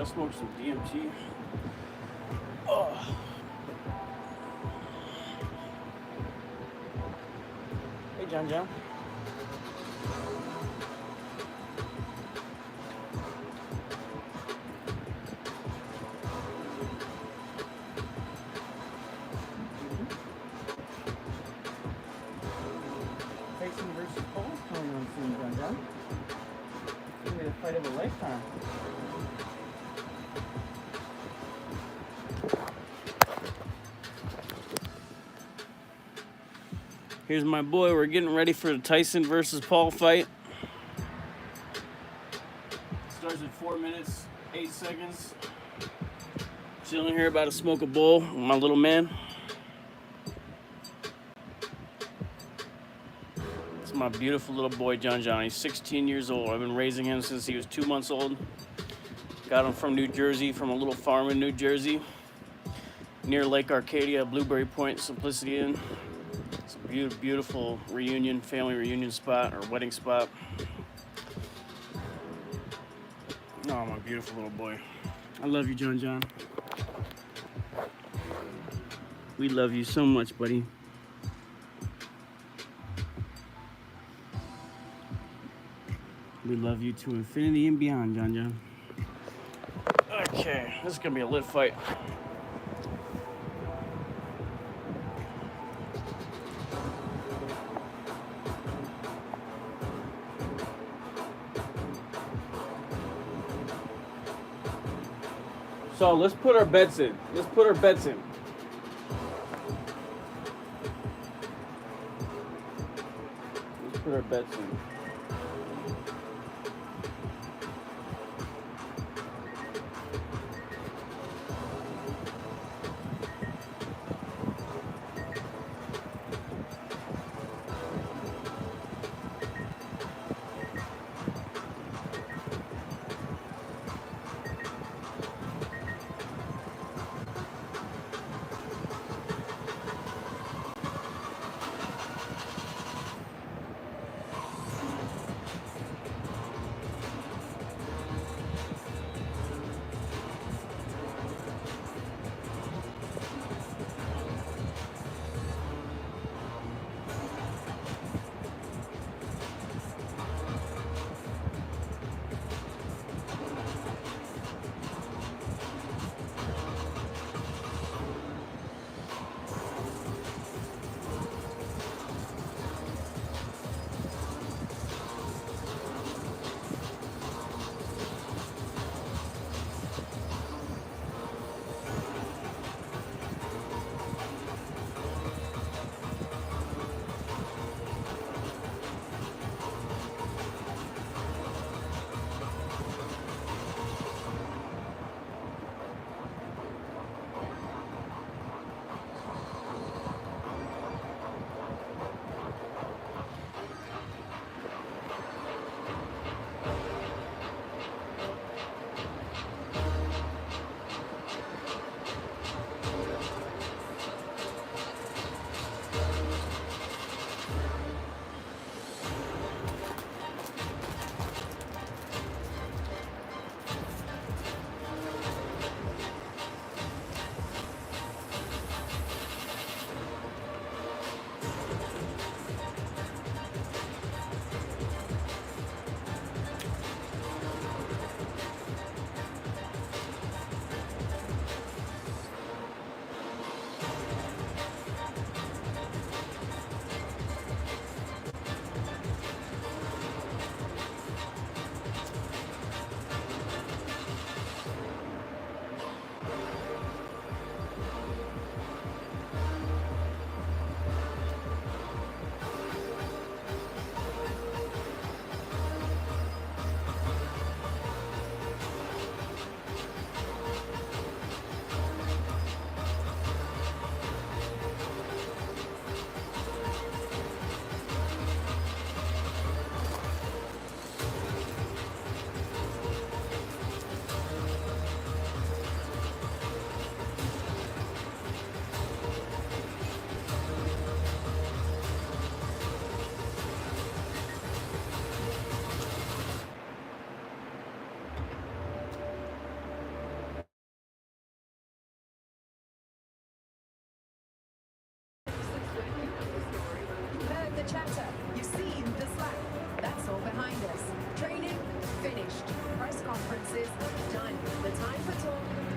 I smoked some DMT. Oh. Hey, John. Tyson versus Paul coming on soon, John. It's gonna be the fight of a lifetime. Here's my boy. We're getting ready for the Tyson versus Paul fight. Starts at 4 minutes, 8 seconds. Chilling here, about to smoke a bowl with my little man. It's my beautiful little boy, John. He's 16 years old. I've been raising him since he was 2 months old. Got him from New Jersey, from a little farm in New Jersey, near Lake Arcadia, Blueberry Point, Simplicity Inn. It's a beautiful reunion, family reunion spot or wedding spot. Oh, my beautiful little boy. I love you, John. We love you so much, buddy. We love you to infinity and beyond, John. Okay, this is gonna be a lit fight. So let's put our bets in. Let's put our bets in.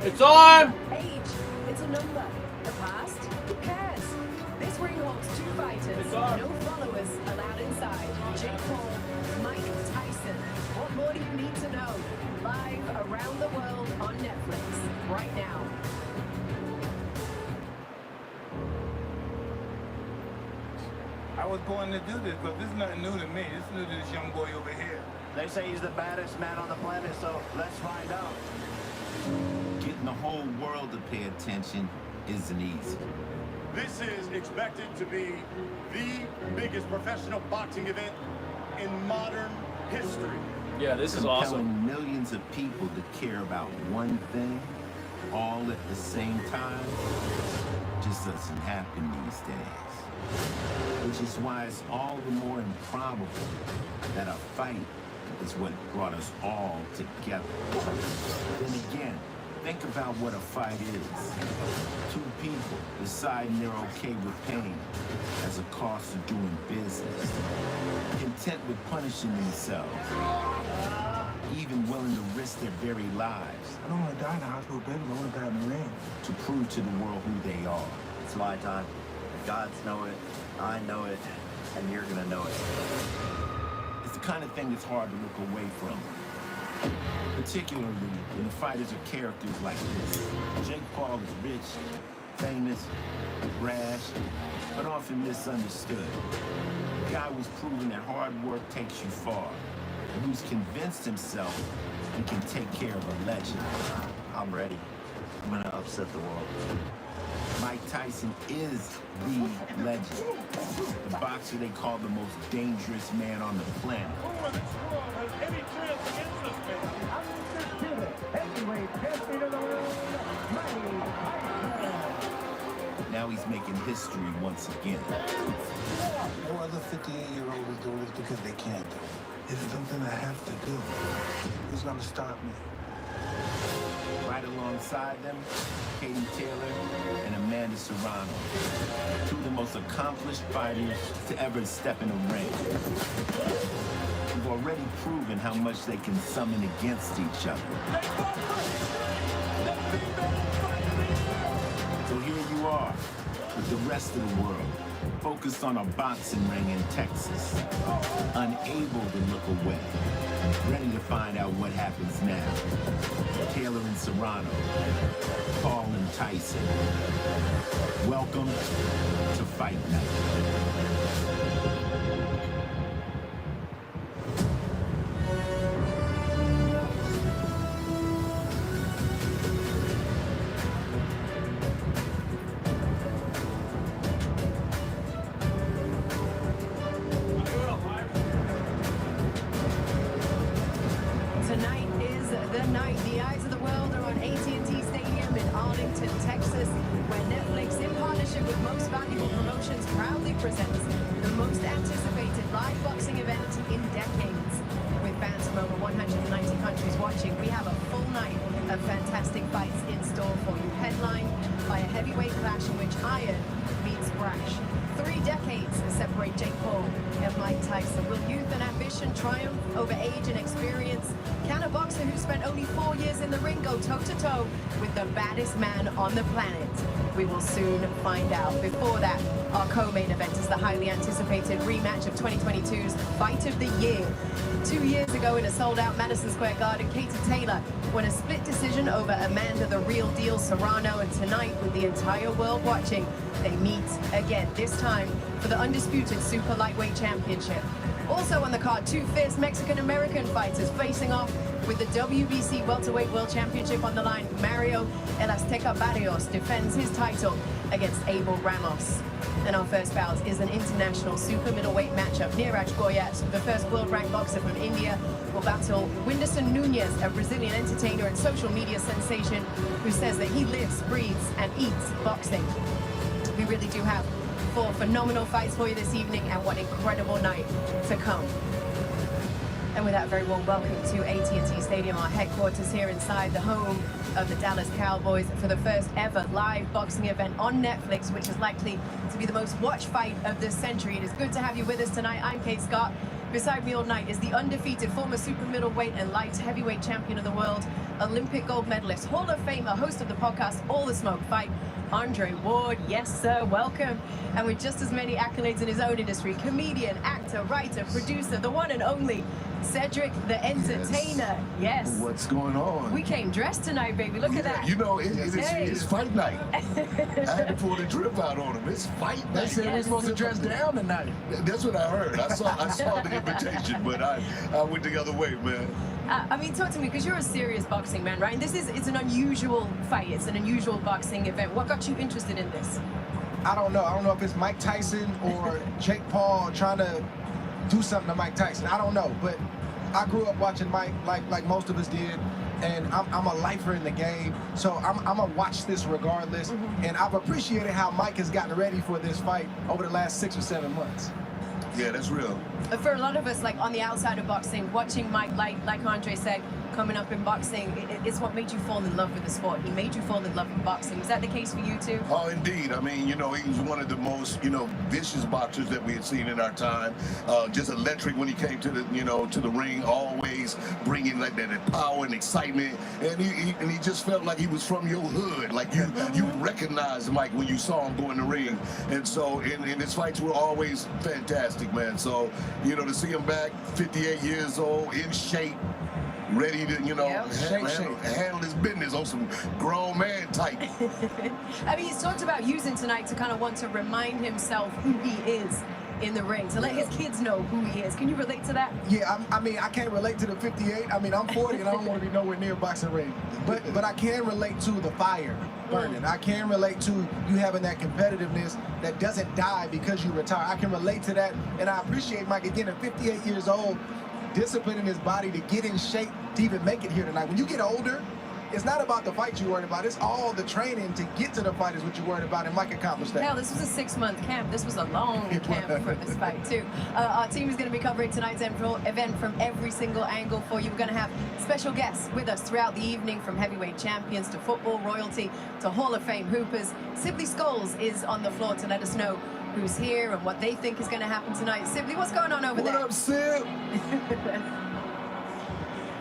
It's on! Age, it's a number. The past, who cares? This ring holds two fighters, no followers allowed inside. Jake Paul, Mike Tyson. What more do you need to know? Live around the world on Netflix, right now. I was born to do this, but this is nothing new to me. This is new to this young boy over here. They say he's the baddest man on the planet, so let's find out. Getting the whole world to pay attention isn't easy. This is expected to be the biggest professional boxing event in modern history. Yeah, this is awesome. Compelling millions of people to care about one thing, all at the same time, just doesn't happen these days. Which is why it's all the more improbable that a fight is what brought us all together. Then again, think about what a fight is. Two people deciding they're okay with pain as a cost of doing business. Content with punishing themselves. Even willing to risk their very lives. I don't want to die in the hospital, baby. I want to die in the ring. To prove to the world who they are. It's my time. The gods know it, I know it, and you're gonna know it. It's the kind of thing that's hard to look away from. Particularly when the fighters are characters like this. Jake Paul is rich, famous, brash, but often misunderstood. The guy who's proven that hard work takes you far, and who's convinced himself he can take care of a legend. I'm ready. I'm gonna upset the world. Mike Tyson is the legend. The boxer they call the most dangerous man on the planet. Who in this world has any chance against this man? Heavyweight champion of the world, Now he's making history once again. No other 58-year-old is doing this because they can't do it. It's something I have to do. Who's going to stop me? Right alongside them, Katie Taylor and Amanda Serrano. Two of the most accomplished fighters to ever step in a ring. Who've already proven how much they can summon against each other. So here you are, with the rest of the world, focused on a boxing ring in Texas, unable to look away, ready to find out what happens now. Taylor and Serrano, Paul and Tyson. Welcome to Fight Night. Tonight is the night. The eyes of the world are on AT&T Stadium in Arlington, Texas, where Netflix, in partnership with Most Valuable Promotions, proudly presents the most anticipated live boxing event in decades. With fans from over 190 countries watching, we have a full night of fantastic fights in store for you, headlined by a heavyweight clash in which iron meets brash. 3 decades separate Jake Paul and Mike Tyson. Will youth and ambition triumph over age and experience? Can a boxer who spent only 4 years in the ring go toe-to-toe with the baddest man on the planet? We will soon find out. Before that, our co-main event is the highly anticipated rematch of 2022's Fight of the Year. 2 years ago in a sold-out Madison Square Garden, Katie Taylor won a split decision over Amanda the Real Deal Serrano, and tonight, with the entire world watching, they meet again, this time for the undisputed Super Lightweight Championship. Also on the card, 2 fierce Mexican-American fighters facing off with the WBC Welterweight World Championship on the line. Mario El Azteca Barrios defends his title against Abel Ramos. And our first bout is an international super middleweight matchup. Neeraj Goyat, the first world-ranked boxer from India, will battle Whindersson Nunez, a Brazilian entertainer and social media sensation who says that he lives, breathes, and eats boxing. We really do have 4 phenomenal fights for you this evening, and what incredible night to come. And with that, very warm welcome to AT&T Stadium, our headquarters here inside the home of the Dallas Cowboys, for the first ever live boxing event on Netflix, which is likely to be the most watched fight of this century. It is good to have you with us tonight. I'm Kate Scott, Beside me all night is the undefeated former super middleweight and light heavyweight champion of the world, Olympic gold medalist, Hall of Famer, host of the podcast All the Smoke Fight, Andre Ward. Yes, sir, welcome. And with just as many accolades in his own industry, comedian, actor, writer, producer, the one and only Cedric the Entertainer. Yes. What's going on? We came dressed tonight, baby. Look at that. You know, it's fight night. I had to pull the drip out on him. It's fight night. They said we're supposed to dress down tonight. That's what I heard. I saw the invitation, but I went the other way, man. I mean, talk to me, because you're a serious boxing man, right? And it's an unusual fight. It's an unusual boxing event. What got you interested in this? I don't know. I don't know if it's Mike Tyson or Jake Paul trying to do something to Mike Tyson. I don't know, but I grew up watching Mike like most of us did, and I'm a lifer in the game, so I'm gonna watch this regardless. And I've appreciated how Mike has gotten ready for this fight over the last 6 or 7 months. Yeah, that's real. For a lot of us, like on the outside of boxing, watching Mike, like Andre said, coming up in boxing, it's what made you fall in love with the sport. He made you fall in love with boxing. Was that the case for you too? Oh, indeed. I mean, you know, he was one of the most, vicious boxers that we had seen in our time. Just electric when he came to the ring, always bringing like that power and excitement. And he just felt like he was from your hood. Like you recognized Mike when you saw him go in the ring. And so, and his fights were always fantastic, man. So, to see him back, 58 years old, in shape, ready to, handle his business on some grown man type. I mean, he's talked about using tonight to kind of want to remind himself who he is in the ring, to let his kids know who he is. Can you relate to that? Yeah, I mean, I can't relate to the 58. I mean, I'm 40 and I don't want to be nowhere near a boxing ring. But I can relate to the fire burning. I can relate to you having that competitiveness that doesn't die because you retire. I can relate to that, and I appreciate Mike again at 58 years old, disciplining his body to get in shape to even make it here tonight. When you get older, it's not about the fight you're worried about. It's all the training to get to the fight is what you're worried about, and Mike accomplished that. Hell, this was a 6-month camp. This was a long camp for this fight, too. Our team is going to be covering tonight's event from every single angle for you. We're going to have special guests with us throughout the evening, from heavyweight champions to football royalty to Hall of Fame hoopers. Sibley Scholes is on the floor to let us know who's here and what they think is going to happen tonight. Sibley, what's going on over there? What up, Sib?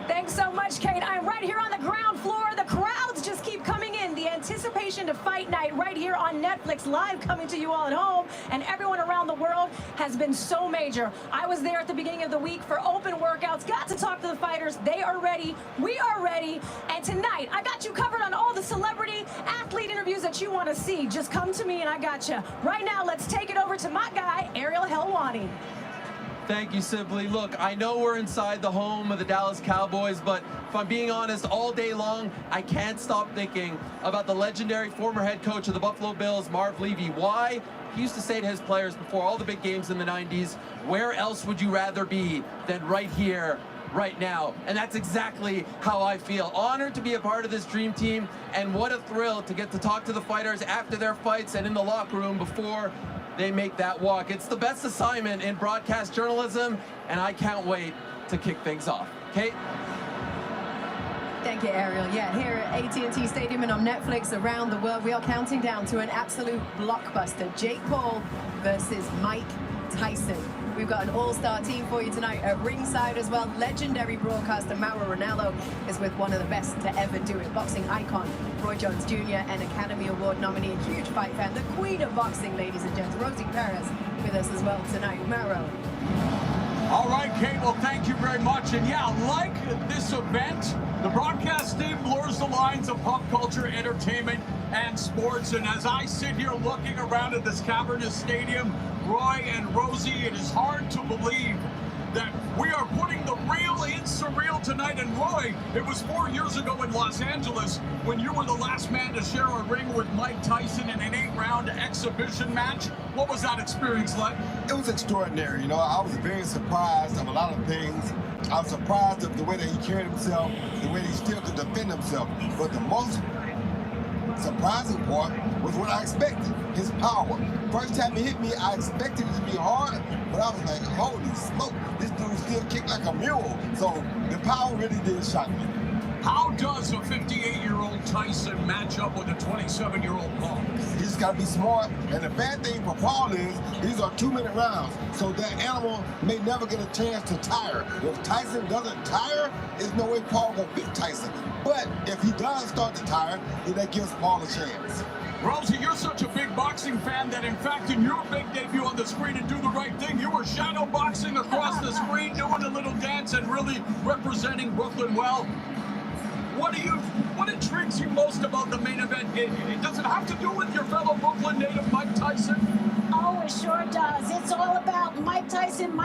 Thanks so much, Kate. I'm right here on the ground floor. The crowds just keep coming in. The anticipation to fight night right here on Netflix, live coming to you all at home and everyone around the world, has been so major. I was there at the beginning of the week for open workouts, got to talk to the fighters. They are ready. We are ready. And tonight, I got you covered on all the celebrity athlete interviews that you want to see. Just come to me and I got you. Right now, let's take it over to my guy, Ariel Helwani. Thank you, Sibley. Look, I know we're inside the home of the Dallas Cowboys, but if I'm being honest, all day long, I can't stop thinking about the legendary former head coach of the Buffalo Bills, Marv Levy. Why? He used to say to his players before all the big games in the 90s, where else would you rather be than right here, right now? And that's exactly how I feel. Honored to be a part of this dream team, and what a thrill to get to talk to the fighters after their fights and in the locker room before they make that walk. It's the best assignment in broadcast journalism, and I can't wait to kick things off. Kate? Thank you, Ariel. Yeah, here at AT&T Stadium and on Netflix around the world, we are counting down to an absolute blockbuster. Jake Paul versus Mike Tyson. We've got an all-star team for you tonight at ringside as well. Legendary broadcaster Mauro Ranallo is with one of the best to ever do it. Boxing icon Roy Jones Jr., an Academy Award nominee, a huge fight fan, the queen of boxing, ladies and gents, Rosie Perez, with us as well tonight. Mauro. All right, Kate, well, thank you very much. And yeah, like this event, the broadcast team blurs the lines of pop culture, entertainment, and sports. And as I sit here looking around at this cavernous stadium, Roy and Rosie, it is hard to believe that we are putting the real in surreal tonight. And Roy, it was 4 years ago in Los Angeles when you were the last man to share a ring with Mike Tyson in an 8-round exhibition match. What was that experience like? It was extraordinary. I was very surprised of a lot of things. I was surprised of the way that he carried himself, the way he still could defend himself. But the most surprising part was what I expected, his power. First time he hit me, I expected it to be hard, but I was like, holy smoke, this dude still kicked like a mule. So the power really did shock me. How does a 58-year-old Tyson Tyson match up with a 27-year-old Paul? He just got to be smart. And the bad thing for Paul is these are 2-minute rounds. So that animal may never get a chance to tire. If Tyson doesn't tire, there's no way Paul will beat Tyson. But if he does start to tire, then that gives Paul a chance. Rosie, you're such a big boxing fan that, in fact, in your big debut on the screen and Do the Right Thing, you were shadow boxing across the screen, doing a little dance and really representing Brooklyn well. What intrigues you most about the main event? Does it have to do with your fellow Brooklyn native Mike Tyson? Oh, it sure does. It's all about Mike Tyson, and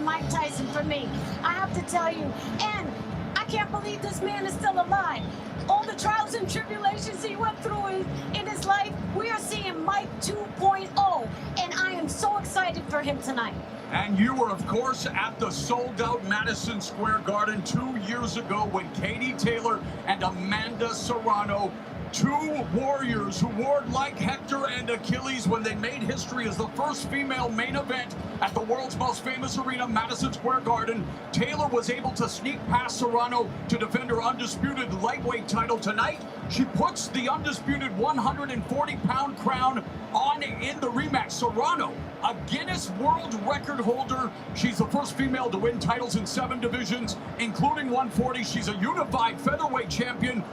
Mike Tyson for me. I have to tell you. And I can't believe this man is still alive. All the trials and tribulations he went through in his life, we are seeing Mike 2.0. And I am so excited for him tonight. And you were, of course, at the sold-out Madison Square Garden 2 years ago when Katie Taylor and Amanda Serrano, two warriors who warred like Hector and Achilles when they made history as the first female main event at the world's most famous arena, Madison Square Garden. Taylor was able to sneak past Serrano to defend her undisputed lightweight title. Tonight, she puts the undisputed 140-pound crown on in the rematch. Serrano, a Guinness World Record holder. She's the first female to win titles in 7 divisions, including 140. She's a unified featherweight champion.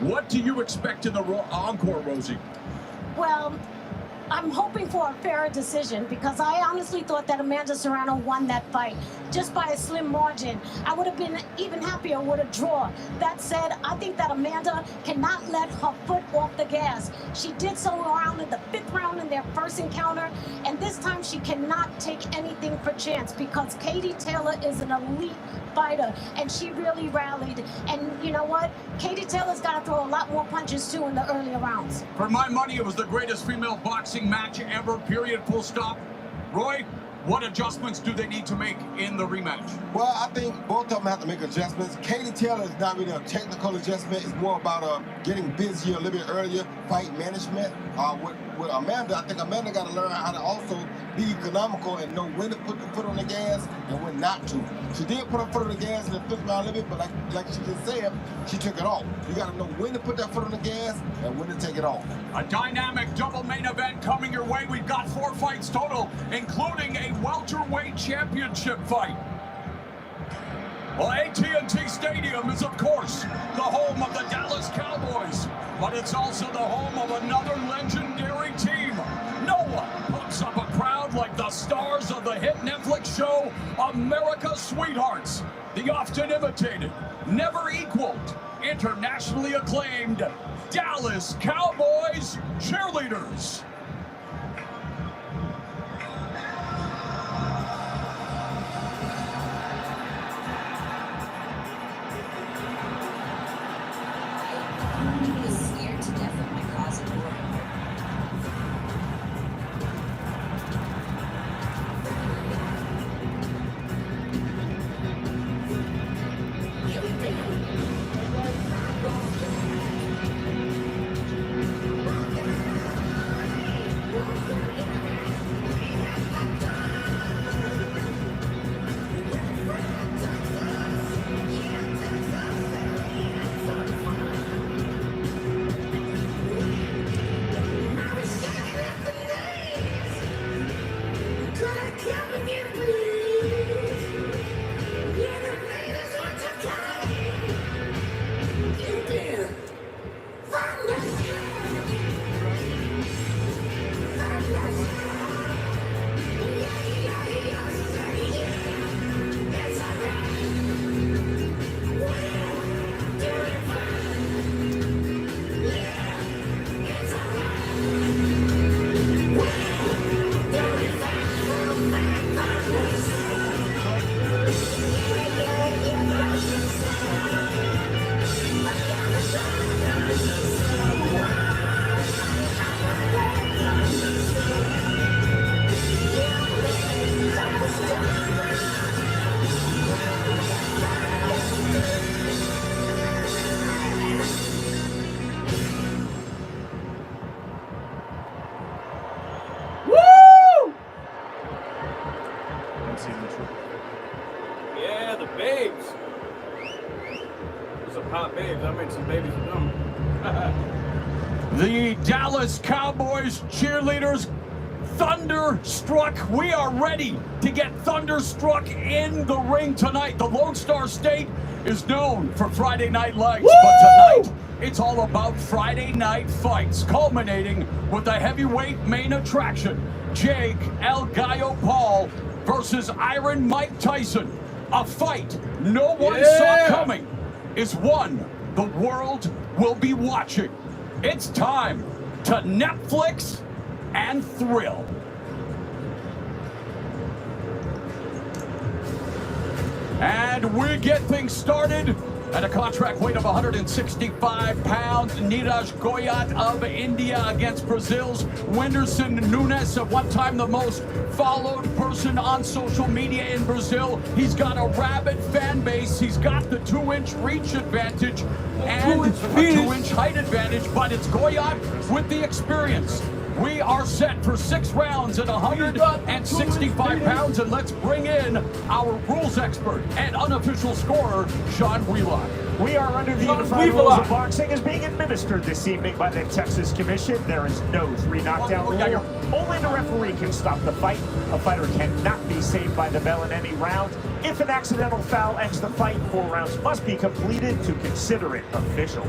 What do you expect in the encore, Rosie? Well, I'm hoping for a fairer decision because I honestly thought that Amanda Serrano won that fight just by a slim margin. I would have been even happier with a draw. That said, I think that Amanda cannot let her foot off the gas. She did so around in the 5th round in their first encounter, and this time she cannot take anything for chance because Katie Taylor is an elite fighter, and she really rallied. And you know what? Katie Taylor's got to throw a lot more punches too in the earlier rounds. For my money, it was the greatest female boxing match ever, period, full stop. Roy, what adjustments do they need to make in the rematch? Well, I think both of them have to make adjustments. Katie Taylor is not really a technical adjustment. It's more about getting busier a little bit earlier, fight management. With Amanda, I think Amanda got to learn how to also be economical and know when to put the foot on the gas and when not to. She did put her foot on the gas in the 5th round limit, but like she just said, she took it off. You got to know when to put that foot on the gas and when to take it off. A dynamic double main event coming your way. We've got 4 fights total, including a welterweight championship fight. Well, AT&T Stadium is, of course, the home of the Dallas Cowboys, but it's also the home of another legendary team. No one puts up a crowd like the stars of the hit Netflix show America's Sweethearts, the often imitated, never equaled, internationally acclaimed Dallas Cowboys cheerleaders. Yeah, the babes. Some hot babes. I made some babies with them. The Dallas Cowboys cheerleaders thunderstruck. We are ready to get thunderstruck in the ring tonight. The Lone Star State is known for Friday Night Lights, but tonight it's all about Friday night fights, culminating with the heavyweight main attraction, Jake El Gallo Paul versus Iron Mike Tyson. A fight no one saw coming is one the world will be watching. It's time to Netflix and thrill. And we get things started at a contract weight of 165 pounds. Neeraj Goyat of India against Brazil's Whindersson Nunes, at one time the most followed person on social media in Brazil. He's got a rabid fan base. He's got the 2-inch reach advantage and a 2-inch height advantage, but it's Goyat with the experience. We are set for 6 rounds at 165 pounds, and let's bring in our rules expert and unofficial scorer, Sean Wheelock. We are under the unified rules of boxing as being administered this evening by the Texas Commission. There is no 3 knockdown rule. Only the referee can stop the fight. A fighter cannot be saved by the bell in any round. If an accidental foul ends the fight, 4 rounds must be completed to consider it official.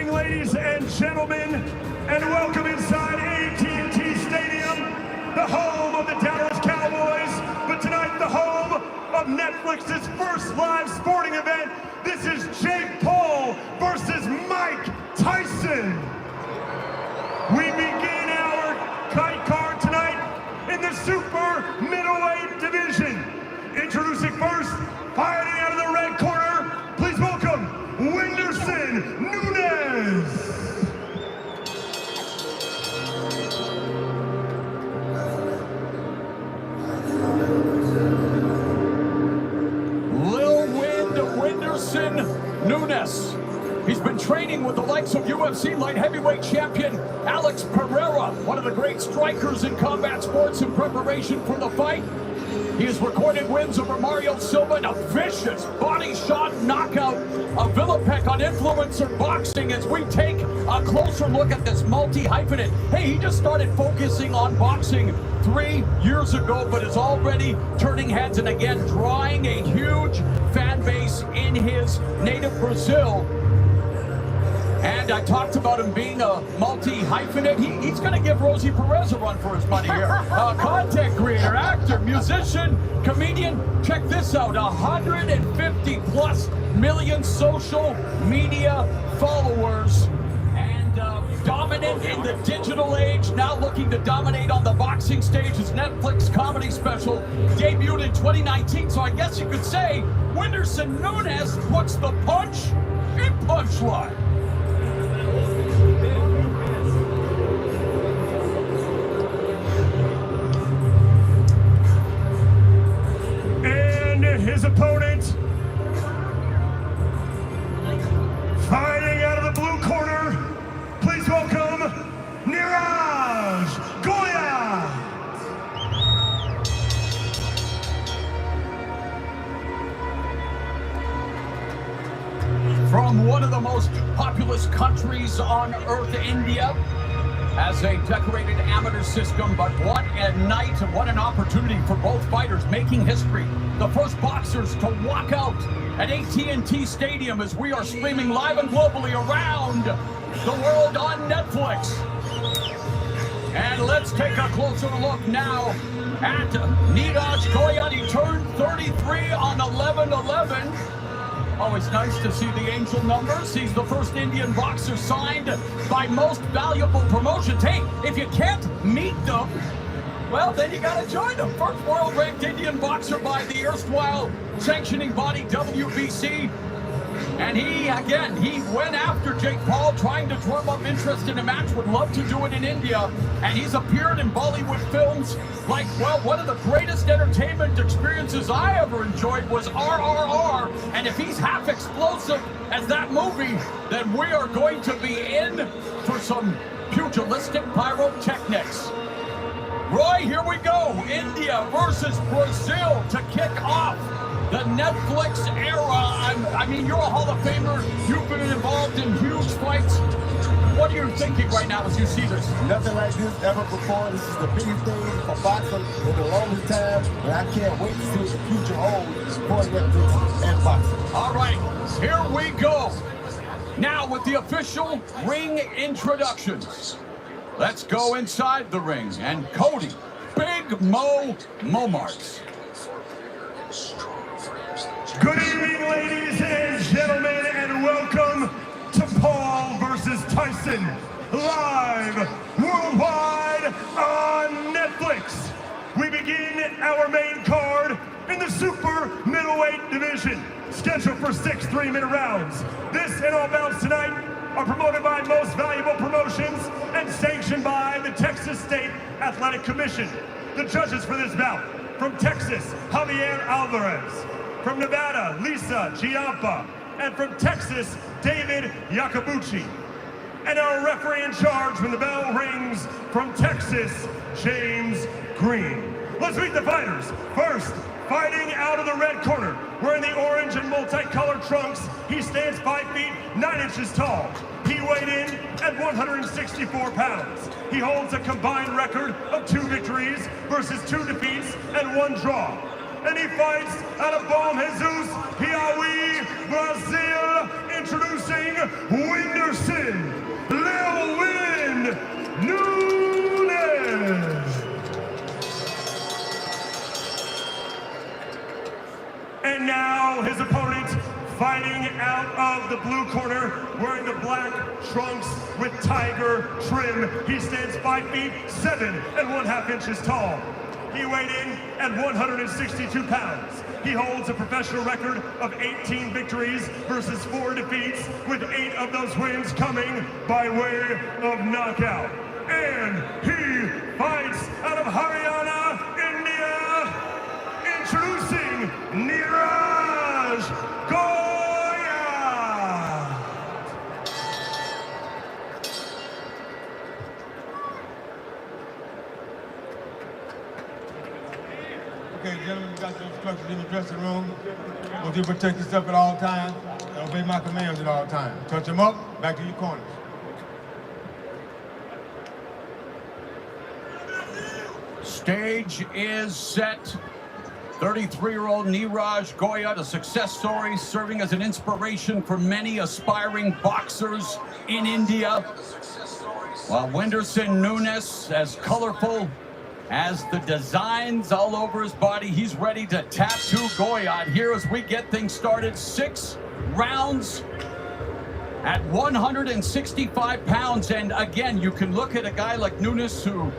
Ladies and gentlemen, and welcome inside AT&T Stadium, the home of the Dallas Cowboys, but tonight the home of Netflix's first live sporting event. This is Jake Paul versus Mike Tyson. We begin our kite card tonight in the super middleweight division. Introducing first, fighting out of the red corner, please welcome Whindersson Nunes. Lil Whindersson Nunes. He's been training with the likes of UFC light heavyweight champion Alex Pereira, one of the great strikers in combat sports, in preparation for the fight. He has recorded wins over Mario Silva in a vicious body shot knockout of Villapec on Influencer Boxing, as we take a closer look at this multi-hyphenate. Hey, he just started focusing on boxing 3 years ago, but is already turning heads and again drawing a huge fan base in his native Brazil. And I talked about him being a multi-hyphenate. He's going to give Rosie Perez a run for his money here. Content creator, actor, musician, comedian. Check this out, 150+ million social media followers. And dominant in the digital age, now looking to dominate on the boxing stage. His Netflix comedy special debuted in 2019. So I guess you could say Whindersson Nunes puts the punch in Punchline. And his opponent, fighting out of the blue corner, please welcome Neeraj Goyat. From one of the most populous countries on earth, India, has a decorated amateur system, but what a night and what an opportunity for both fighters, making history. The first boxers to walk out at AT&T Stadium, as we are streaming live and globally around the world on Netflix. And let's take a closer look now at Neeraj Goyat. He turned 33 on 11/11. Always nice to see the angel numbers. He's the first Indian boxer signed by Most Valuable Promotions. Hey, if you can't meet them, well, then you gotta join them. First world-ranked Indian boxer by the erstwhile sanctioning body WBC. And he went after Jake Paul, trying to drum up interest in a match. Would love to do it in India. And he's appeared in Bollywood films like, well, one of the greatest entertainment experiences I ever enjoyed was RRR. And if he's half explosive as that movie, then we are going to be in for some pugilistic pyrotechnics. Roy, here we go. India versus Brazil to kick off the Netflix era. I mean, you're a Hall of Famer. You've been involved in huge fights. What are you thinking right now as you see this? Nothing like this ever before. This is the biggest thing for boxing in the longest time, and I can't wait to see what the future holds for Netflix and boxing. All right, here we go. Now with the official ring introductions. Let's go inside the ring, and Cody, Big Mo Momarks. Good evening, ladies and gentlemen, and welcome to Paul versus Tyson, live worldwide on Netflix. We begin our main card in the super middleweight division, scheduled for 6 3-minute rounds. This and all bouts tonight are promoted by Most Valuable Promotions and sanctioned by the Texas State Athletic Commission. The judges for this bout, from Texas, Javier Alvarez. From Nevada, Lisa Giampa. And from Texas, David Yakabuchi. And our referee in charge when the bell rings, from Texas, James Green. Let's meet the fighters. First, fighting out of the red corner, wearing the orange and multicolored trunks, he stands 5 feet 9 inches tall. He weighed in at 164 pounds. He holds a combined record of 2 victories versus 2 defeats and 1 draw. And he fights out of Bom Jesus, Piauí, Brazil, introducing Whindersson Lil Win Nunes. And now his opponent, fighting out of the blue corner, wearing the black trunks with tiger trim. He stands 5 feet 7 and 1/2 inches tall. He weighed in at 162 pounds. He holds a professional record of 18 victories versus 4 defeats, with 8 of those wins coming by way of knockout. And he fights out of Haryana, India, introducing Neeraj Goya. Okay, gentlemen, you got your instructions in the dressing room. Will you protect yourself at all times and obey my commands at all times? Touch them up, back to your corners. Stage is set. 33-year-old Neeraj Goya, a success story, serving as an inspiration for many aspiring boxers in India. While Whindersson Nunes, as colorful as the designs all over his body, he's ready to tattoo Goya here as we get things started. 6 rounds at 165 pounds. And again, you can look at a guy like Nunes who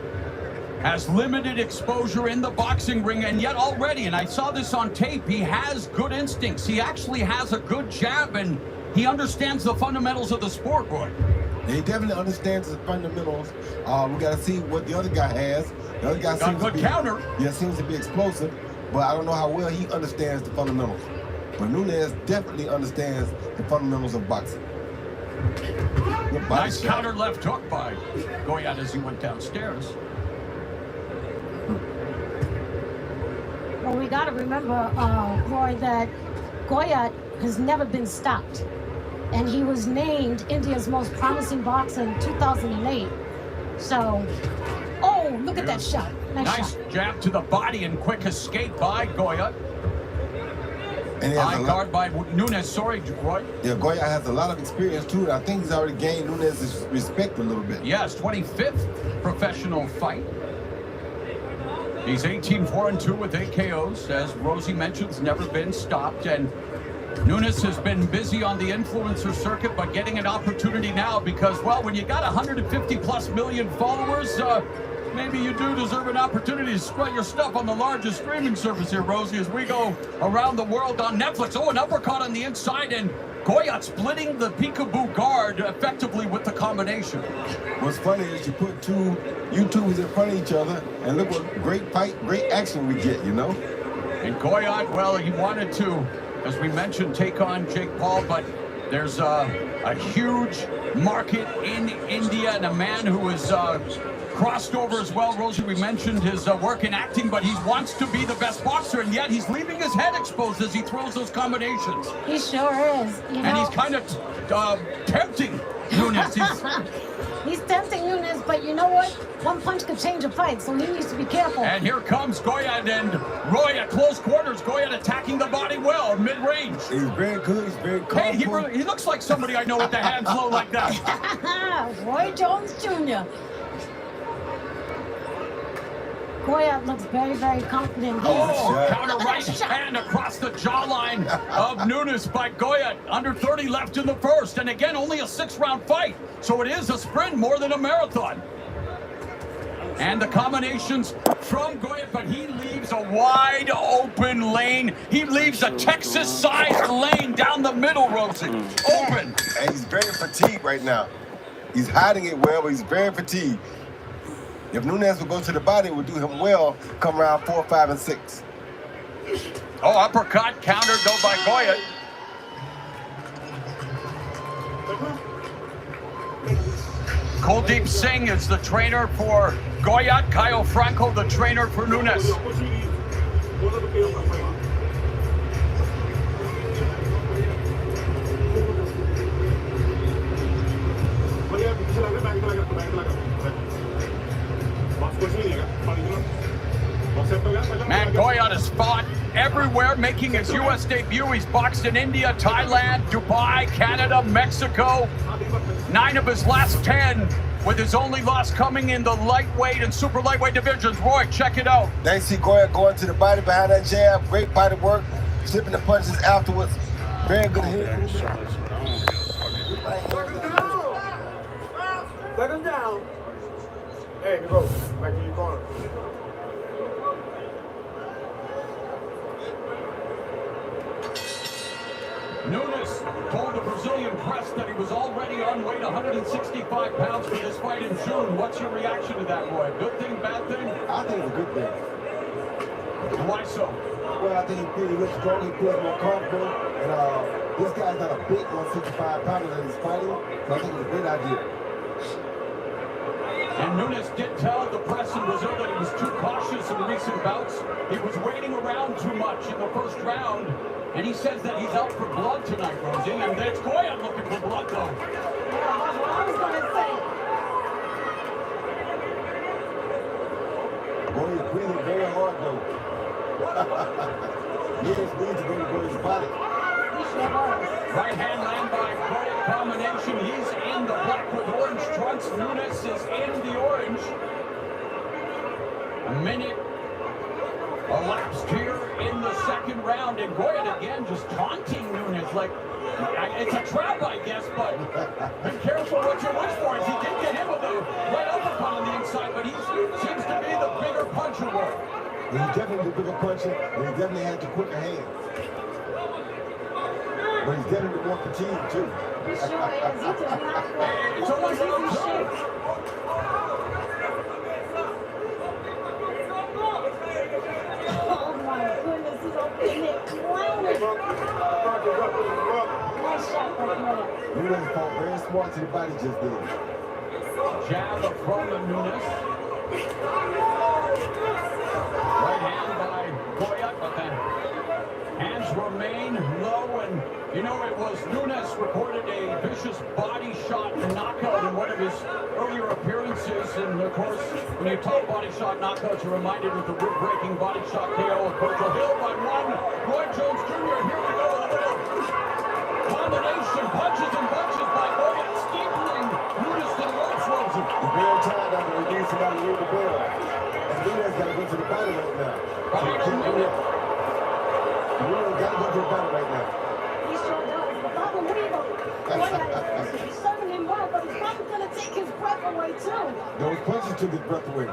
has limited exposure in the boxing ring, and yet already, and I saw this on tape, he has good instincts. He actually has a good jab, and he understands the fundamentals of the sport, Roy. He definitely understands the fundamentals. We got to see what the other guy has. The other guy got seems good to be, counter. Yeah, seems to be explosive, but I don't know how well he understands the fundamentals. But Nunes definitely understands the fundamentals of boxing. Nice counter left hook by Goya as he went downstairs. Well, we got to remember, Roy, that Goya has never been stopped. And he was named India's most promising boxer in 2008. So, oh, look at that shot. Nice shot. jab to the body and quick escape by Goya. And high guard by Nunes. Sorry, Roy. Yeah, Goya has a lot of experience too, and I think he's already gained Nunes' respect a little bit. Yes, 25th professional fight. He's 18-4-2 with 8 KOs. As Rosie mentions, never been stopped. And Nunes has been busy on the influencer circuit, but getting an opportunity now because, well, when you got 150+ million followers, maybe you do deserve an opportunity to spread your stuff on the largest streaming service here, Rosie, as we go around the world on Netflix. Oh, an uppercut on the inside, and Goya splitting the peekaboo guard effectively with the combination. What's funny is you put 2 YouTubers in front of each other, and look what great fight, great action we get, you know? And Goya, well, he wanted to, as we mentioned, take on Jake Paul, but there's a huge market in India and a man who is crossed over as well. Rosie, we mentioned his work in acting, but he wants to be the best boxer, and yet he's leaving his head exposed as he throws those combinations. He sure is. You know? And he's kind of tempting Nunes. He's tempting Nunes, but you know what? One punch could change a fight, so he needs to be careful. And here comes Goyat and Roy at close quarters. Goyat attacking the body well, mid-range. He's very good. He's very comfortable. Hey, he looks like somebody I know with the hands low like that. Roy Jones Jr. Goyat looks very, very confident. Counter right hand across the jawline of Nunes by Goyat. Under 30 left in the first. And again, only a 6-round fight. So it is a sprint more than a marathon. And the combinations from Goyat, but he leaves a wide open lane. He leaves a Texas-sized lane down the middle, Rosie. Open. And he's very fatigued right now. He's hiding it well, but he's very fatigued. If Nunes would go to the body, it would do him well come around 4, 5, and 6. Oh, uppercut countered though by Goyat. Kuldeep Singh is the trainer for Goyat. Caio Franco, the trainer for Nunes. Man, Goyat has fought everywhere, making his U.S. debut. He's boxed in India, Thailand, Dubai, Canada, Mexico. 9 of his last 10, with his only loss coming in the lightweight and super lightweight divisions. Roy, check it out. They see Goyat going to the body behind that jab. Great body work. Slipping the punches afterwards. Very good hit. Let him down. Hey, bro, back to your corner. Nunes told the Brazilian press that he was already on weight 165 pounds for this fight in June. What's your reaction to that, Roy? Good thing, bad thing? I think it's a good thing. Why so? Well, I think he looks strong, he feels more comfortable, and this guy's not a big 165 pounder that he's fighting, so I think it's a great idea. And Nunes did tell the press in Brazil that he was too cautious in recent bouts. He was waiting around too much in the first round, and he says that he's out for blood tonight, Rosie, and that's Goyat looking for blood, though. Yeah, that's what I was going to say. Goyat's breathing very hard, though. Nunes needs to go to Goyat's body. Right hand land by Goyat combination. He's in the black with orange trunks. Nunes is in the orange. A minute elapsed here in the second round, and Goyat again just taunting Nunes like it's a trap, I guess, but be careful what you wish for. He did get him with a right uppercut on the inside, but he seems to be the bigger puncher. He's definitely the bigger puncher, and he definitely has the quicker hands. But he's definitely more fatigued, too. He sure is. He does not want It's almost like shit. Oh my goodness, he's opening it clowning. Nice shot by Goyat. Nunes fought very smart to the body just then. Jab from Nunes. Right hand by Goyat, but then hands remain low, and you know it was Nunes recorded a vicious body shot knockout in one of his earlier appearances, and of course when you talk body shot knockouts, you're reminded of the rib-breaking body shot KO of Virgil Hill by one. Roy Jones Jr. Here we go with a little combination, punches and bunches by Goyat, steepling Nunes to the ropes. Rosie. He's very tired of it. He needs somebody to ring the bell. And Nunes got to go to the body right now. Nunes got to go to the body right now. He sure does. But Bobby Weaver, Goyat is serving him well, but he's probably going to take his breath away, too. Those punches took his breath away.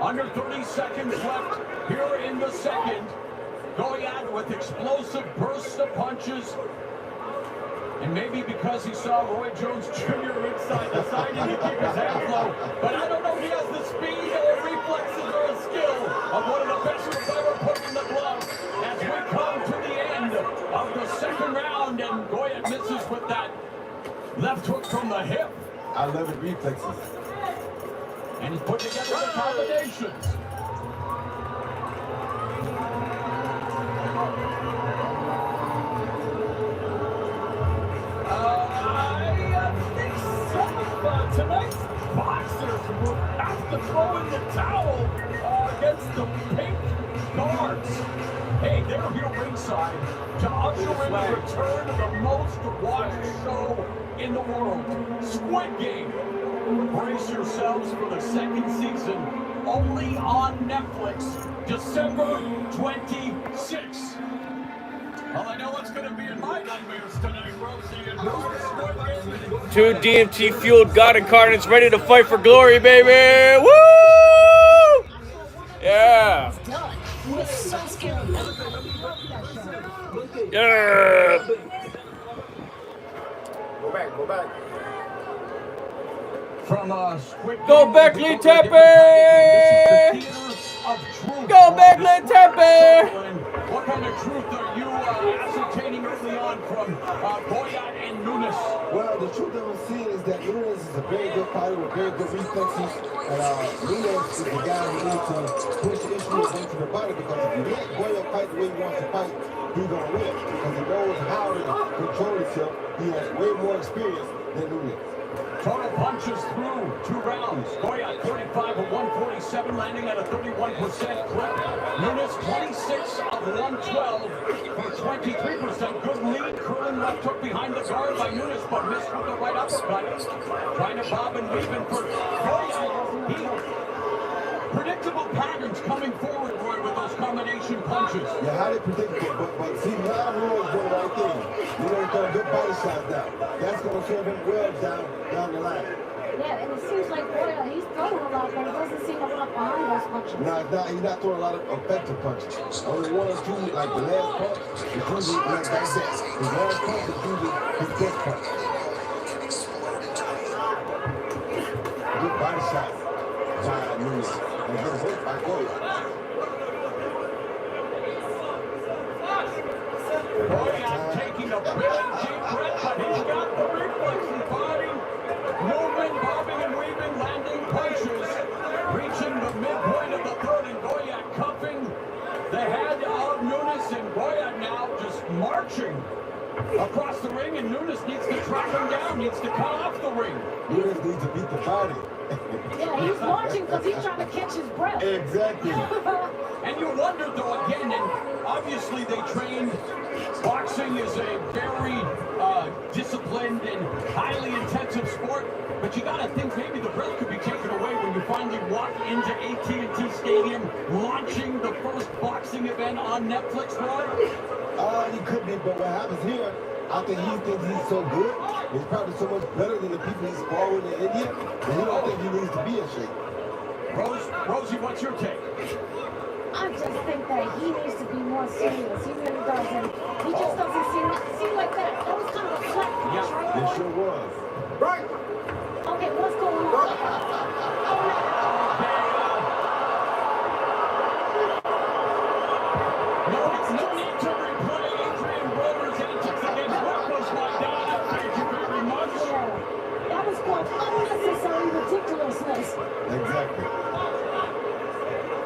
Under 30 seconds left here in the second. Goyat with explosive bursts of punches. And maybe because he saw Roy Jones Jr. inside, deciding to keep his hands low. But I don't know if he has the speed or reflexes or a skill of one of the best we've ever put in the glove as we come to the end from the hip. I love his reflexes. And he's put together the combinations. I think some of tonight's boxers will have to throw in the towel against the pink guards. Hey, they're here ringside to usher in the return of the most watched show in the world, Squid Game. Brace yourselves for the second season, only on Netflix, December 26th. Well, I know what's going to be in my nightmares tonight, Rosie and Bruce. Two DMT fueled God incarnates ready to fight for glory, baby! Woo! Yeah! Yeah! Go back, go back. From Squid Game. Go back, Lee Tepe! Go back, Lee Tepe! What kind of truth are you ascertaining early on from Goyat and Nunes? Well, the truth that we're seeing is that Nunes is a very good fighter with very good reflexes. And Nunes is the guy who needs to push issues into the body, because if you let Goyat fight the way he wants to fight, he's going to win. Because he knows how to control himself. He has way more experience than Nunes. Total punches through 2 rounds. Goyat 35 of 147, landing at a 31% clip. Nunes 26 of 112 for 23%. Good lead, curling left hook behind the guard by Nunes, but missed with the right uppercut. Trying to bob and weave in for Goyat. Predictable patterns coming forward, Roy, with those combination punches. Yeah, highly predictable, but see, now Roy's doing the right thing. You know, he's throwing good body shots down. That's going to serve him well down the line. Yeah, and it seems like he's throwing a lot, but it doesn't seem a lot behind those punches. No, he's not throwing a lot of effective punches. Only 1 or 2, like the last punch, is usually like that. His last punch is usually his best punch. Good body shots by Nunes. And good work by Goyat. Goyat taking a really deep breath, but he's got the reflexes, body moving, bobbing and weaving, landing punches, reaching the midpoint of the third, and Goyat cuffing the head of Nunes, and Goyat now just marching across the ring, and Nunes needs to track him down, needs to cut off the ring. Nunes needs to beat the body. Yeah, he's marching because he's trying to catch his breath. Exactly. And you wonder, though, again, and obviously they trained. Boxing is a very disciplined and highly intensive sport, but you got to think maybe the breath could be taken away when you finally walk into AT&T Stadium, launching the first boxing event on Netflix, Roy? He could be, but what happens here, I think he thinks he's so good. He's probably so much better than the people he's sparring in India, and he don't think he needs to be in shape. Rosie, what's your take? I just think that he needs to be more serious. He really doesn't. He just doesn't seem like that. That was kind of a flat punch, right? It sure was. Right. Okay, what's going on? No need to replay Adrian Broder's antics against what was my dad. Thank you very much. Yeah, that was called unnecessary ridiculousness. Exactly.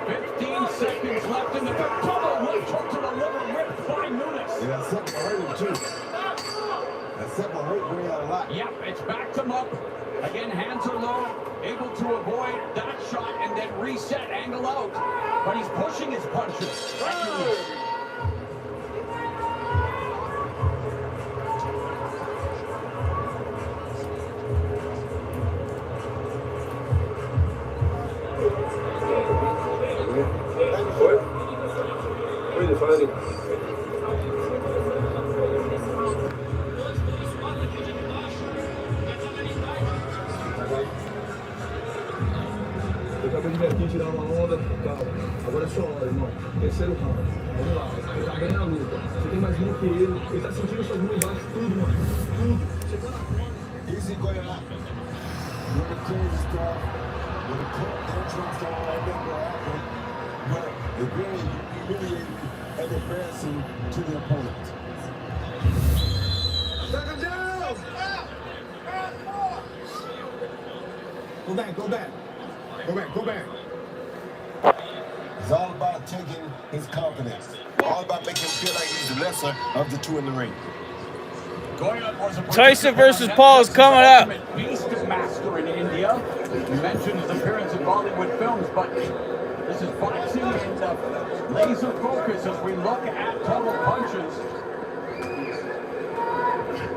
15 seconds left in the third. Double left hook to the liver, ripped by Nunes. Yeah, that second hurt him too. That second hurt Goyat a lot. Yep, it's backed him up. Again, hands are low, able to avoid that shot and then reset, angle out. But he's pushing his punches. Eu acabei de vir aqui tirar uma onda, calma. Agora é sua hora, irmão. Terceiro round. Vamos lá, você tá bem na luta. Você tem mais mão que ele tá sentindo suas mãos embaixo, tudo, mano. Tudo. Chegou na frente. Easy Goyat. Number 2 is tough. With a quick entrance to all that will happen. But it's really humiliating and embarrassing to the opponent. Take him down! Go back, go back. Go back, go back. It's all about taking his confidence. All about making him feel like he's the lesser of the two in the ring. Tyson versus Paul is coming up. Beast master in India. You mentioned his appearance in Bollywood films, but this is boxing and laser focus as we look at total punches.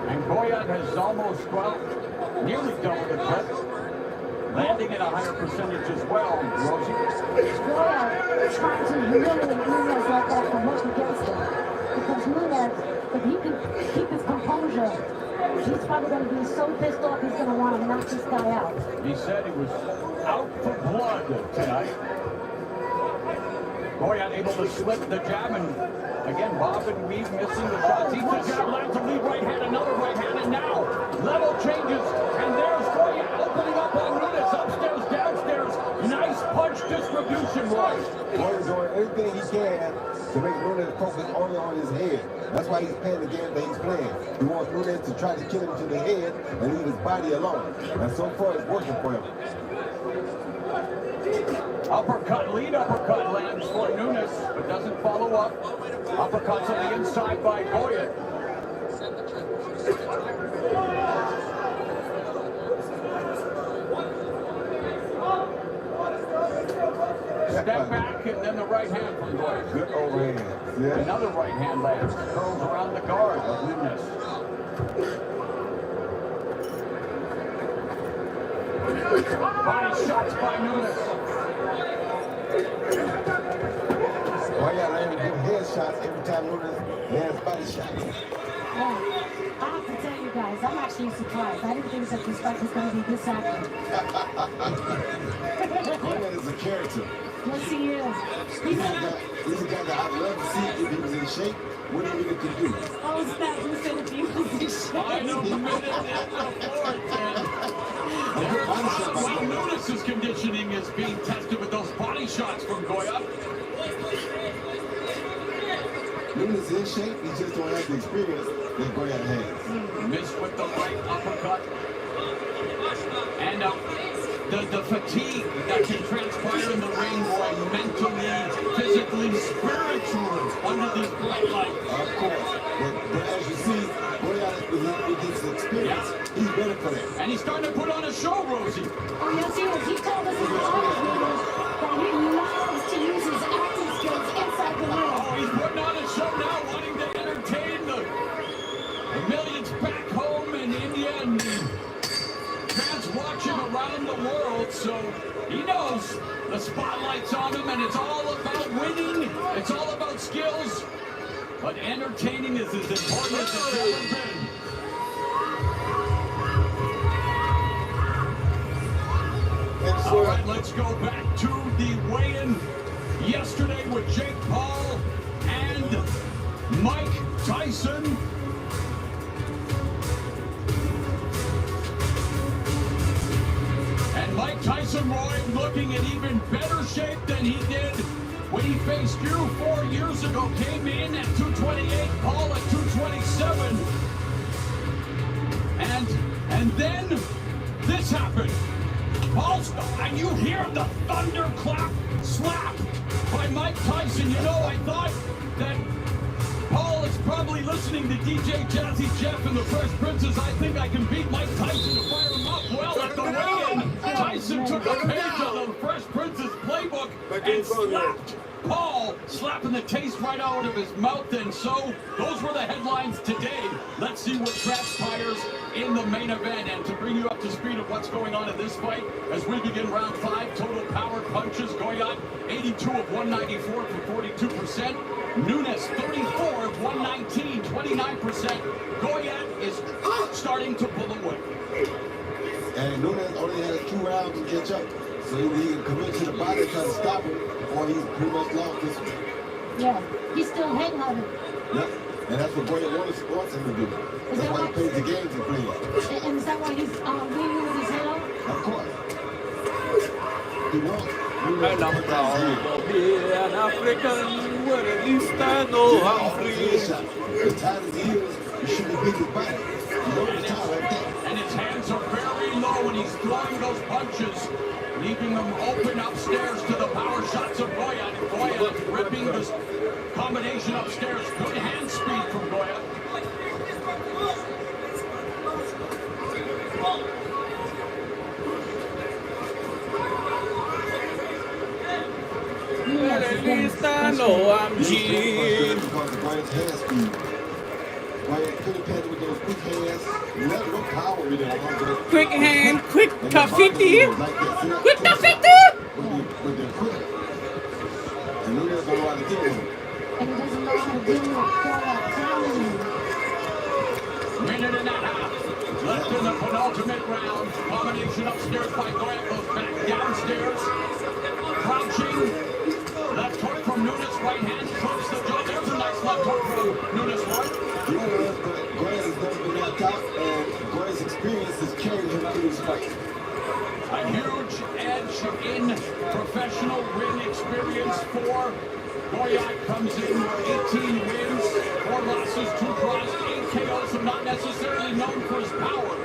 And Goyat has almost, well, nearly doubled the clip. Landing at a higher percentage as well, Rosie. Goyat trying to humiliate Nunez like that to work against him. Because Nunez, if he can keep his composure, he's probably going to be so pissed off he's going to want to knock this guy out. He said he was out for blood tonight. Goyat able to slip the jab and again bob and weave, missing the shots. He's the jab, lands a lead right hand, another right hand, and now level changes, and there's Goyat opening up on Nunez, upstairs, downstairs. Nice punch distribution, Roy. Goyat's doing everything he can to make Nunez focus only on his head. That's why he's playing the game that he's playing. He wants Nunez to try to kill him to the head and leave his body alone. And so far, it's working for him. Uppercut, lead uppercut lands for Nunez, but doesn't follow up. Uppercuts on the inside by Goyat. Step back and then the right hand from Goyat. Good overhand. Yeah. Another right hand lands, curls around the guard of Nunez. Body shots by Nunez. Goyat landing good head shots every time Nunez lands body shots. Yeah, I have to tell you guys, I'm actually surprised. I didn't think that this fight was going to be this active. Goyat is a character. Yes, he is. He's a guy that I'd love to see if he was in shape. What he really could do. Oh, snap, you said if he was in shape. Final minute in the fourth, and while Nunez's conditioning is being tested with those body shots from Goyat. Nunez is in shape, he just don't have the experience that Goyat has. Missed with the right uppercut. And the fatigue that can transpire in the ring, boy, mentally, physically, spiritually, under these bright lights. Of course. But as you see, Goyat, with his experience, he's better for that. And he's starting to put on a show, Rosie. Oh, yes, he is. He told us in the office meeting that he loves to use his acting skills inside the ring. Oh, he's putting on a show now, wanting to entertain the millions back home in India and fans watching around the world. So he knows the spotlight's on him, and it's all about winning. It's all about skills. But entertaining is as important as it's ever been. All right, let's go back to the weigh-in yesterday with Jake Paul and Mike Tyson. And Mike Tyson, Roy, looking in even better shape than he did when he faced you 4 years ago. Came in at 228, Paul at 227. And then this happened. Paul's, and you hear the thunderclap slap by Mike Tyson. You know, I thought that Paul is probably listening to DJ Jazzy Jeff and the Fresh Princes. I think I can beat Mike Tyson to fire him up. Well, at the weigh-in, Tyson took a page out of the Fresh Princes playbook and slapped Paul, slapping the taste right out of his mouth. And so those were the headlines today. Let's see what transpires in the main event. And to bring you up to speed of what's going on in this fight as we begin round 5, total power punches. Goyat 82 of 194 for 42%. Nunez 34 of 119, 29%. Goyat is starting to pull away. And Nunez only has 2 rounds to catch up. So he can commit to the body, try to stop him, or he's pretty much lost this one. Yeah, he's still headhunting. Yep. And that's what Goyat wants him to do. That's why he plays the games he plays. And is that why he's leading with his head up? Of course. He wants. And I'm proud to be an African, where at least I know I'm free. As tight as he is, you should be beating his body. You know the time like that. And his hands are very low, and and he's throwing those punches, leaving them open upstairs to the power shots of Goya. And Goya ripping this combination upstairs. Good hand speed from Goya. At least I know I'm cheating. Because of Goya's hand speed. Goya could have passed with those quick hands. Never no power with it. Quick hand, quick tafiti. Quick tafiti. With the quick. And Nunez don't know how to deal with it. And he doesn't know how to deal with Goya. Minute and a half left in the penultimate round. Combination upstairs by Goya, goes back downstairs. Crouching. Left hook from Nunes, right hand, clips the jaw. There's a nice left hook from Nunes, right? Yeah, but Goya has never been that top, and Goya's experience has carried him through his fight. A huge edge in professional ring experience for Goya. Comes in with 18 wins, 4 losses, 2 draws, 8 KOs, so not necessarily known for his power.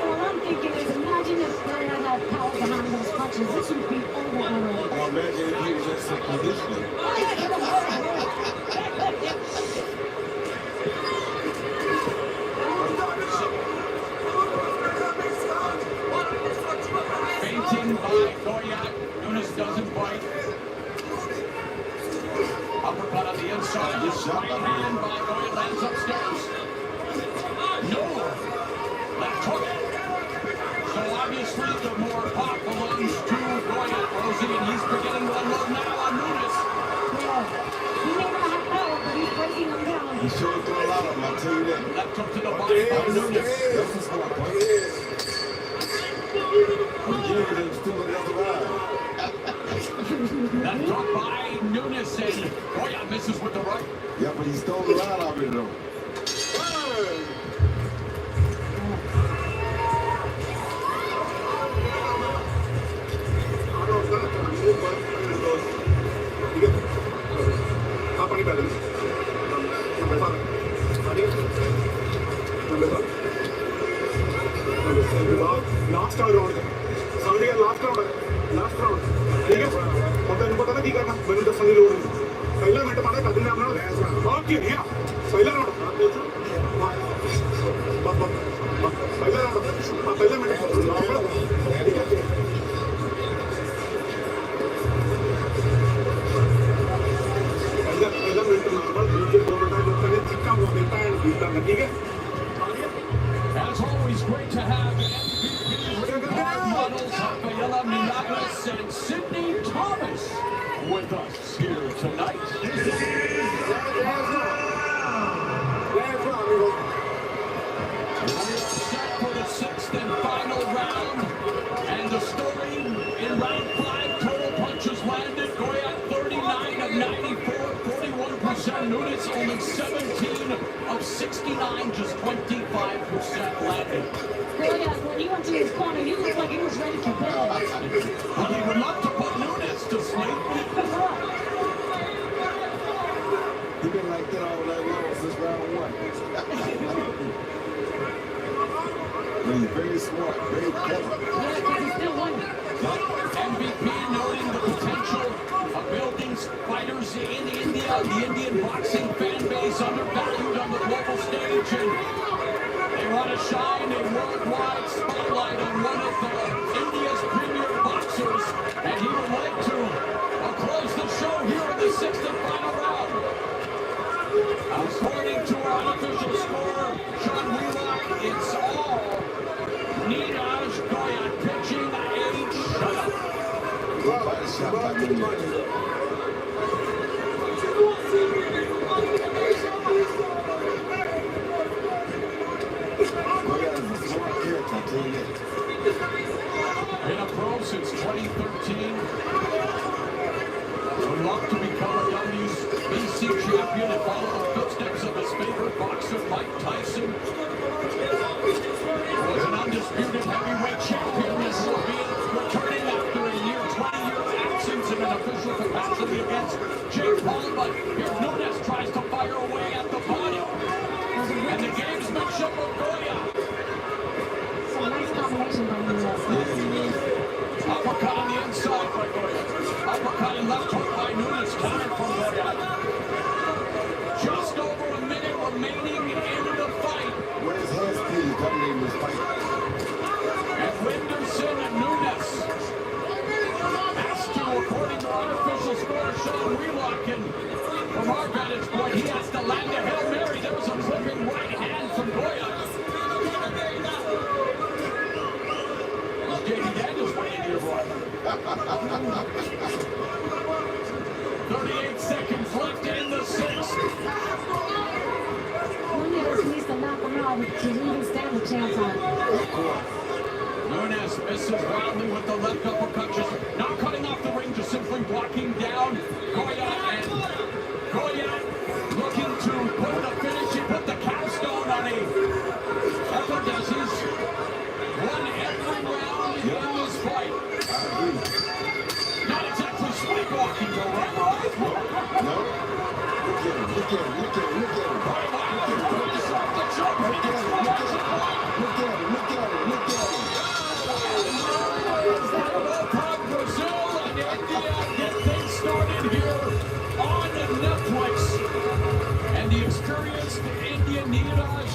All I'm thinking is, imagine if Goya had power behind those punches. This would be over already. Or imagine if he was just some conditioning. Fainting by Goya. Nunes doesn't bite. Uppercut on the inside. Right hand by Goya lands upstairs. No. Left hook. So obviously the more pop belongs to Goya, Rosie, and he's beginning to unload now on Nunes. Yeah. He may not have power, but he's breaking them down. He sure threw a lot of them, I'll tell you that. Left hook to the body by Nunes. That's his smart point. Again, they're still another round. Left hook by Nunes, and Goya misses with the right. Yeah, but he stole the round already, though. Last round समझ गया last round ठीक है और तेन पता ना की करना मैंने दसन की लोड़ नहीं पहला मिनट पता कर देना अपना ओके भैया पहला राउंड पहला राउंड पहला मिनट ठीक है पहला मिनट नॉर्मल दूसरे 2 मिनट में चिक्का हुआ मिलता है ठीक है As always, great to have MVP models Rafaela Minagos and Sydney Thomas with us here tonight. Set for the 6th and final round, and the story in round 5, total punches landed. Goya 39 of 94, 41%. Nunes only 17 of 69, just 25% landed. Goya, when he went to his corner, he looked like he was ready to bed. Well, he would love to put Nunes to sleep. He's been like that all night long since round 1. But he's very smart, very clever. Yeah, because he's still winning. MVP noting the potential of building fighters in India, the Indian boxing fan base undervalued on the global stage, and they want to shine a worldwide spotlight on one of India's premier boxers, and he would like to close the show here in the 6th and final round. According to our unofficial score, Sean Wheelock, it's all Neeraj Goya pitching a shutout. Shot by Nunes. Been a pro since 2013. Would love to become a WBC champion and follow the footsteps of his favorite boxer, Mike Tyson. Was an undisputed heavyweight champion this will be returning after a 20-year absence in an official capacity against Jake Paul, but here Nunes tries to fire away at the body. And the gamesmanship of Goya try to even stand a chance on it. Of course. Nunes misses wildly with the left uppercut, just not cutting off the ring, just simply walking down. Goya looking to put the finish. He put the capstone on a Epidez's. Won every round in this fight. Not exactly sleepwalking, though, right? No. Look at him. Brazil and India get things started here on Netflix. And the experienced Indian Neeraj.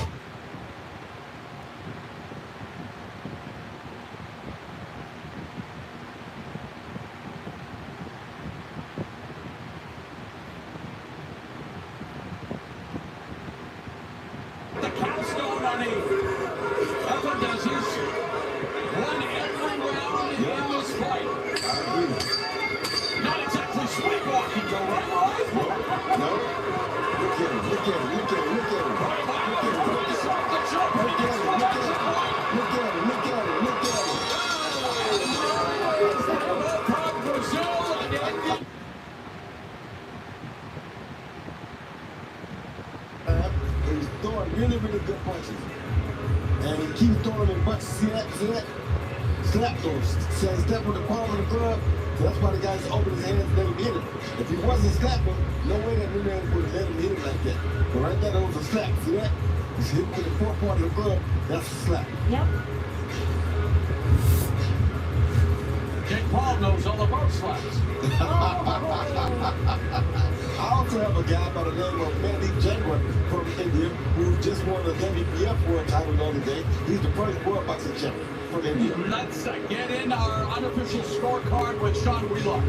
The capstone on a Epidez's. Won every round in this fight. Not exactly sleepwalking, though, right? No. Look at him. Brazil and India. He's throwing really good punches. And he keeps throwing in punches. See that? Slap those. Step with the palm of the glove. So that's why the guys open his hands and let him hit him. If he wasn't slapping, no way that new man would have let him hit him like that. But right there, that was a slap. See that? He's hit with the fourth part of the glove. That's a slap. Yep. Jake Paul knows all about slaps. I also have a guy by the name of Mandy Jaguar from India who just won the WBF World title the other day. He's the first world boxing champion from India. Let's get in our unofficial scorecard with Sean Wheelock.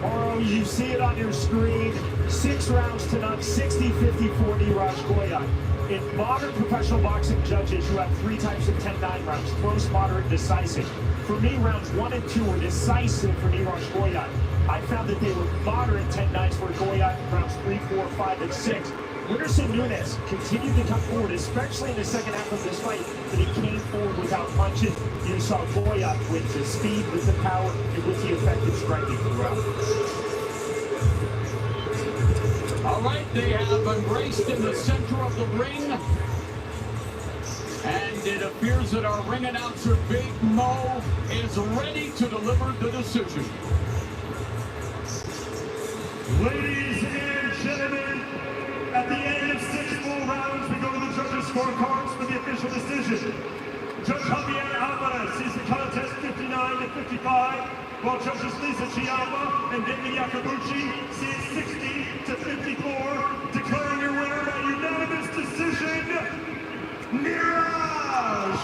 Oh, you see it on your screen. 6 rounds to none, 60-50 for Neeraj Goya. In modern professional boxing, judges, you have 3 types of 10-9 rounds: close, moderate, decisive. For me, rounds 1 and 2 were decisive for Neeraj Goya. I found that they were moderate 10-9s for Goya in rounds 3, 4, 5, and 6. Whindersson Nunes continued to come forward, especially in the second half of this fight, but he came forward without punches. You saw Goya with the speed, with the power, and with the effective striking throughout. All right, they have embraced in the center of the ring. And it appears that our ring announcer, Big Mo, is ready to deliver the decision. Ladies and gentlemen, at the end of 6 full rounds, we go to the judges' scorecards for the official decision. Judge Javier Alvarez sees the contest 59-55, while judges Lisa Chiamba and David Yakabuchi see it 60-54, declaring your winner by unanimous decision, Neeraj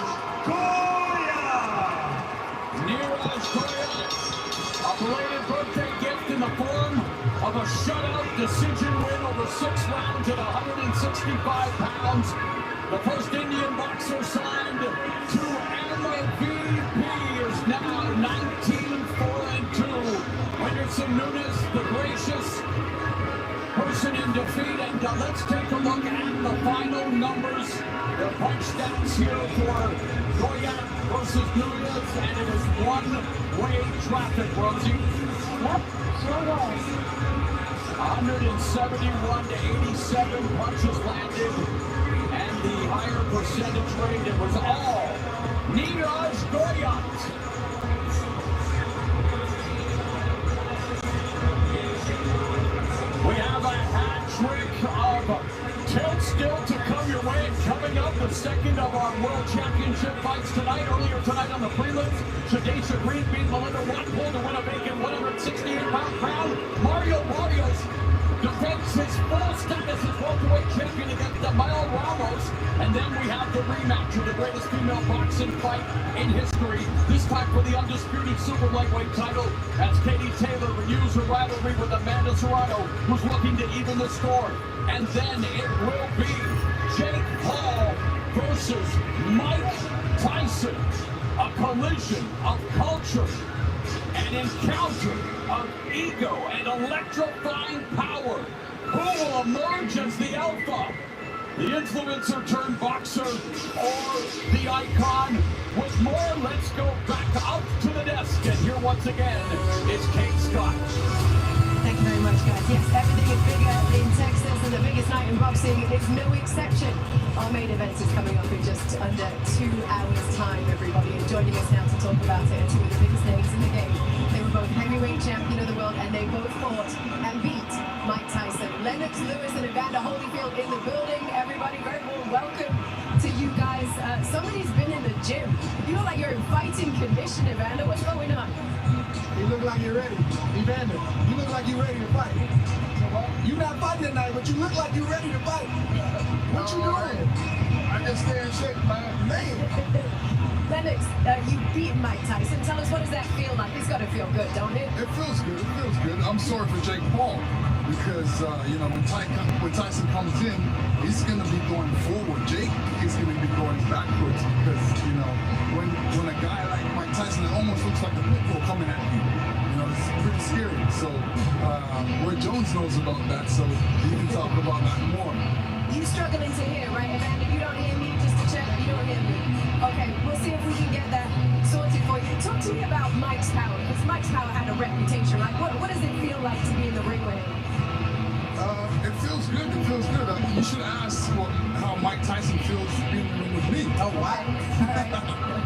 Goya! Neeraj Goya, a belated birthday gift in the form of a shutout decision win over 6 rounds at 165 pounds. The first Indian boxer signed to MVP is now 19-4-2. Whindersson Nunes, the gracious person in defeat. And let's take a look at the final numbers. The punch stats here for Goya versus Nunes, and it is one-way traffic, Rosie. Yep, sure was. 171-87 punches landed, and the higher percentage rate, it was all Neeraj Goya. We have a hat trick of tilt still to come your way. Coming up, the second of our World Championship fights tonight. Earlier tonight on the prelims, Shadesha Green beat Melinda Watpool to win a vacant 168-pound crown. Mario Barrios defends his full status as welterweight champion against Damel Ramos. And then we have the rematch of the greatest female boxing fight in history. This time for the undisputed super lightweight title, as Katie Taylor renews her rivalry with Amanda Serrano, who's looking to even the score. And then it will be Jake Paul versus Mike Tyson. A collision of culture, an encounter of ego and electrifying power. Who will emerge as the alpha? the influencer turned boxer, or the icon. With more, let's go back out to the desk. And here once again is Kate Scott. Thank you very much, guys. Yes, everything is bigger in Texas, and the biggest night in boxing is no exception. Our main event is coming up in just under 2 hours' time, everybody. And joining us now to talk about it are two of the biggest names in the game. They were both heavyweight champion of the world, and they both fought and beat Mike Tyson. Lennox Lewis and Evander Holyfield in the building. Everybody, very warm welcome to you guys. Somebody's been in the gym. You look like you're in fighting condition, Evander. What's going on? You look like you're ready. Evander, you look like you're ready to fight. You're not fighting tonight, but you look like you're ready to fight. What you doing? I just stay in shape, man. Lennox, you beat Mike Tyson. Tell us, what does that feel like? It's got to feel good, don't it? It feels good. It feels good. I'm sorry for Jake Paul because, you know, when Tyson comes in, he's going to be going forward. Jake is going to be going backwards because, you know, when a guy like Mike Tyson, it almost looks like a pit bull coming at you. You know, it's pretty scary. So, Roy Jones knows about that, so he can talk about that more. You struggling to hear, right, Evander? You don't hear me? Just to check, you don't hear me. Okay, we'll see if we can get that sorted for you. Talk to me about Mike's power, because Mike's power had a reputation, right? What does it feel like to be in the ring with him? It feels good. It feels good. You should ask how Mike Tyson feels being in the ring with me. Oh, wow.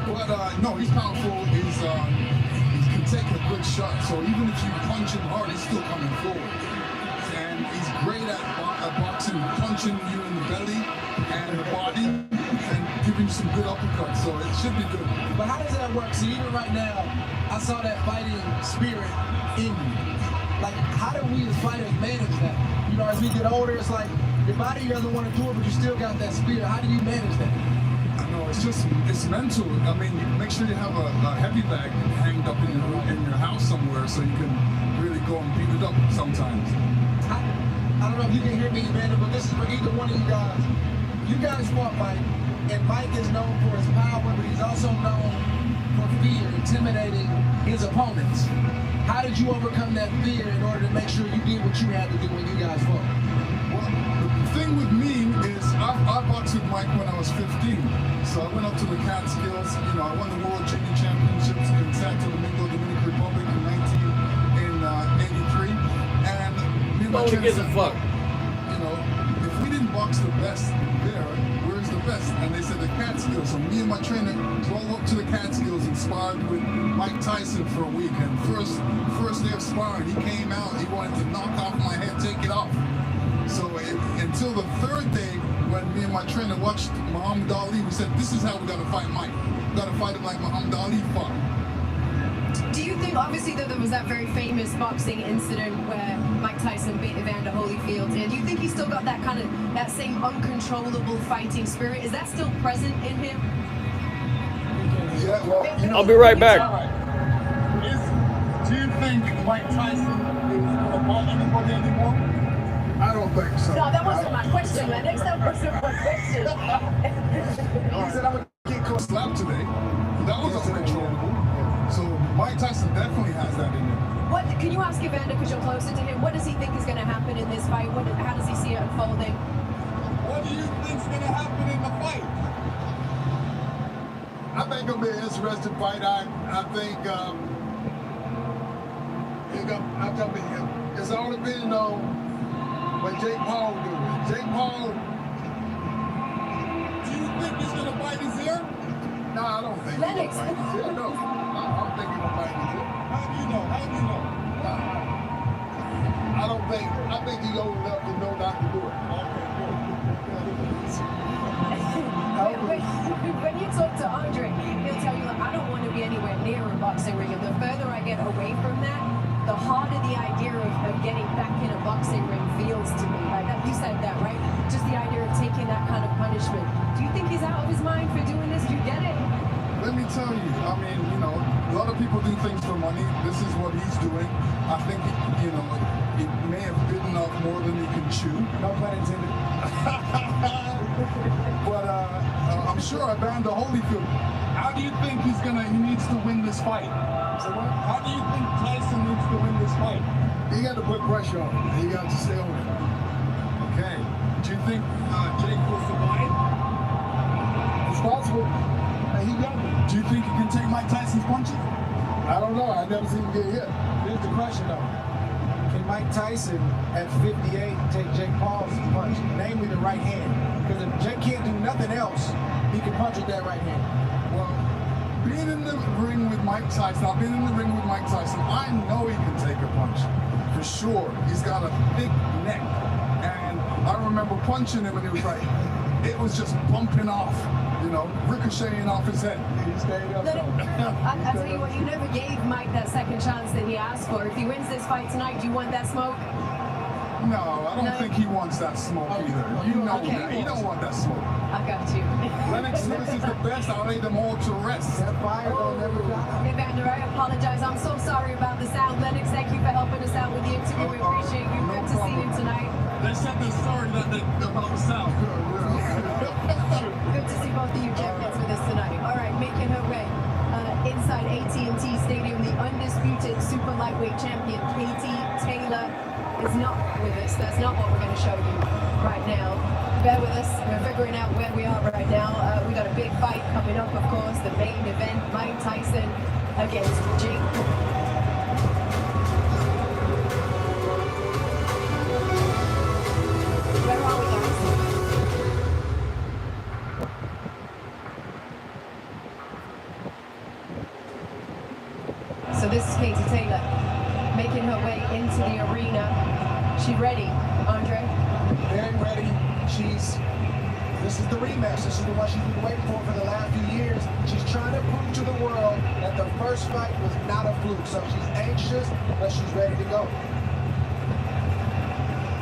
But no, he's powerful. He can take a good shot. So even if you punch him hard, he's still coming forward. And he's great at boxing, punching you in the belly and the body, and giving you some good uppercuts. So it should be good. But how does that work? So even right now, I saw that fighting spirit in you. Like, how do we as fighters manage that? You know, as we get older, it's like your body doesn't want to do it, but you still got that spirit. How do you manage that? I know, it's mental. I mean, make sure you have a heavy bag hanged up in your house somewhere so you can really go and beat it up sometimes. I don't know if you can hear me, Evander, but this is for either one of you guys. You guys fought Mike, and Mike is known for his power, but he's also known for fear, intimidating his opponents. How did you overcome that fear in order to make sure you did what you had to do when you guys fought? Well, the thing with me is I boxed with Mike when I was 15. So I went up to the Catskills. You know, I won the World Junior Championships in Santo Domingo, Dominican Republic in 83. And me and my trainer said, you know, if we didn't box the best there, where's the best? And they said the Catskills. So me and my trainer drove up to the Catskills and sparred with Mike Tyson for a week. And first day of sparring, he came out, he wanted to knock off my head, take it off. So until the third day, when me and my trainer watched Muhammad Ali, we said, this is how we gotta fight Mike. We gotta fight him like Muhammad Ali fought. Do you think, obviously, that there was that very famous boxing incident where Mike Tyson beat Evander Holyfield, and do you think he's still got that kind of, that same uncontrollable fighting spirit? Is that still present in him? Yeah, well, you know, I'll be right back. Do you think Mike Tyson is gonna fight anybody anymore? I don't think so. No, that wasn't my question, Lennox. That wasn't my question. He said I would get caught slapped today. That was uncontrollable. So Mike Tyson definitely has that in him. What can you ask Evander, because you're closer to him? What does he think is going to happen in this fight? How does he see it unfolding? What do you think's going to happen in the fight? I think it'll be an interesting fight. I think it's already been what Jake Paul do. Jake Paul, do you think he's going to bite his ear? No, I don't think Lennox. he's going to bite his ear. No, I don't think he's going to bite his ear. How do you know? How do you know? I think he's old enough to know not to do it. When you talk to Andre, he'll tell you, like, I don't want to be anywhere near a boxing ring. And the further I get away from that, the harder the idea of getting back in a boxing ring feels to me. Like that, you said that, right? Just the idea of taking that kind of punishment. Do you think he's out of his mind for doing this? Do you get it? Let me tell you, I mean, you know, a lot of people do things for money. This is what he's doing. I think, you know, he may have bitten off more than he can chew. No pun intended. But I'm sure Evander Holyfield, how do you think he needs to win this fight? So how do you think Tyson needs to win this fight? He got to put pressure on him. He got to stay on him. Okay. Do you think Jake will survive? It's possible. He got me. Do you think he can take Mike Tyson's punches? I don't know. I've never seen him get hit. Here's the question, though. Can Mike Tyson at 58 take Jake Paul's punch, namely the right hand? Because if Jake can't do nothing else, he can punch with that right hand. Well, being in the ring with Mike Tyson, I've been in the ring with Mike Tyson, I know he can take a punch. For sure. He's got a thick neck. And I remember punching him and it was like, it was just bumping off, you know, ricocheting off his head. He stayed up. I tell you what, you never gave Mike that second chance that he asked for. If he wins this fight tonight, do you want that smoke? No, I don't think he wants that smoke either. You know that. He don't want that smoke. I got you. Lennox Lewis is the best. I laid them all to rest. That fire will never die. Evander, I apologize. I'm so sorry about the sound. Lennox, thank you for helping us out with the interview. We appreciate you. Good to see you tonight. They said they're sorry about the sound. Good to see both of you champions with us tonight. All right, making her way inside AT&T Stadium, the undisputed super lightweight champion, Katie Taylor, is not with us. That's not what we're going to show you right now. Bear with us. We're figuring out where we are right now. We got a big fight coming up, of course, the main event, Mike Tyson against Jake. Where are we, guys? So this is Katie Taylor making her way into the arena. She ready, Andre? Very ready. This is the rematch. This is the one she's been waiting for the last few years. She's trying to prove to the world that the first fight was not a fluke. So she's anxious, but she's ready to go.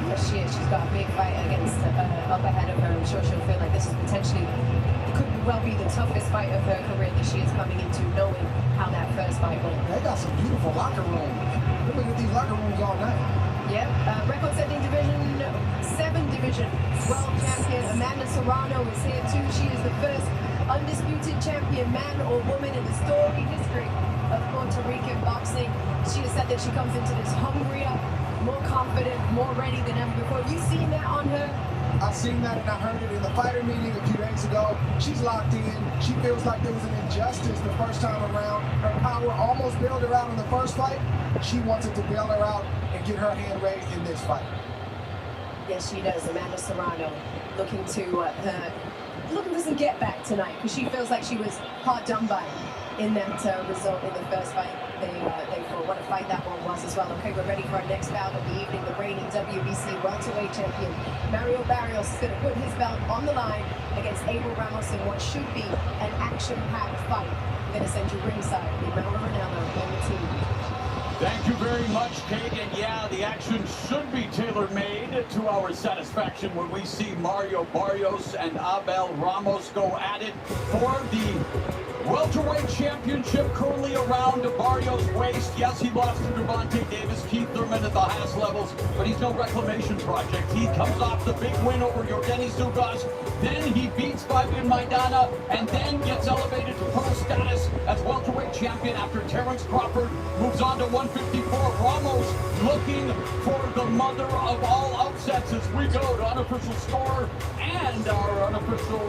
Yes, she is. She's got a big fight against up ahead of her. I'm sure she'll feel like this is potentially, could well be the toughest fight of her career that she is coming into, knowing how that first fight went. They got some beautiful locker rooms. We're looking at these locker rooms all night. Yep, record-setting division 7 division world champion Amanda Serrano is here too. She is the first undisputed champion, man or woman, in the storied history of Puerto Rican boxing. She has said that she comes into this hungrier, more confident, more ready than ever before. Have you seen that on her? I've seen that and I heard it in the fighter meeting a few days ago. She's locked in. She feels like there was an injustice the first time around. Her power almost bailed her out in the first fight. She wants it to bail her out and get her hand raised in this fight. Yes, she does. Amanda Serrano looking for some get back tonight because she feels like she was hard done by in that result in the first fight. They fought. What a fight that one was as well. Okay, we're ready for our next bout of the evening. The reigning WBC welterweight champion Mario Barrios is going to put his belt on the line against Abel Ramos in what should be an action-packed fight. I'm going to send you ringside with Mauro Ranallo and the team. Thank you very much, Kate. And yeah, the action should be tailor-made to our satisfaction when we see Mario Barrios and Abel Ramos go at it for the welterweight championship, currently around Barrios' waist. Yes, he lost to Gervonta Davis, Keith Thurman at the highest levels, but he's no reclamation project. He comes off the big win over Yevgeny Zugas, then he beats Fabian Maidana, and then gets elevated to pro status as welterweight champion after Terrence Crawford moves on to 154. Ramos looking for the mother of all upsets as we go to unofficial score and our unofficial,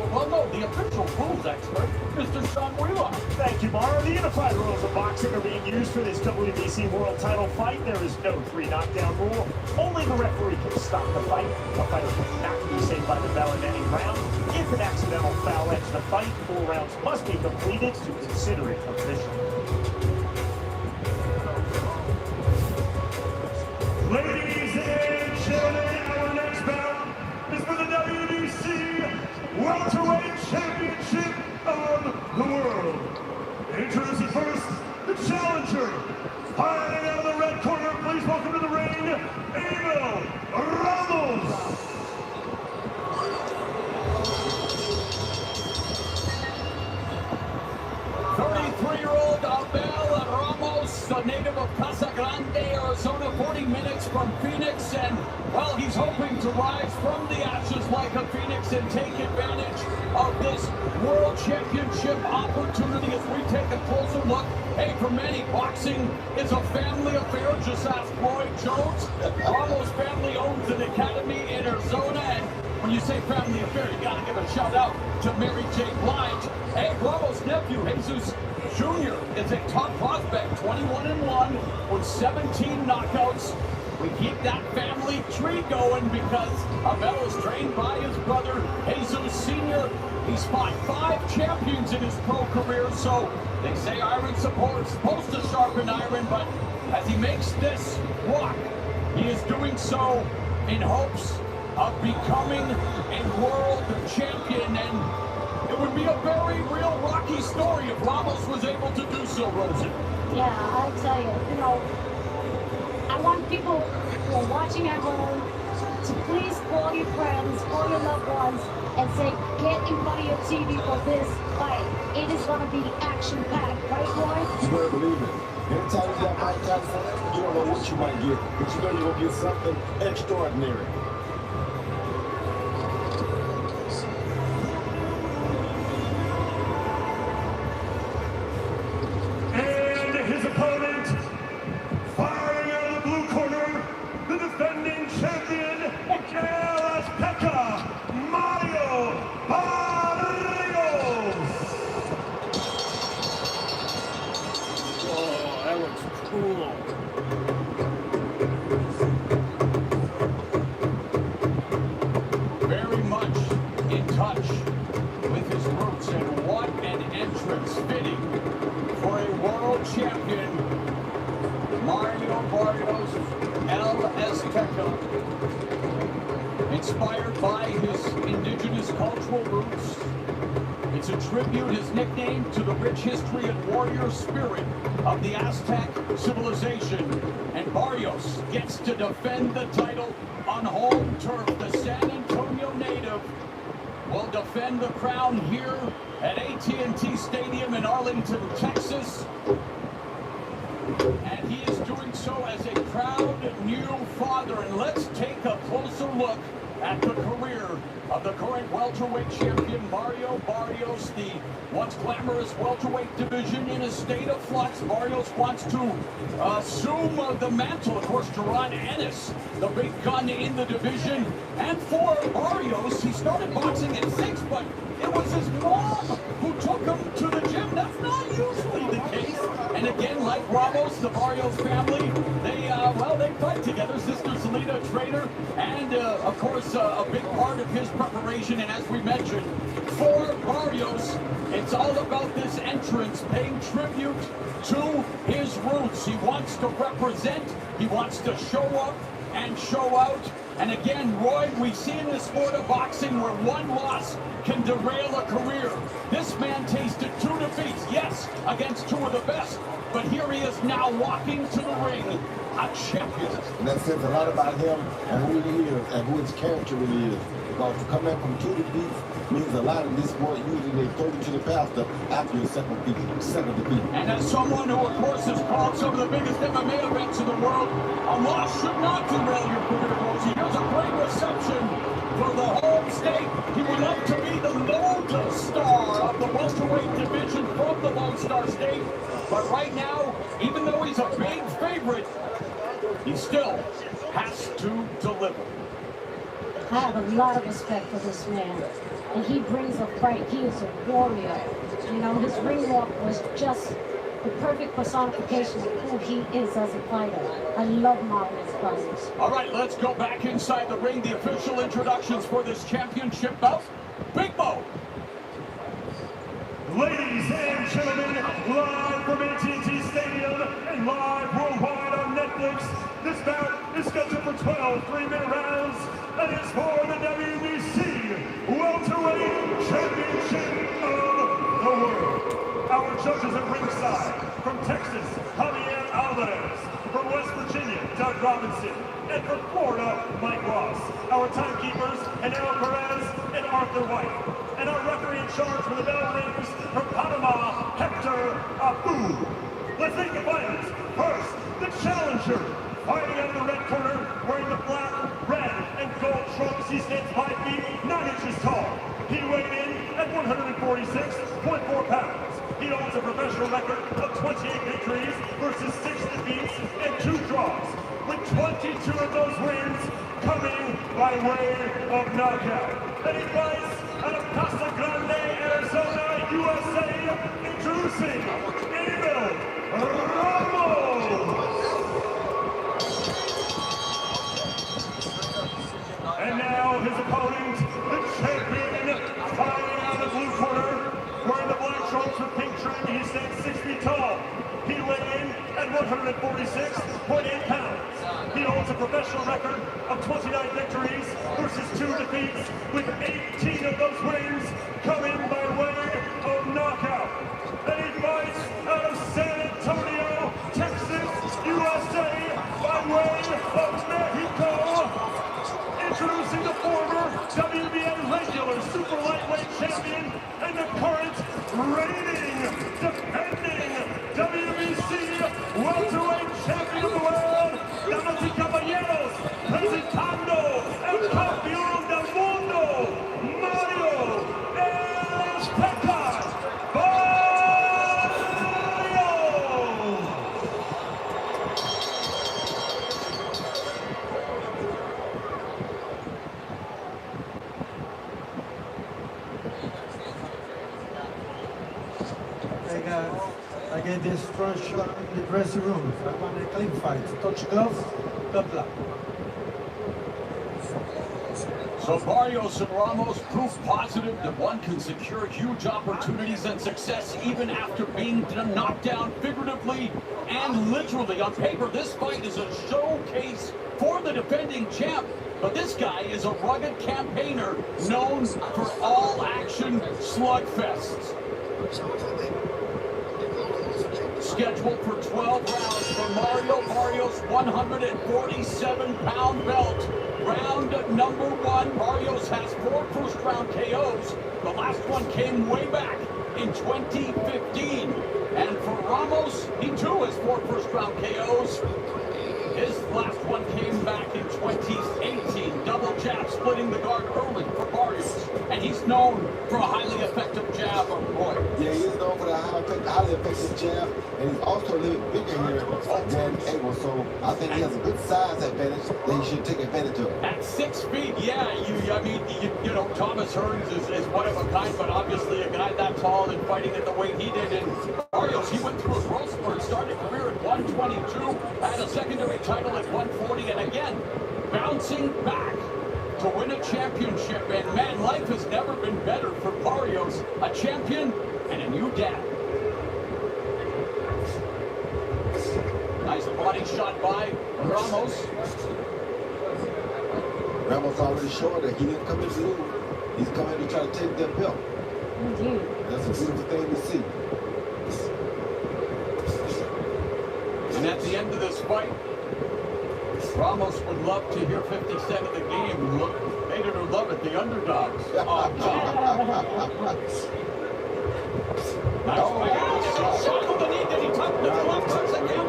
the official rules expert, Mr. Sean Wheeler. Thank you, Mara. The unified rules of boxing are being used for this WBC world title fight. There is no 3 knockdown rule. Only the referee can stop the fight. A fighter cannot be saved by the bell in any round. If an accidental foul ends the fight, 4 rounds must be completed to consider it official. Ladies and gentlemen, our next bout is for the WBC Welterweight Championship of the World. Introducing first, the challenger. Fighting out of the red corner, please welcome to the ring, Abel Ramos. 33-year-old Abel Ramos, a native of Casa Grande, Arizona, 40 minutes from Phoenix, and, well, he's hoping to rise from the ashes like a phoenix and take advantage of this World Championship opportunity as we take a closer look. Hey, for many, boxing is a family affair. Just ask Roy Jones. Ramos' family owns an academy in Arizona, and when you say family affair, you got to give a shout out to Mary J. Blige. Hey, Bravo's nephew, Jesus Jr., is a top prospect, 21-1 with 17 knockouts. We keep that family tree going because Abel is trained by his brother, Jesus Sr. He's fought 5 champions in his pro career, so they say iron's supposed to sharpen iron, but as he makes this walk, he is doing so in hopes of becoming a world champion, and it would be a very real Rocky story if Ramos was able to do so, Rosie. Yeah, I'll tell you, I want people who are watching at home to please call your friends, call your loved ones, and say, get in front of your TV for this fight. It is going to be action-packed, right, Roy? You better believe it. Anytime you got Mike Tyson, you don't know what you might get, but you know you're going to get something extraordinary. And his opponent, firing out of the blue corner, the defending champion, El Azteca, Mario Barrios. Oh, that looks cool. Very much in touch with his roots, and what an entrance fitting for a world champion, Mario Barrios, El Azteca. Inspired by his indigenous cultural roots, it's a tribute, his nickname, to the rich history and warrior spirit of the Aztec civilization. And Barrios gets to defend the title on home turf. The San Antonio native will defend the crown here at AT&T Stadium in Arlington, Texas. And he is doing so as a proud new father. And let's take a closer look at the career of the current welterweight champion, Mario Barrios. The once glamorous welterweight division in a state of flux. Barrios wants to assume the mantle. Of course, Duran Ennis, the big gun in the division. And for Barrios, he started boxing at 6, but it was his mom who took him to the gym. That's not usually the case. And again, like Ramos, the Barrios family, they fight together. Sister Salida, trainer, and of course, a big part of his preparation. And as we mentioned, for Barrios, it's all about this entrance, paying tribute to his roots. He wants to represent, he wants to show up and show out. And again, Roy, we see in the sport of boxing where one loss can derail a career. This man tasted 2 defeats, yes, against 2 of the best, but here he is now walking to the ring, a champion. And that says a lot about him and who he is and who his character really is. Because to come back from 2 defeats means a lot in this sport. Usually they throw you to the pastor after your second defeat. And as someone who, of course, has called some of the biggest MMA events in the world, a loss should not derail your career, Rosie. Here's a great reception for the home state. He would love to be the Lone Star of the welterweight division from the Lone Star State. But right now, even though he's a big favorite, he still has to deliver. I have a lot of respect for this man, and he brings a fight. He is a warrior. You know, his ring walk was just the perfect personification of who he is as a fighter. I love Mario Barrios. All right, let's go back inside the ring. The official introductions for this championship bout. Big Mo. Ladies and gentlemen, live from AT&T Stadium and live worldwide on Netflix, this bout is scheduled for 12 3-minute rounds and is for the WBC Welterweight Championship of the World. Our judges at ringside, from Texas, Javier Alvarez, from West Virginia, Doug Robinson, and from Florida, Mike Ross. Our timekeepers, Enel Perez and Arthur White. And our referee in charge for the bell rings from Panama, Hector Abu. Let's meet the fighters. First, the challenger, fighting out of the red corner, wearing the black, red, and gold trunks. He stands 5 feet, 9 inches tall. He weighed in at 146, 124 pounds. He owns a professional record of 28 victories versus 6 defeats and 2 draws, with 22 of those wins coming by way of knockout. And he fights out of Casa Grande, Arizona, USA, introducing Abel Ramos. And now his opponent, the champion, fighting out of the blue corner, wearing the black shorts with pink trim. He stands 6 feet tall. He weighed in at 146.8 pounds. He holds a professional record of 29 victories versus 2 defeats, with 18 of those wins coming by way of knockout. And he fights out of San Antonio, Texas, USA, by way of Mexico. Introducing the former WBA regular super lightweight champion and the current reigning, defending WBC welterweight champion of the world, damas y caballeros, presentando el campeón del mundo, Mario El Azteca Barrios. Hey guys, I get this front shot in the dressing room. I want a clean fight. Touch gloves, top block. So Barrios and Ramos proof positive that one can secure huge opportunities and success even after being knocked down figuratively and literally. On paper, this fight is a showcase for the defending champ. But this guy is a rugged campaigner known for all-action slugfests. Scheduled for 12 rounds for Mario Barrios' 147-pound belt. Round number 1, Barrios has 4 first-round KOs. The last one came way back in 2015. And for Ramos, he too has 4 first-round KOs. His last one came back in 2018. Double jab splitting the guard early for Barrios. And he's known for a highly effective jab, Roy. Yeah, he's known for the highly effective jab, and he's also a little bit bigger here than Abel, so I think he has a good size advantage that he should take advantage of. At 6 feet, yeah, you know, Thomas Hearns is one of a kind, but obviously a guy that tall and fighting at the weight he did. And Barrios, he went through a growth spurt, started career at 122, had a secondary title at 140, and again, bouncing back to win a championship. And man, life has never been better for Barrios, a champion and a new dad. Nice body shot by Ramos. Ramos already showed that he didn't come in to lose. He's coming to try to take that belt. Indeed. That's a beautiful thing to see. And at the end of this fight, Ramos would love to hear 50 Cent of the game. Look, hate it or love it, the underdogs. Oh, God. Nice fight. Shot to the knee. Did he tuck the glove? Tucks again.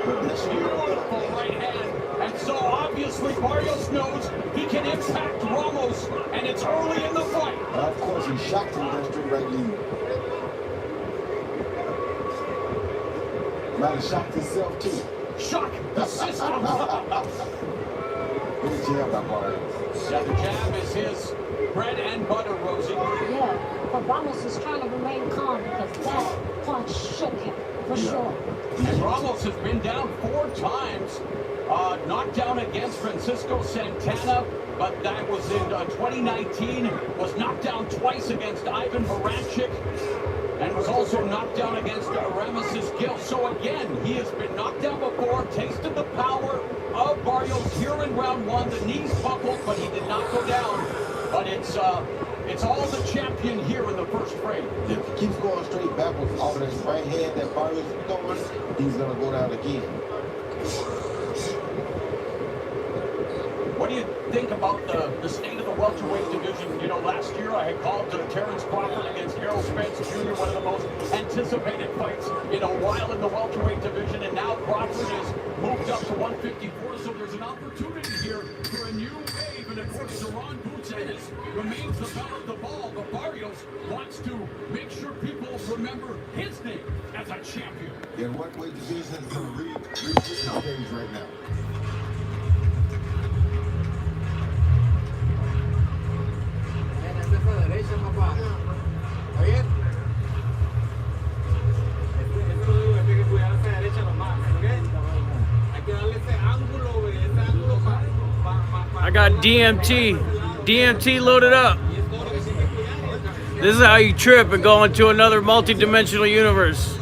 Beautiful right hand. And so obviously Barrios knows he can impact Ramos, and it's early in the fight. Of course, he shocked him with that straight right lead. Might have shocked himself too. Shock the system. Good jab by Barrios. Yeah, the jab is his bread and butter, Rosie. Yeah, but Ramos is trying to remain calm because that punch shook him, for sure. And Ramos has been down 4 times. Knocked down against Francisco Santana, but that was in 2019. Was knocked down twice against Ivan Baranchik, and was also knocked down against Ramesses Gil. So again, he has been knocked down before, tasted the power of Barrios here in round 1. The knees buckled, but he did not go down. But it's all the champion here in the first frame. If he keeps going straight backwards off of that right hand that Barrios is going, he's going to go down again. What do you think about the state of the welterweight division? You know, last year I had called Terrence Crawford against Errol Spence Jr., one of the most anticipated fights in a while in the welterweight division, and now Crawford has moved up to 154, so there's an opportunity here for a new wave, and of course, Ron Booth Martinez remains the belle of the ball, but Barrios wants to make sure people remember his name as a champion. And what weight division is going to read this stage right now? I got DMT loaded up. This is how you trip and go into another multi-dimensional universe.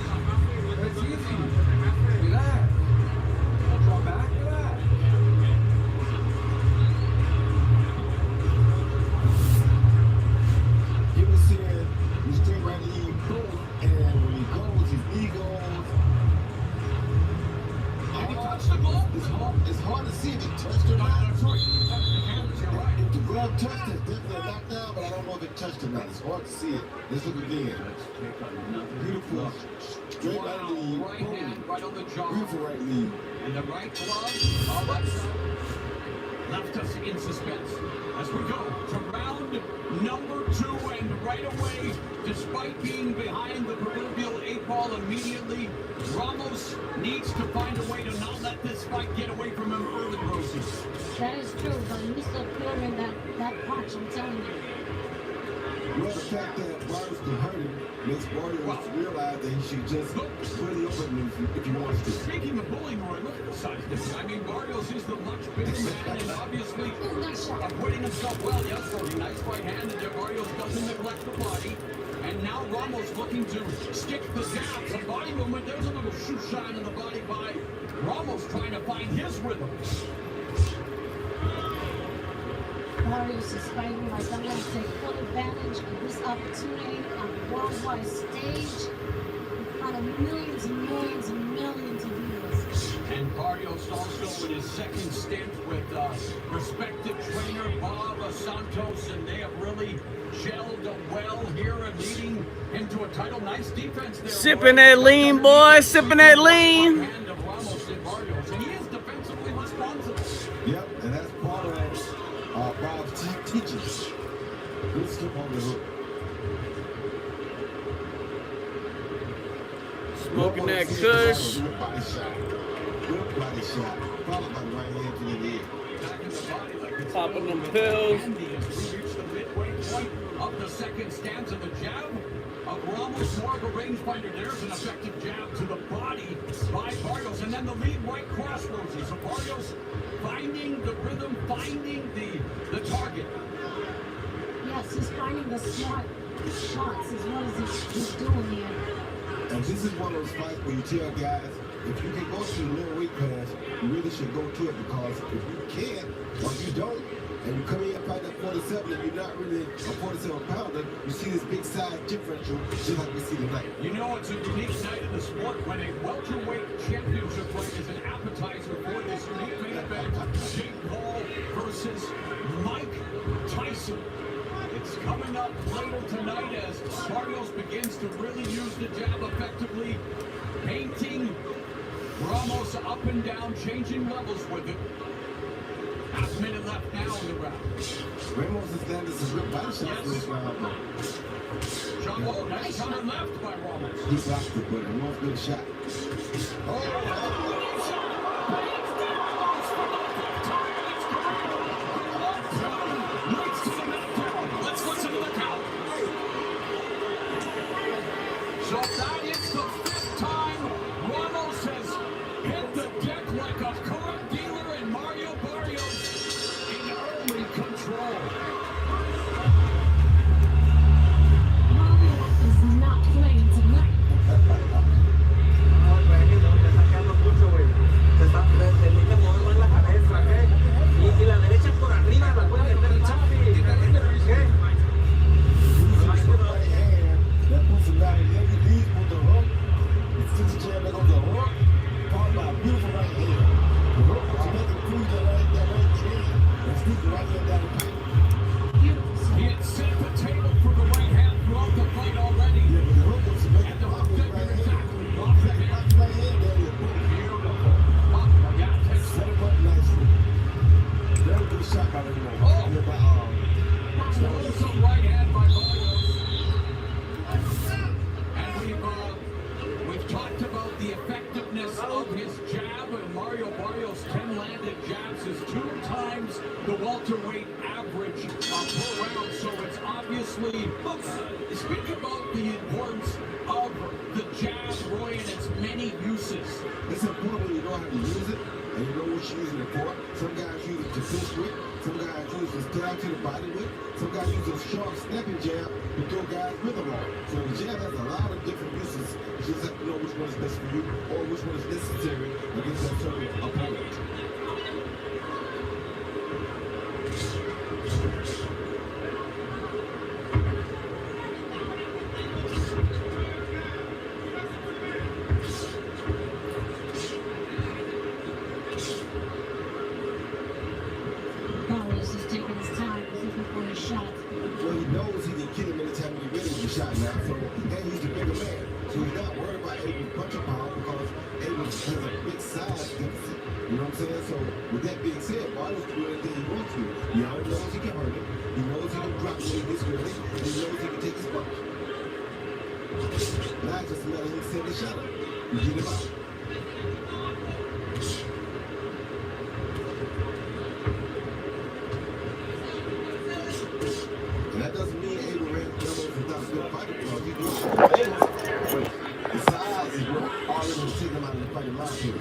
It's hard to see if it touched or not. If the glove touched it, definitely a knockdown, but I don't know if it touched or not. It's hard to see it. Let's look again. Beautiful. Straight right lead. Right hand, right on the jaw. Beautiful right lead. And the right glove left us in suspense as we go to round number 2, and right away, despite being behind the proverbial 8 ball immediately, Ramos needs to find a way to not let this fight get away from him early, Rosie. That is true, but he's still feeling that punch, I'm telling you. Well, the fact that Barrios can hurt him makes Barrios realize that he should just really open him if he wants to. Speaking of bullying, Roy, look at the size difference. I mean, Barrios is the much bigger man and obviously acquitting himself well. Yes, Roy, nice right hand, and Barrios doesn't neglect the body. And now Ramos looking to stick the jab. Some body movement. There's a little shoe shine in the body by Ramos trying to find his rhythm. Barrios is fighting like I'm going to take full advantage of this opportunity on a worldwide stage in front of millions and millions and millions of viewers. And Barrios also in his second stint with respected trainer Bob Santos, and they have really gelled well here and leading him to a title. Nice defense there. Sipping that lean, boy. Sipping that lean. Hand of Ramos and Barrios, and he is defensively responsible. Yep, and that's part of Bob's teachings. Good slip on the hook. Smoking that kush. Good body shot. Good body shot. Followed by the right hand to the head. Popping them pills. We reach the midway point of the second stanza. The jab of Ramos, more of a rangefinder. There's an effective jab to the body by Barrios, and then the lead right cross, Rosie. So Barrios finding the rhythm, finding the target. Yes, he's finding the smart shots as well as he's doing here. And this is one of those fights where you tell guys, if you can go to the lower weight class, you really should go to it, because if you can't or you don't, and you come in and fight at 47 and you're not really a 47-pounder, you see this big size differential just like we see tonight. You know, it's a unique night in the sport when a welterweight championship fight is an appetizer for this unique main event. Jake Paul versus Mike Tyson. It's coming up later tonight as Barrios begins to really use the jab effectively, painting Ramos up and down, changing levels with it. Half minute left now in the round. Ramos is landing some good body shots for this round, though. John Wall, nice counter left by Ramos. He blocked it, but Ramos good shot. Let's listen to the count. So that is the 5th time Ramos has hit the deck like a car dealer, and Mario Barrios in early control. Mario is not playing tonight. He had set the table for the right hand throughout the fight already. And the hook exactly off the hand. Beautiful. Yeah, takes set him up nicely. Very good shot by the of his jab, and Mario Barrios' 10 landed jabs is 2 times the welterweight average per round. So it's obviously, look, speak about the importance of the jab, Roy, and its many uses. It's important when you know how to use it, and you know what you're using it for. Some guys use it to fish with, some guys use it to stab to the body with, some guys use a sharp snapping jab to throw guys with them on. So the jab has a lot of different uses. You just have to know which one is best for you or which one is necessary against that certain opponent. Barrios is taking his time looking for his shot. Well, he knows he can kill him anytime he ready to shot now. So, and he's the bigger man. So he's not worried about Abel's punching power because Abel has a big size deficit. You know what I'm saying? So with that being said, Barrios can do anything he wants to. He already knows he can hurt him. He knows he can drop him when he gets ready. And he knows he can take his punch. Now it's just a matter of him setting the shot up. You get him out. And that doesn't mean Abel ran numbers without good fighting because he doing it. But the size is what already taking him out of the fighting line here.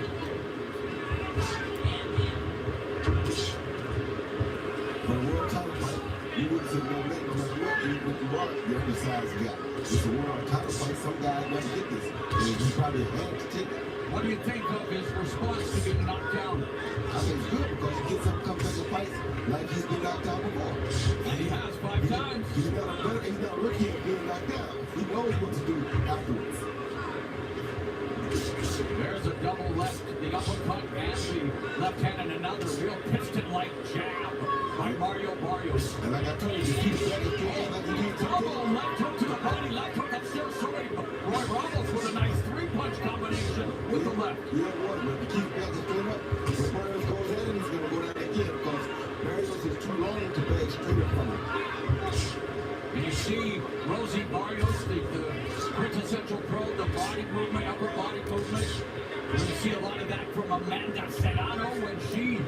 For a world title fight, you wouldn't say no leg no matter what, even if you are the only size guy. It's a world title fight, some guys never get this. And he probably had to take it. What do you think of his response to getting knocked down? I think it's good because he gets up and comes back and fights like he's been knocked out before. And he has 5 times. He's not a rookie at being knocked down. He knows what to do afterwards. There's a double left, the uppercut and the left hand, and another real piston-like jab by Mario Barrios. And like I told you, just keep back and forth like you need to. Elbow, left hook to the body, left hook upstairs. Sorry, Roy Ramos with a nice 3-punch combination with the left. Yeah, what? But if you keep back and straight up, if Barrios goes at him, he's going to go down again because Barrios is too long to back straight up from him. And you see Rosie Barrios, the quintessential pro, the body movement, upper body movement. And you see a lot of that from Amanda Serrano when she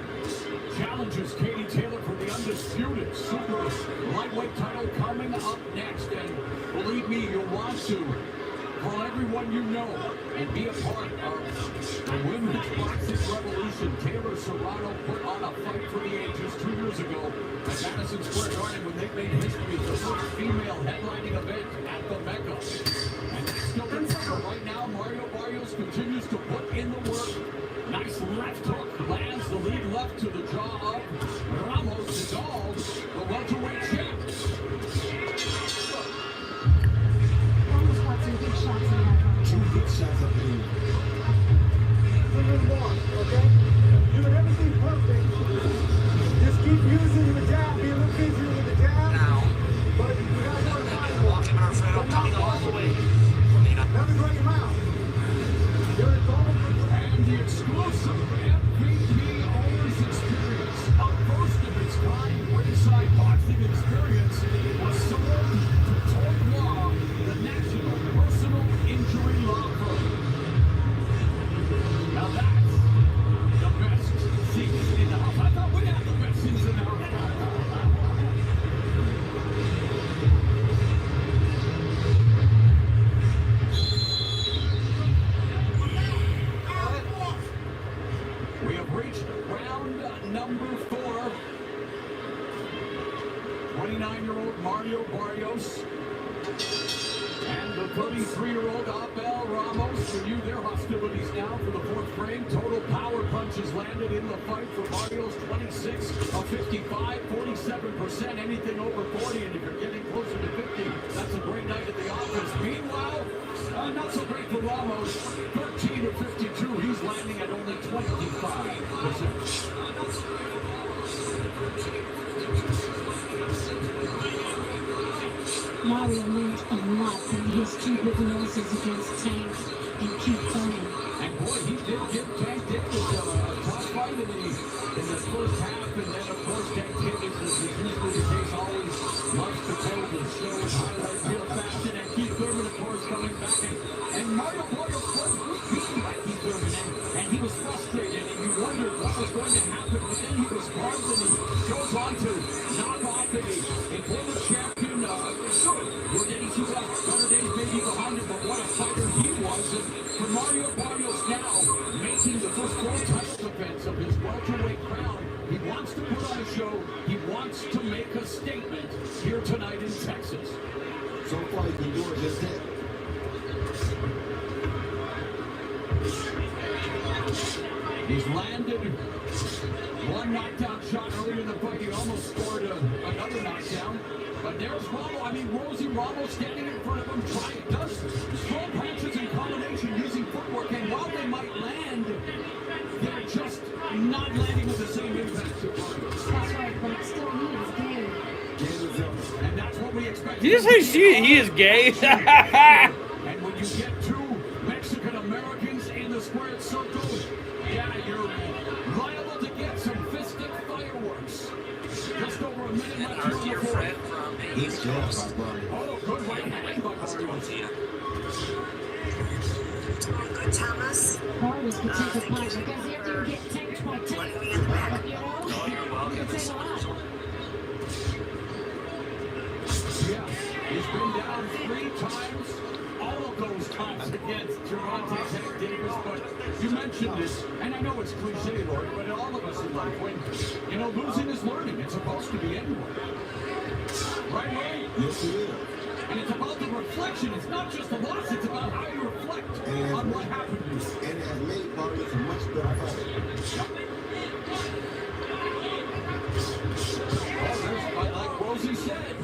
challenges Katie Taylor for the undisputed super lightweight title coming up next. And believe me, you'll want to call everyone you know and be a part of the women's boxing revolution. Taylor Serrano put on a fight for the ages 2 years ago at Madison Square Garden when they made history, the first female headlining event at the Mecca. And that's still in front. Right now, Mario Barrios continues to put in the work. Nice left hook, lands the lead left to the jaw of Ramos, dissolves the welterweight champ. Ramos got some big shots in that round. 2 big shots up in A little more, okay? Doing everything perfect. Just keep using the jab, be a little busier with the jab. Now. But you gotta go to the fight. Walking our friend up coming all the way. Never bring him out. You're involved. And the exclusive MVP Owners Experience, a first of its kind ringside boxing experience, was sold to Toy Law, the national personal injury law firm. Now that's the best seats in the house. I thought we had the best seats in the house. We have reached round number 4. 29-year-old Mario Barrios and the 33-year-old Abel Ramos renew their hostilities now for the 4th frame. Total power punches landed in the fight for Barrios, 26 of 55, 47%, anything over 40, and if you're getting closer to 50, that's a great night at the office. Meanwhile, not so great for Ramos, 13 of 52, he's landing at only 25%. Mario learned a lot from his 2 big losses against Tank and Keith Thurman. And boy, he did give Tank Dick a tough fight in the first half, and then of course Tank Dick is usually the case, always loves to tell the show highlight real fast, and Keith Thurman of course coming back, and Mario Barrios was beaten by Keith Thurman, and Tyson. For Mario Barrios now, making the first full title defense of his welterweight crown, he wants to put on a show. He wants to make a statement here tonight in Texas. So far, he's been doing just that. He's landed one knockdown shot earlier in the fight. He almost scored another knockdown. But there's Ramos. I mean, Rosie Ramos standing in front of him, does throw punches in combination using footwork. And while they might land, they're just not landing with the same impact. That's right, but still he is gay. And that's what we expect. Did you say he is gay? And when you get two Mexican Americans in the squared circle, yeah, you're liable to get some fistic fireworks. Just over a minute left here on the board. He's just by Barrios. Oh, good right hand by Barrios. Good, Thomas. Barrios can take a punch. Because after you get tanked by 10, you know, you can take a lot. Yeah, he's been down 3 times. All of those times against Gervonta Tank Davis. But you mentioned this, and I know it's cliche, Lord, but all of us in life, when, you know, losing is learning. It's supposed to be anyway. Right, Ray? Yes, it is. And it's about the reflection. It's not just a loss, it's about how you reflect on what happened to you. And it has made Barrios a much better fighter. But like Rosie said,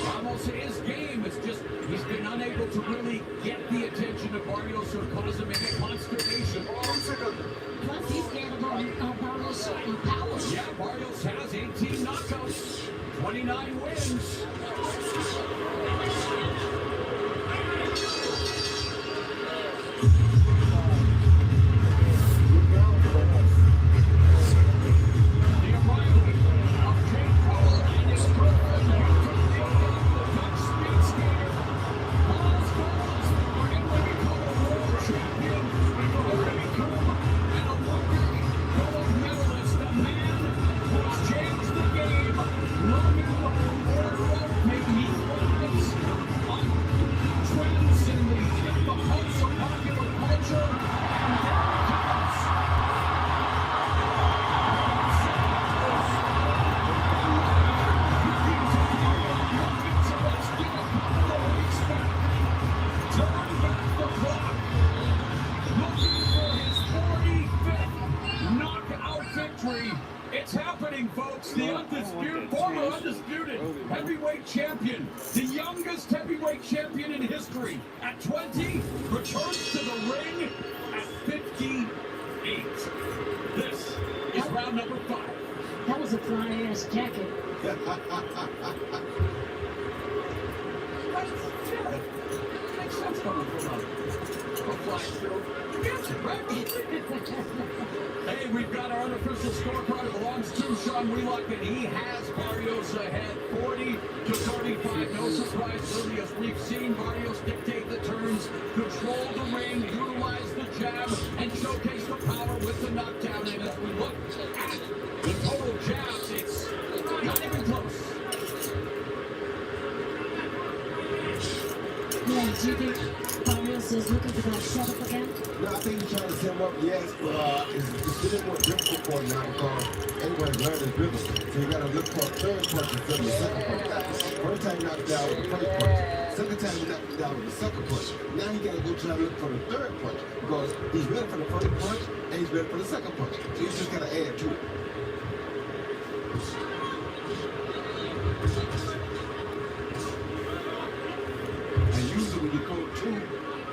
Ramos is game. It's just he's been unable to really get the attention of Barrios or cause him any consternation. Plus, he's scared of Barrios' power. Yeah, Barrios has 18 knockouts, 29 wins. It's happening, folks. The undisputed, former undisputed heavyweight champion, the youngest heavyweight champion in history, at 20, returns to the ring at 58. This is round number 5. That was a fly-ass jacket. Makes sense coming from a flash show. Gets it, right? Hey, we've got our unofficial scorecard. It belongs to Sean Wheelock, and he has Barrios ahead 40-35. No surprise, really, as we've seen Barrios dictate the turns, control the ring, utilize the jab, and showcase the power with the knockdown. And as we look at the total jabs, it's not even close. Yeah, do you think Barrios is looking for that setup again? No, I think he's trying to set him up, yes, but it's a little more difficult for him now because everyone's learned his rhythm. So you got to look for a third punch instead of the second punch. First time he knocked down with the first punch. Second time he knocked down with the second punch. Now he got to go try to look for the third punch because he's ready for the first punch and he's ready for the second punch. So he's just got to add to it. And usually when you go 2,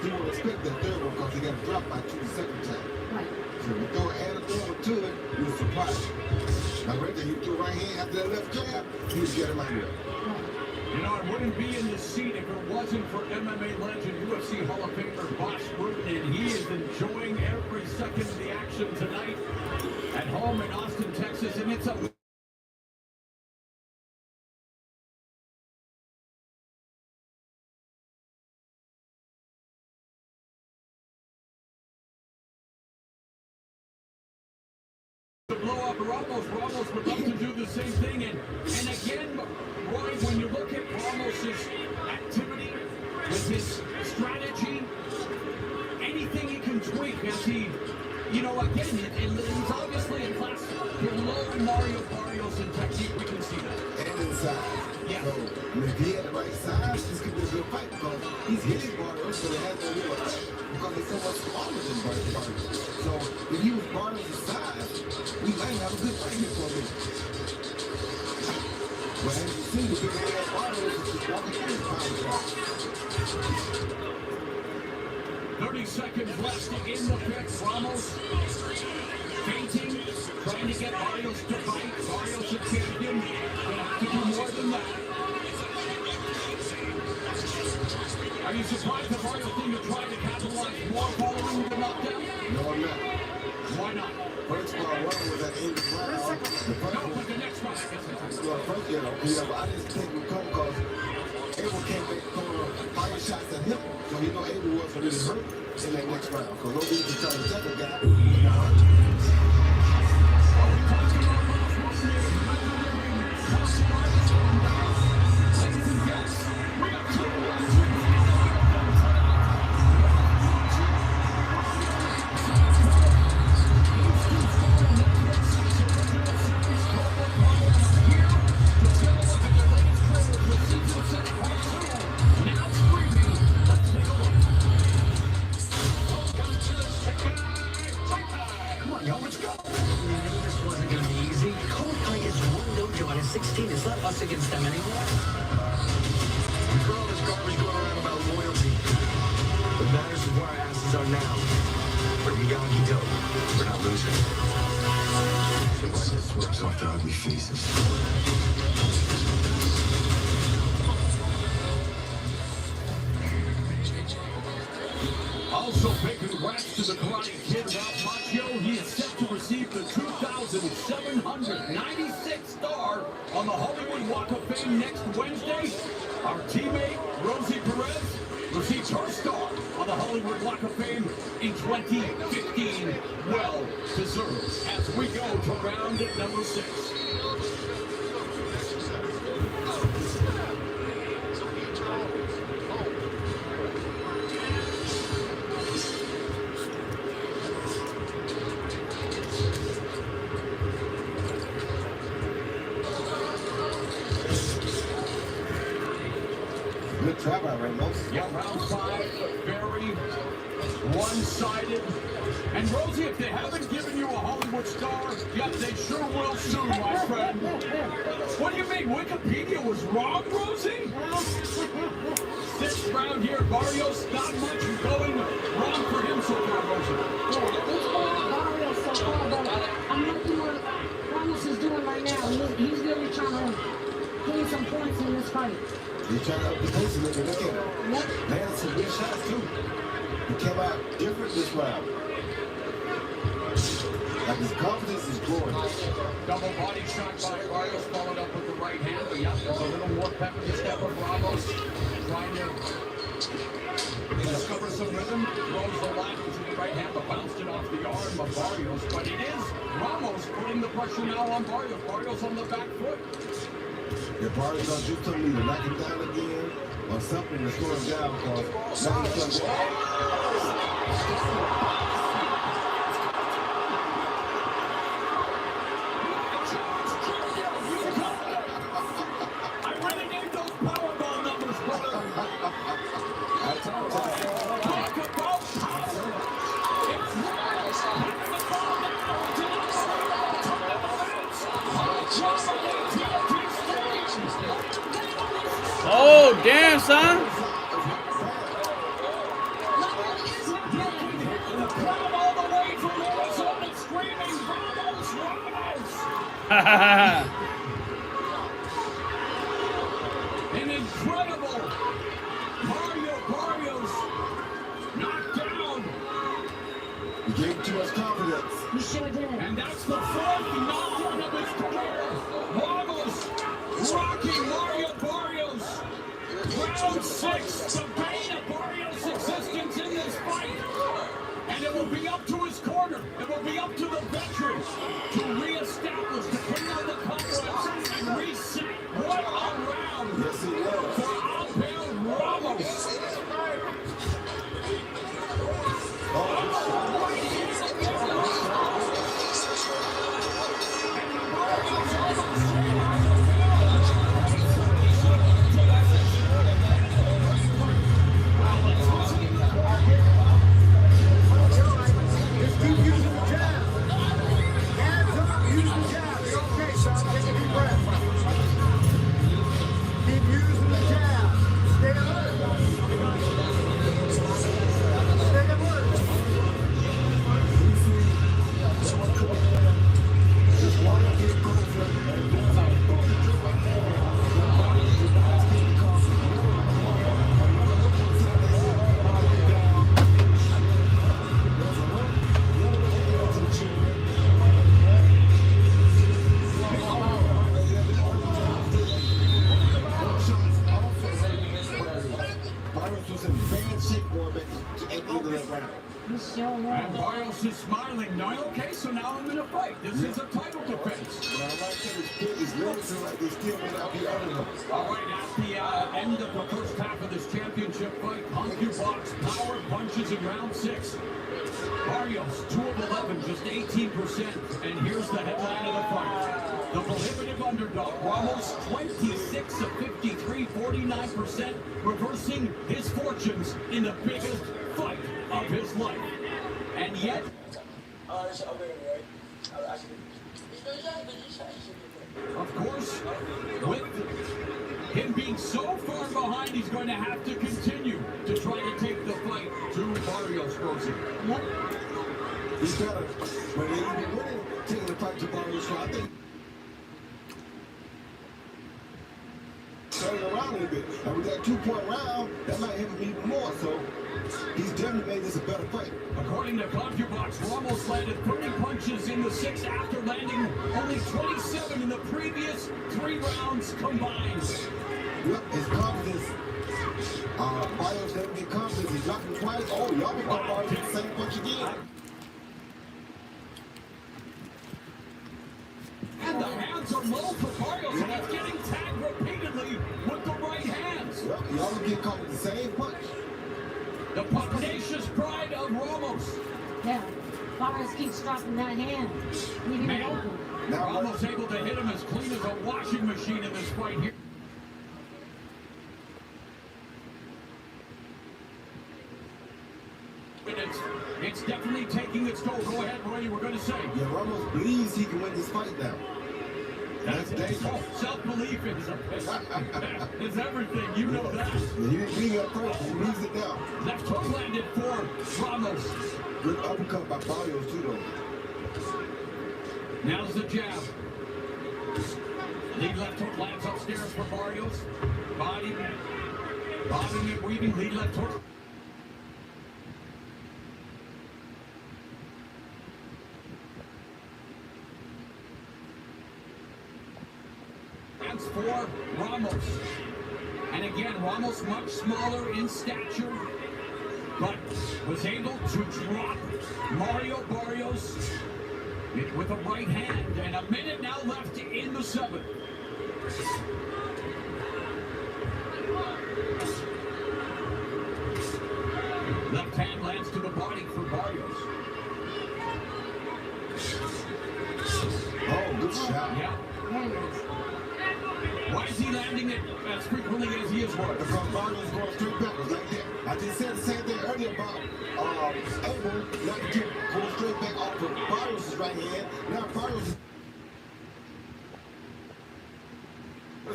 he won't expect that third one because he got to drop by 2 the second time. Right. So if you add a third one to it, you're surprised. Now right there, he threw right hand after that left jab, he was getting him out here. You know, I wouldn't be in this seat if it wasn't for MMA legend, UFC Hall of Famer Boss Rutten, and he is enjoying every second of the action tonight at home in Austin, Texas, and it's a blow up Ramos. Ramos would love to do the same thing. And again, Roy, when you look at Ramos's activity with his strategy, see, you know, again, it's obviously a class below Mario Barrios in technique. We can see that. And inside. Yeah. So, I mean, if he had the right size, this could be a good fight because he's hitting Barrios, but it has no real effect because he's so much smaller than Barrios. So, if he was Barrios' size, we might have a good fight here for me. But as you see, the big man Barrios is just walking through his power shot. 30 seconds left in the fifth. Ramos fainting, trying to get Barrios to fight. Barrios a champion. Gonna have to do more than that. Are you surprised that Barrios didn't try to capitalize more following the knockdown? No, I'm not. Why not? First one was at the end of the round. The first one. But the next round, I guess. Well, first, but I just think we come because Abel came back throwing fire shots at him. So he know Abel wasn't really hurt in that next round. Because no reason to try to attack a guy who's not hurt. It's not us against them anymore. We throw all this garbage going around about loyalty. What matters is where our asses are now. We're Miyagi Do. We're not losing. The violence works off the ugly faces. Also, big congrats to the Karate Kid, Ralph Macchio. He is set to receive the 2,796th star on the Hollywood Walk of Fame next Wednesday. Our teammate, Rosie Perez, received her star on the Hollywood Walk of Fame in 2015. Well deserved as we go to round number 6. Good try by Ramos. Yeah, round 5, very one-sided. And Rosie, if they haven't given you a Hollywood star, yeah, they sure will soon, my friend. What do you mean, Wikipedia was wrong, Rosie? 6th round here, Barrios, not much going wrong for him so far, Rosie. It's all Barrios so far, but I'm liking what Ramos is doing right now. He's really trying to gain some points in this fight. He's trying to up the pace a little bit. Look at him. Yep. Landed some good shots, too. He came out different this round. Like his confidence is growing. Double body shot by Barrios, followed up with the right hand. But yeah, there's a little more pep in the step of Ramos. Trying to discover some rhythm. Throws the left into the right hand, but bounced it off the arm of Barrios. But it is Ramos putting the pressure now on Barrios. Barrios on the back foot. If Barrios going to do something to knock him down again or something to slow him down because now he's going to I really need those Powerball numbers, brother. Talk about power. It's Ramos hitting the ball Oh, damn, son. An incredible Barrios knocked down. He gave too much confidence. You sure did. And that's the 4th knockdown of his career. Ramos rocking Mario Barrios. Round 6, the bane of Barrios' existence in this fight. And it will be up to his corner. It will be up to the veteran to reestablish, to bring out the confidence and reset. What a round Yes, he was. for Abel Ramos. Oh, that round. He's showing And Barrios is smiling. Now, okay, so now I'm in a fight. This is a title defense. But I like that it's limited, like they still may not be other ones. All right, at the end of the first half of this championship fight, CompuBox power punches in round 6. Barrios, 2 of 11, just 18%. And here's the headline of the fight. The prohibitive underdog, Ramos, 26 of 53, 49%, reversing his fortunes in the biggest fight of his life. And yet, of course, with him being so far behind, he's going to have to continue to try to take the fight to Barrios, Rosie. He's got to, but he's been winning, taking the fight to Barrios, so I think turn it around a little bit. And with that 2-point round, that might hit him even more, so he's definitely made this a better fight. According to CompuBox, Ramos landed 30 punches in the 6th after landing only 27 in the previous 3 rounds combined. Yep, his confidence. Barrios doesn't get confidence. He dropped him twice. Oh, y'all can come out with the same punch again. And the hands are low for Barrios, and he's getting tagged repeatedly with the right hands. Yep, y'all can get caught with the same punch. The pugnacious pride of Ramos. Yeah, Barrios keeps dropping that hand, leaving it open. Now Ramos able to hit him as clean as a washing machine in this fight here. It's definitely taking its toll. Go ahead, Roy, you were going to say. Yeah, Ramos believes he can win this fight now. That's dangerous. Self-belief is everything. You know that. Yeah, he didn't bring it up first. He leaves it now. Left hook landed for Ramos. Good uppercut by Barrios, too, though. Now's the jab. Lead left hook lands upstairs for Barrios. Bobbing and weaving. Lead left hook. For Ramos. And again, Ramos much smaller in stature, but was able to drop Mario Barrios with a right hand. And a minute now left in the 7th. Left hand lands to the body for Barrios. Oh, good shot. Yeah. Why is he landing it as frequently as he is worth? Because Barrios going straight backwards like that. I just said the same thing earlier about able not to get going straight back off of Barrios' right hand. Now Barrios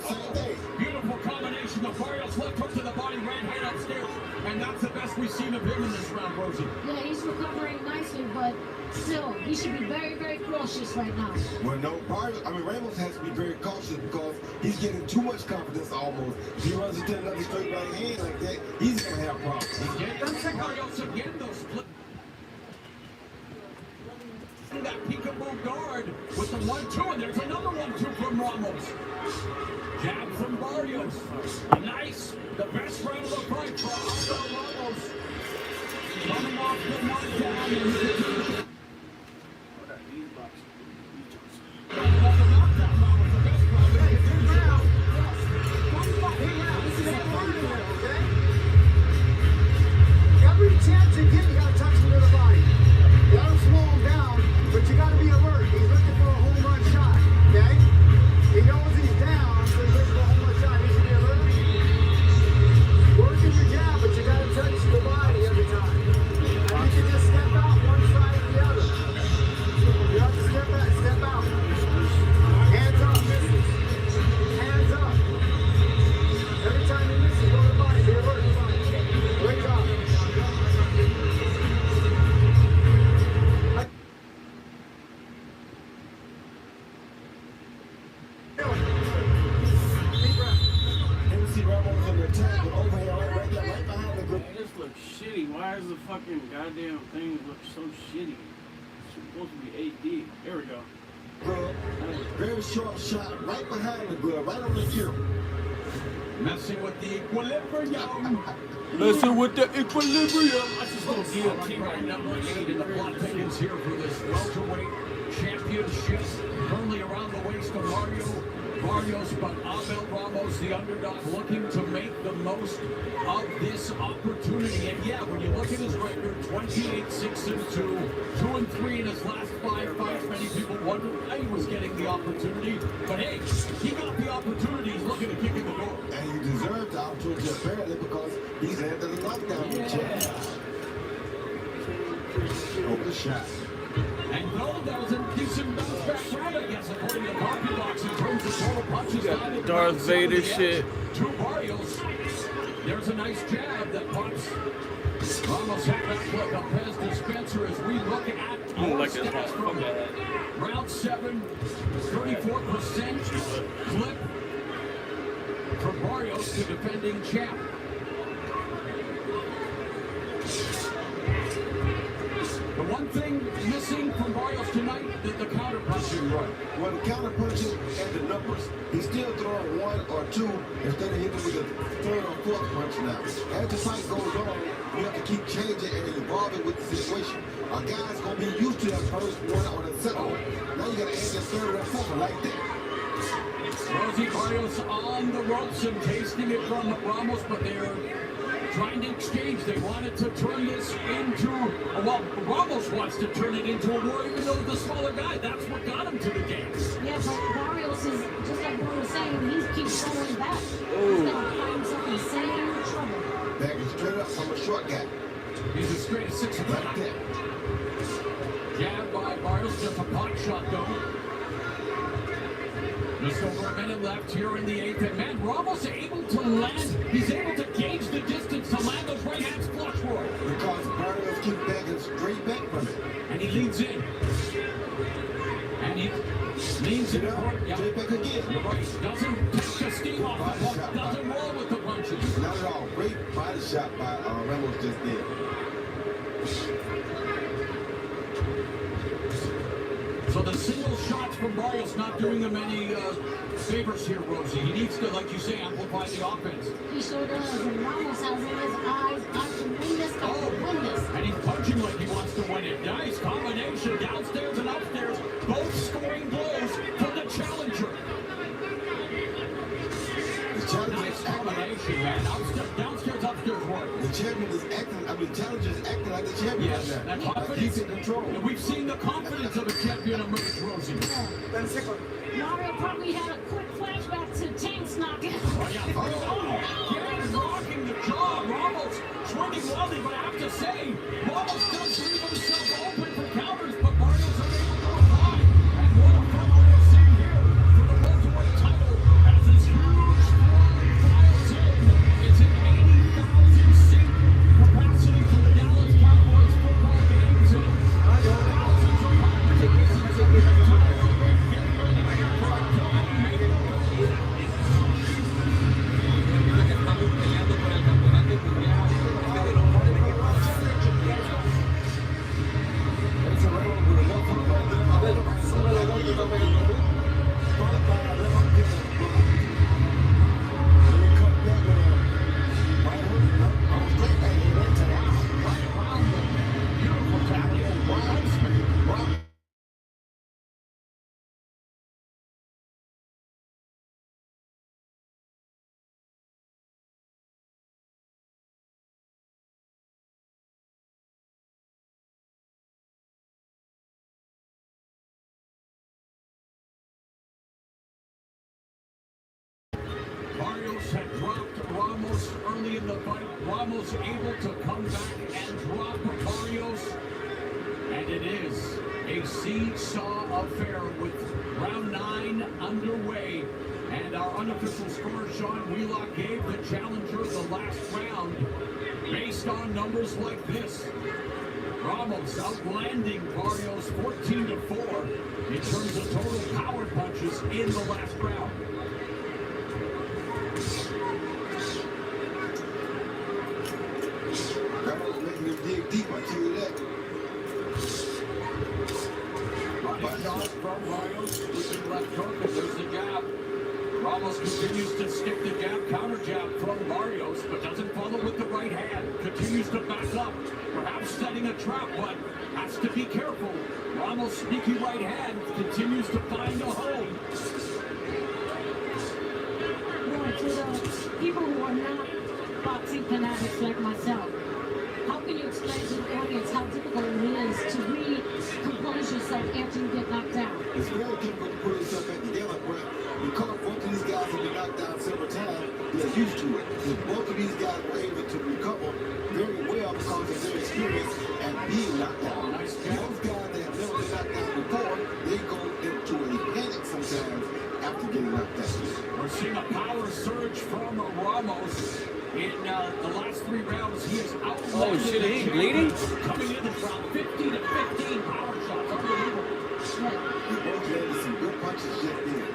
same thing. Beautiful combination of Barrios left hook to the body, right hand upstairs. And that's the best we've seen of him in this round, Rosie. Yeah, he's recovering nicely, but still, he should be very, very cautious right now. Well, no, Ramos has to be very cautious because he's getting too much confidence almost. If he runs into another straight right hand like that, he's going to have problems. Barrios again, though, split. That peekaboo guard with the 1-2, and there's another 1-2 from Ramos. Jab from Barrios. Nice. The best round of the fight for Ramos. Coming off the knockdown. Every chance you get, you gotta touch him to the body. You gotta slow him down, but you gotta be alert. He's looking for a home run shot, okay? He knows he's down, so he's looking for a home run shot. He should be alert. Working your jab, but you gotta touch the body every time. And you can just step out one side or the other. You have to step out, step out. Hands up. Hands up. Every time you miss, you go to the body. Be alert. Great job. This looks shitty. Why is the fucking goddamn thing look so shitty? It's supposed to be HD. There we go. Very short shot right behind the glove, right on the cue. Messing with the equilibrium. Messing with the equilibrium. That's just a little guillotine right number 8 in the plot thickens here for this welterweight championship. Firmly around the waist of Barrios, but Abel Ramos, the underdog, looking to make the most of this opportunity. And yeah, when you look at his record, 28-6-2, 2-3 in his last 5 fights. Many people wondered how he was getting the opportunity. But hey, he got the opportunity. He's looking to kick in the door. And he deserved the opportunity apparently because he's had the knockdown. Yeah. Oh, good shot. And though that was a decent bounce back round, I guess, according to Copy Box, in terms of total punches. Got the Darth Vader shit. Two Barrios. There's a nice jab that pops. Ramos hit back like a Pez dispenser as we look at I don't like this one. round 7, 34% clip for Barrios, the defending champ. The one thing missing from Barrios tonight is the counter-punching, right? Well, the counter-punching and the numbers. He's still throwing 1 or 2 instead of hitting with a 3rd or 4th punch now. As the fight goes on, you have to keep changing and evolving with the situation. A guy's going to be used to that first one or the second one. Now you got to add the 3rd or 4th one like that. Rosie Barrios on the ropes and tasting it from Ramos, but they're trying to exchange. They wanted to turn this into, well, Ramos wants to turn it into a war, even though the smaller guy, that's what got him to the dance. Yeah, but Barrios is, just like Bo was saying, he keeps going back. He's going to find himself in the same trouble. Backing straight up from a short guy. He's as straight as 6 o'clock. Like that. Jab by Barrios, just a pot shot though. Just over a minute left here in the 8th, and man, Ramos able to land. He's able to gauge the distance to land those right hands flush for it. Because Barrios keep backing straight back from it. And he leads in. And he leans in. Straight back again. You're right. Doesn't take the steam off the punch. Doesn't roll with the punches. Not at all. Great body shot by Ramos just did. So the single shots from Barrios not doing him any favors here, Rosie. He needs to, like you say, amplify the offense. He sure does, and Ramos has in his eyes, I can win this, I can win this. And he's punching like he wants to win it. Nice combination, downstairs and upstairs, both scoring blows for the challenger. Nice combination, man. Downstairs, upstairs work. The champion is acting, the challenger is acting like the champion. Yes, that confidence. He's in control. And we've seen the confidence of a champion emerge, Rosie. Mario probably had a quick flashback to Tank's knockout. Oh, yeah, he's rocking the jaw. Ramos swinging wildly, but I have to say, Ramos does leave himself open for counters, but Barrios are able to reply. And what a fight we're seeing here for the welterweight title as this huge throng files in. It's an 80,000 seat capacity for the Dallas Cowboys football games. And thousands of fans are listening to this title. Getting ready for a dominating Barrios had dropped Ramos early in the fight. Ramos able to come back and drop Barrios. And it is a seesaw affair with round 9 underway. And our unofficial scorer, Sean Wheelock, gave the challenger the last round based on numbers like this. Ramos outlanding Barrios 14-4 in terms of total power punches in the last round. Ramos making him dig deep, I tell you that. Nice shot from Barrios, pushing left hook, and there's the jab. Ramos continues to stick the jab, counter jab from Barrios, but doesn't follow with the right hand. Continues to back up, perhaps setting a trap, but has to be careful. Ramos' sneaky right hand continues to find a home. Well, to the people who are not boxing fanatics like myself, how can you explain to the audience how difficult it is to recompose yourself after you get knocked down? It's very difficult to put yourself back together, but because both of these guys have been knocked down several times, they're used to it. If both of these guys were able to recover very well because of their experience and being knocked down. Those guys that have never been knocked down before, they go into a panic sometimes after getting knocked down. We're seeing a power surge from Ramos. In the last 3 rounds, he is out. Oh shit, is he bleeding? Coming in the round 50 to 15 power shots. Unbelievable. They both landed some good punches just there.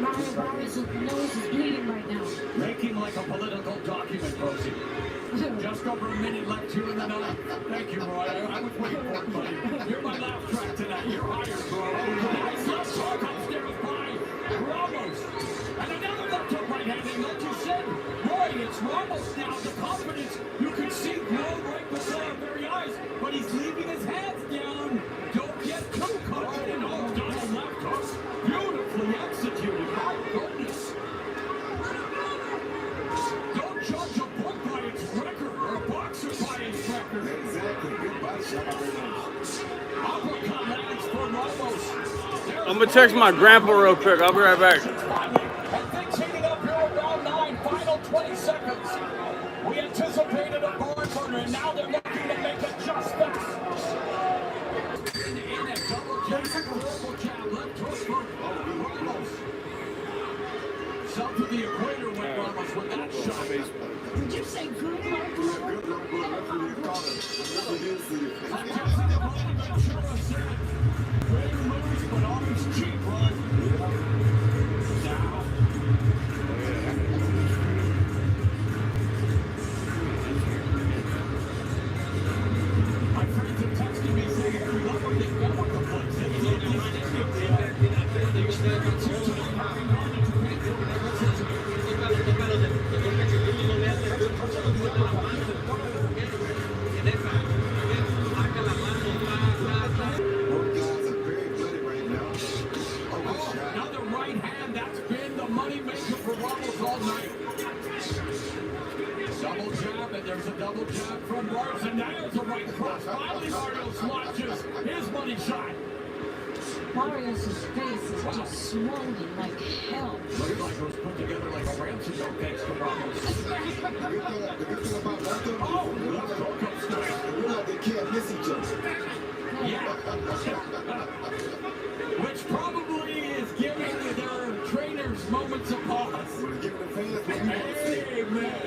Mario Barrios' nose is bleeding right now. Making like a political document, Rosie. Just over a minute left here in the night. Thank you, Roy. I was waiting for it, buddy. You're my laugh track tonight. You're hired, bro. Nice left hook upstairs by Ramos. And another left hook right hand. And like you said, Roy, it's Ramos now. The confidence you can see grow right before our very eyes. But he's leaving his hands down. Don't get too confident. Oh, double left hook. Beautifully executed. My goodness. Don't judge a book by its record or a boxer by its record. Exactly. Good body shot. Uppercut lands for Ramos. I'm gonna text my grandpa real quick. I'll be right back. And things heating up here at round 9, final 20 seconds. We anticipated a barn burner, and now they're looking to make it just that. In a double jab, left hook for Ramos. South of the equator went Ramos with that shot. Did you say good luck? Good luck, good luck. That's what he called it. That's what he did. Big moves, but always cheap, Ron. Now. My friends are texting me saying, hey, we love what they've done with the place. Another right hand, that's been the money maker for Ramos all night. Double jab, and there's a double jab from Barnes, and there's a right cross. Finally, Barrios launches his money shot. Barrios' face is just swollen like hell. Looks like it was put together like a Ramsey dog thanks to Ramos. The good thing about both of them, it looks like they can't miss each other. Yeah. Which probably is giving their trainers moments of pause. Amen.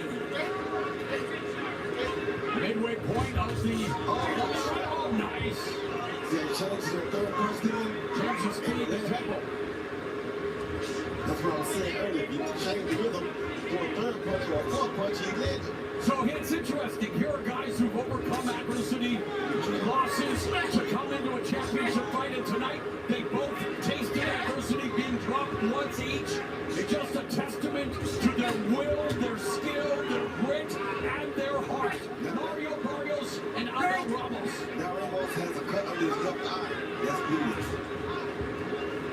Midway point of the... Oh, nice. Change their third punch then? Change the speed, the tempo. That's what I was saying earlier. If you change the rhythm for a third punch or a fourth punch, he landed. So it's interesting. Here are guys who've overcome adversity, losses, to come into a championship fight. And tonight, they both tasted adversity, being dropped once each. It's just a testament to their will, their skill, their grit, and their heart. Mario Barrios and Aaron Ramos. Now Ramos has a cut under his left eye. That's beautiful.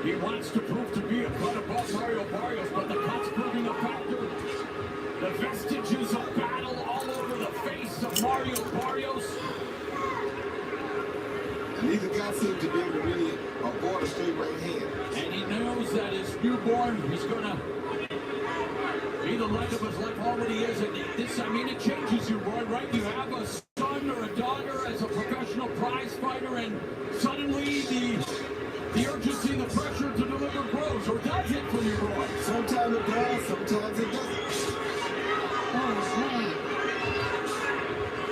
He wants to prove to be a cut above Mario Barrios, but the cut's proving a factor. The vestiges of battle all over the face of Mario Barrios. And neither guy seems to be able to really avoid a straight right hand. And he knows that his newborn is going to be the light of his life already is. And this, I mean, it changes you, Roy, right? You have a son or a daughter as a professional prize fighter, and suddenly the urgency, the pressure to deliver grows. Or does it for you, Roy? Sometimes it does, sometimes it doesn't. Oh, man.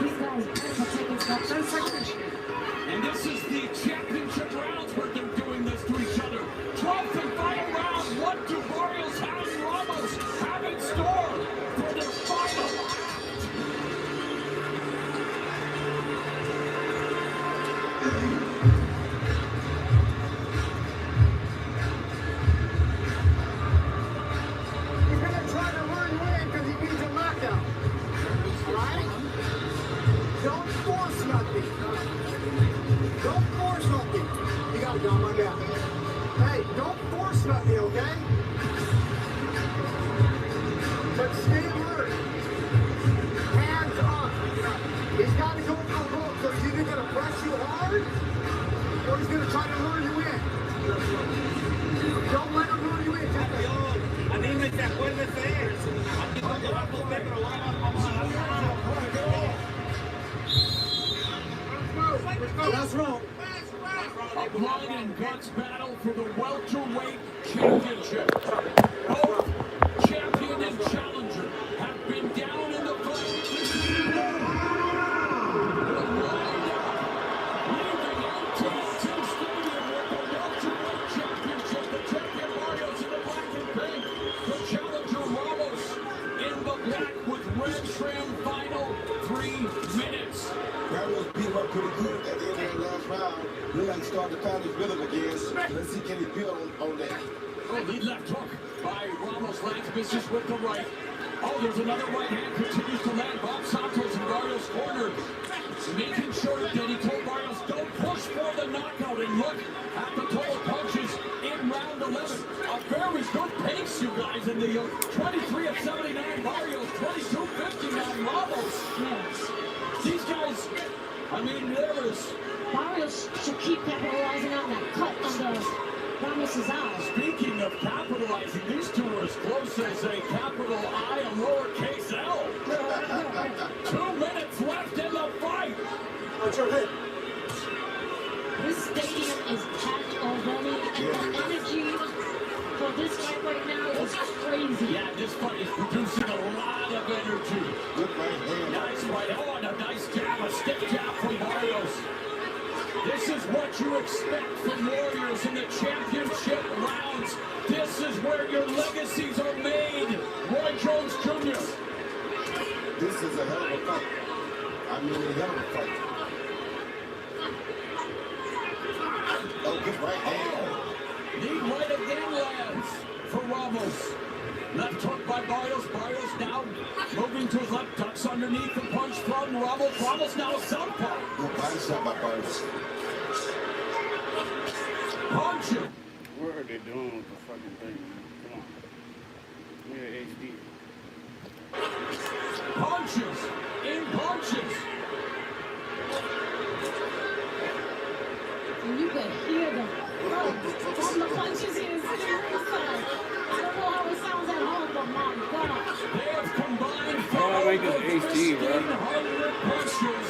These guys are taking steps. 10 seconds. And this is the championship rounds where they're doing this to each other. 12th and final round. What do Barrios and Ramos have in store for their final? nothing. Don't force nothing. You got it, Dom. I got it. Hey, don't force nothing, okay? But stay alert. Hands up. He's got to go for the rope, so he's either going to press you hard or he's going to try to lure you in. Don't let him lure you in. Anímese, acuérdese. That's wrong. A blood and guts battle for the welterweight championship. Both champion and challenger have been down in the fight. Leaving AT&T Stadium with the welterweight championship. The champion Barrios in the black and pink. The challenger Ramos in the black with red trim. Final 3 minutes. Barrios beat him up pretty good at the end of the last round. Look like he's starting to find his rhythm again. Let's see, can he build on that? Oh, lead left hook by Ramos. Lands misses with the right. Oh, there's another right hand. Continues to land. Bob Santos in Barrios' corner. Making sure that he told Barrios, don't push for the knockout. And look at the total punches in round 11. A very good pace, you guys, in the 23 of 79 Barrios, 22-59 Ramos. Yes. These guys, I mean, there is... Barrios should keep capitalizing on that cut under Ramos' eye. Speaking of capitalizing, these two are as close as a capital I and lowercase L. 2 minutes left in the fight. What's your hit? This stadium is packed already, and the energy for this fight right now is crazy. Yeah, this fight is producing a lot of energy. Good right hand. Nice right. Oh, and a nice jab, a stiff jab from Barrios. This is what you expect from warriors in the championship rounds. This is where your legacies are made. Roy Jones Jr. This is a hell of a fight. I mean, a hell of a fight. Oh, good right hand. Lead right again lands for Ramos. Left hook by Barrios. Barrios now moving to his left. Ducks underneath the punch from Ramos. Ramos now a southpaw. Good body shot by Barrios. Punch him. What are they doing with the fucking thing, man? Come on. Look at HD. Punches in punches. And you can hear them from the punches here sitting ringside. I don't know how it sounds at home, but my God. They have combined Oh, I make this HD, bro. 1,500 punches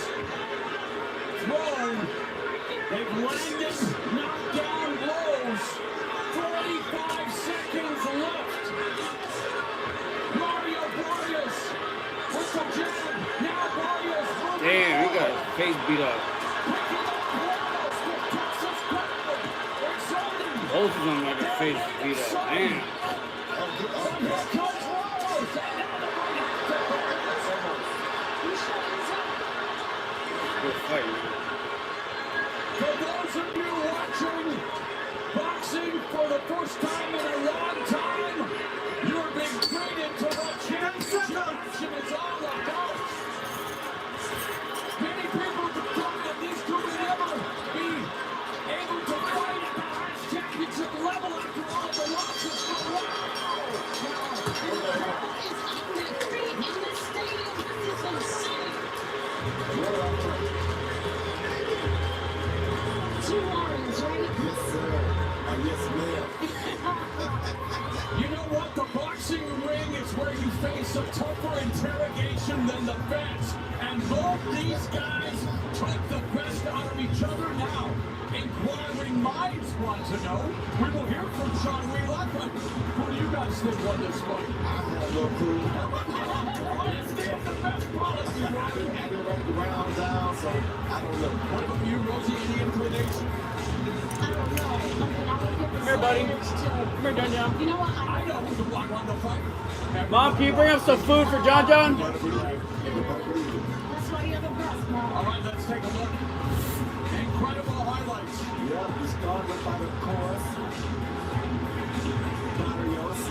thrown. They've landed knockdown blows. 45 seconds left. Mario Barrios with the jab. Now Barrios. Damn, he got his face beat up. Both of them got their face beat up. Damn. Good fight, man. For those of you watching boxing for the first time in a long time, you're being treated to what championship action is all about. Many people thought that these two would never be able to fight at the highest championship level after all the losses. But wow! It's on their feet in this stadium. This is insane. Two warriors, right? Yes, sir. Yes, ma'am. You know what? The boxing ring is where you face a tougher interrogation than the fence. And both these guys took the best out of each other now. Inquiring minds want to know. We will hear from Sean Wheelock. What do you guys think on this fight? I have no clue. It's the best policy, Robbie. I didn't write the round down, so I don't know. What about you, Rosie? Any inclination? I don't know. I mean, I would give this Come here, buddy. advantage to- Come here, John John. You know what? I know who the one won the fight. Mom, can you bring up some food for John John? That's why you're the best, Mom. All right, let's take a look. Incredible highlights. Yeah, we started by the course. Barrios,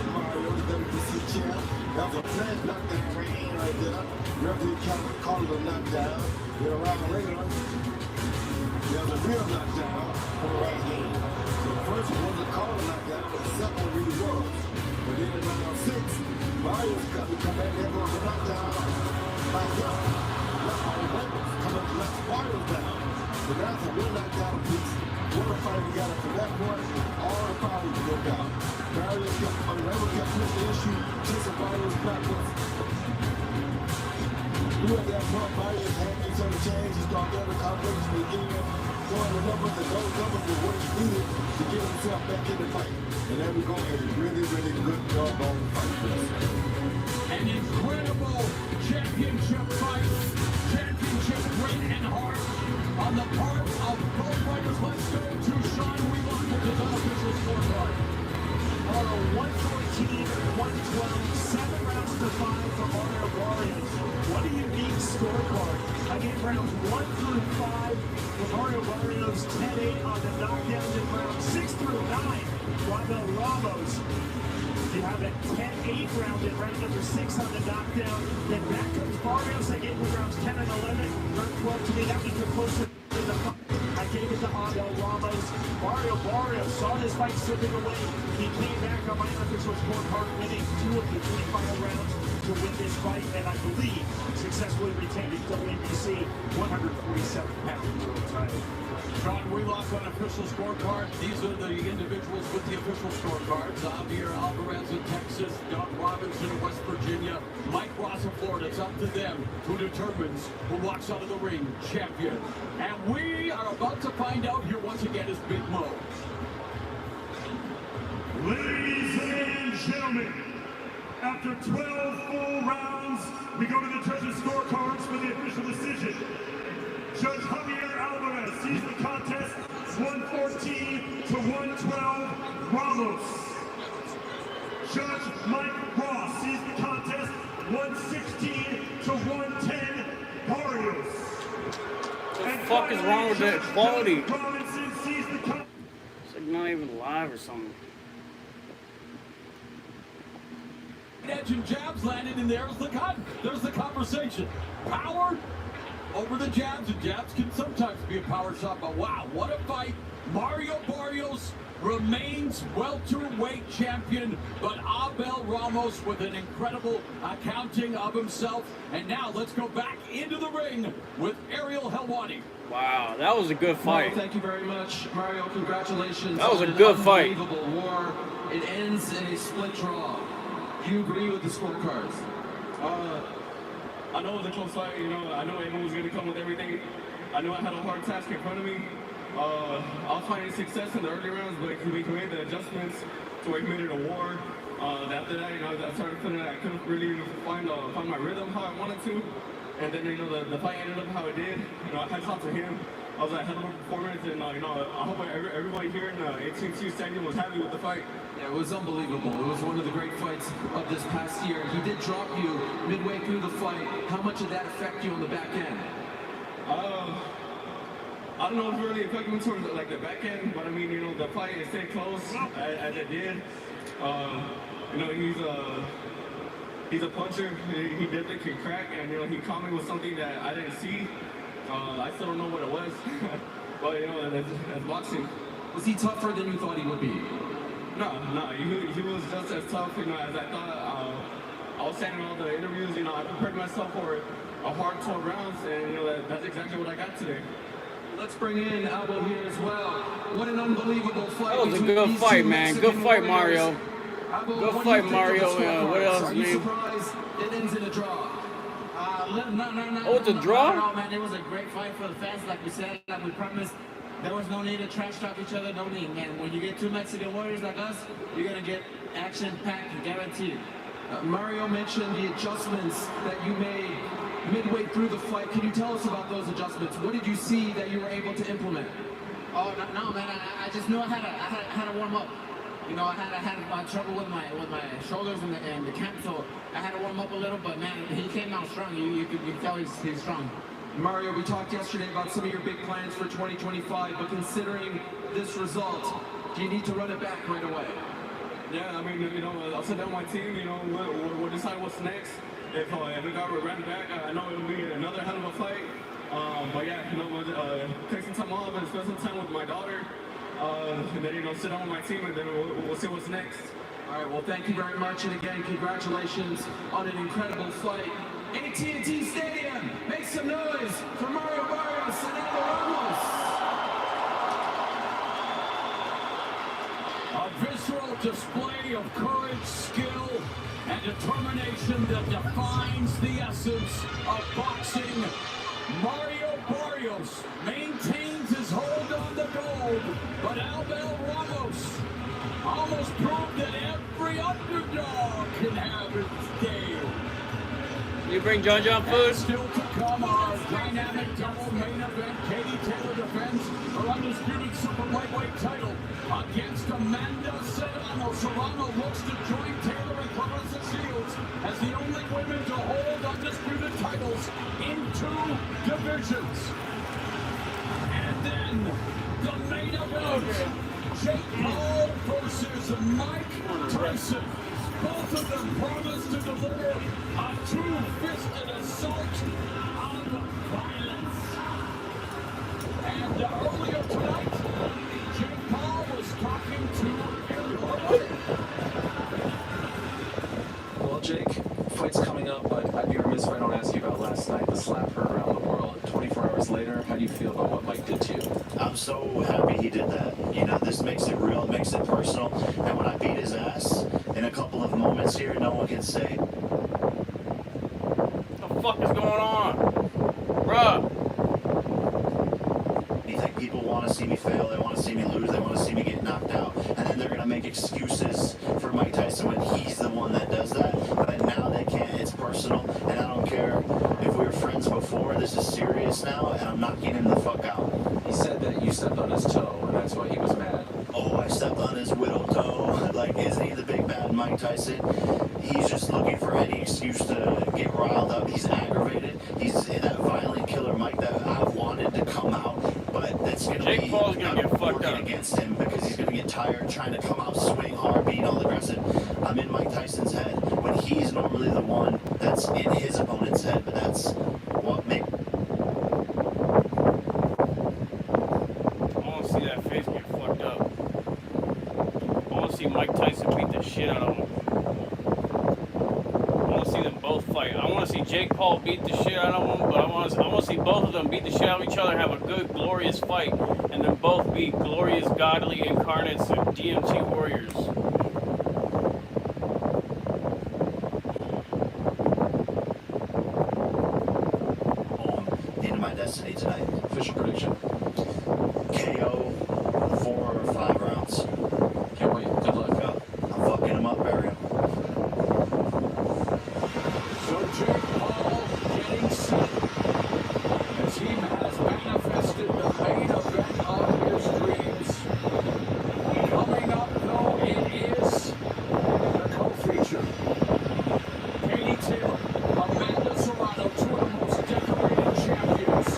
WBC champ. That was a flag knockdown rain right there. Referee called it a knockdown. Then around later, there was a real knockdown on the right hand. So the first one wasn't called a knockdown, but the second one really was. But then in round 6, Mario's got to come back there for a knockdown like that. Left on the Ravens, come up and left Mario down. So that's a real knockdown piece. What a fight he got up to that point, all the fighters broke out. Mario kept, Rebel kept pushing the issue, chasing Mario's backwards. He at that point, Mario's hands on the change, he started getting confidence again, throwing the numbers and those numbers were what he needed to get himself back in the fight. And there we go, a really, really good doggone fight for us. An incredible championship fight, championship win and heart on the part of both fighters. Let's go to Sean Wheelock with his unofficial scorecard. 114, 112, 7 rounds to 5 for Mario Barrios. What a unique scorecard. Again, rounds 1 through 5 for Mario Barrios, 10-8 on the knockdowns in rounds 6 through 9. Abel Ramos, you have a 10-8 round in round number 6 on the knockdown. Then back comes Barrios again with rounds 10 and 11. Round 12 to me, that was the closer to the fight. I gave it to Abel Ramos. Mario Barrios saw this fight slipping away. He came back on my unofficial scorecard, winning 2 of the 3 final rounds to win this fight, and I believe successfully retained his WBC 147-pound world title. Sean Wheelock on official scorecard. These are the individuals with the official scorecards. Javier Alvarez in Texas, Doug Robinson in West Virginia, Mike Ross in Florida. It's up to them who determines who walks out of the ring champion. And we are about to find out here once again is Big Mo. Ladies and gentlemen, after 12 full rounds, we go to the judges' scorecards for the official decision. Judge Javier Alvarez sees the contest 114 to 112, Ramos. Judge Mike Ross sees the contest 116 to 110, Barrios. What the fuck is wrong with that quality? Robinson sees the contest. It's like not even live or something. Edge and jabs landed, and there's the conversation. Power over the jabs, and jabs can sometimes be a power shot, but wow, what a fight. Mario Barrios remains welterweight champion, but Abel Ramos with an incredible accounting of himself. And now let's go back into the ring with Ariel Helwani. Wow, that was a good fight. Well, thank you very much, Mario. Congratulations. That was a good fight. Unbelievable war. It ends in a split draw. Do you agree with the scorecards? I know it was a close fight, you know, I know everyone was going to come with everything. I know I had a hard task in front of me. I was finding success in the early rounds, but we made the adjustments to where we made it a war. After that, you know, I started feeling that I couldn't really find my rhythm how I wanted to. And then, you know, the fight ended up how it did. You know, I had talked to him. I was like, hell of a performance, and you know, I hope everybody here in AT&T Stadium was happy with the fight. Yeah, it was unbelievable. It was one of the great fights of this past year. He did drop you midway through the fight. How much did that affect you on the back end? I don't know if it really affected me towards like the back end, but I mean, you know, the fight is stayed close as it did. You know, he's a puncher. He definitely can crack, and you know, he caught me with something that I didn't see. I still don't know what it was, but you know, that's boxing. Was he tougher than you thought he would be? No, he was just as tough, you know, as I thought. I was saying in all the interviews, you know, I prepared myself for a hard 12 rounds, and you know, that's exactly what I got today. Let's bring in Albo here as well. What an unbelievable fight. That was a good fight, man. Good fight, Mario. Good fight, Mario. What else, man? Are you surprised it ends in a draw? No. Oh, it's a draw? No, man, it was a great fight for the fans, like we said, like we promised. There was no need to trash talk each other, no need, man. When you get two Mexican warriors like us, you're gonna get action-packed, guaranteed. Mario mentioned the adjustments that you made midway through the fight. Can you tell us about those adjustments? What did you see that you were able to implement? Oh no, man. I just knew I had to warm up. You know, I had trouble with my shoulders and the camp, so I had to warm up a little. But man, he came out strong. You can tell he's strong. Mario, we talked yesterday about some of your big plans for 2025, but considering this result, do you need to run it back right away? Yeah, I mean, you know, I'll sit down my team. You know, we'll decide what's next. If it got ran back, I know it'll be another hell of a fight. But yeah, take some time off and spend some time with my daughter. And then, sit down with my team, and then we'll see what's next. All right, well, thank you very much. And again, congratulations on an incredible fight. AT&T Stadium, make some noise for Mario Barrios and Aldo Ramos. A visceral display of courage, skill, and determination that defines the essence of boxing. Mario Barrios maintains his hold on the gold, but Aldo Ramos almost proved that every underdog can have its day. You bring John food? Still to come, our dynamic double main event. Katie Taylor defends her undisputed super lightweight title against Amanda Serrano. Serrano looks to join Taylor and Clarissa Shields as the only women to hold undisputed titles in 2 divisions. And then the main event, Jake Paul versus Mike Tyson. Both of them promise to deliver a two-fisted assault on violence. And earlier tonight, Jake Paul was talking to Aaron. Well, Jake, fight's coming up, but I'd be remiss if I don't ask you about last night, the slap heard around the world. 24 hours later, how do you feel about what Mike did to you? I'm so happy he did that. This makes it real, it makes it personal. And when I beat his ass in a couple of moments here, no one can say, what the fuck is going on? Bruh. You think people want to see me fail, they want to see me lose, they want to see me get knocked out. And then they're going to make excuses for Mike Tyson when he's the one that does that. But now they can't, it's personal. And I don't care if we were friends before, this is serious now, and I'm knocking him the fuck out. He said that you stepped on his toe, and that's why he was mad. Oh, I stepped on his widow toe. Like, isn't he the big bad Mike Tyson? He's just looking for any excuse to get riled up. He's aggravated. He's that violent killer Mike that I've wanted to come out. But it's going to be... Jake Paul's going to get fucked up against him because he's going to get tired trying to come out, swing hard, being all aggressive. I'm in Mike Tyson's head when he's normally the one that's in his opponent's head. But that's what makes... Mike Tyson beat the shit out of him. I want to see them both fight. I want to see Jake Paul beat the shit out of him, but I want to see both of them beat the shit out of each other, have a good, glorious fight, and then both be glorious, godly incarnates of DMT warriors. Into my destiny tonight. Official prediction. KO 4 or 5 rounds. Can't wait. Good luck. I'm fucking him up, Barry. So Jake Paul getting set. The team has manifested the main event of his dreams. Coming up, though, it is the co-feature. Katie Taylor, Amanda Serrano, 2 of the most decorated champions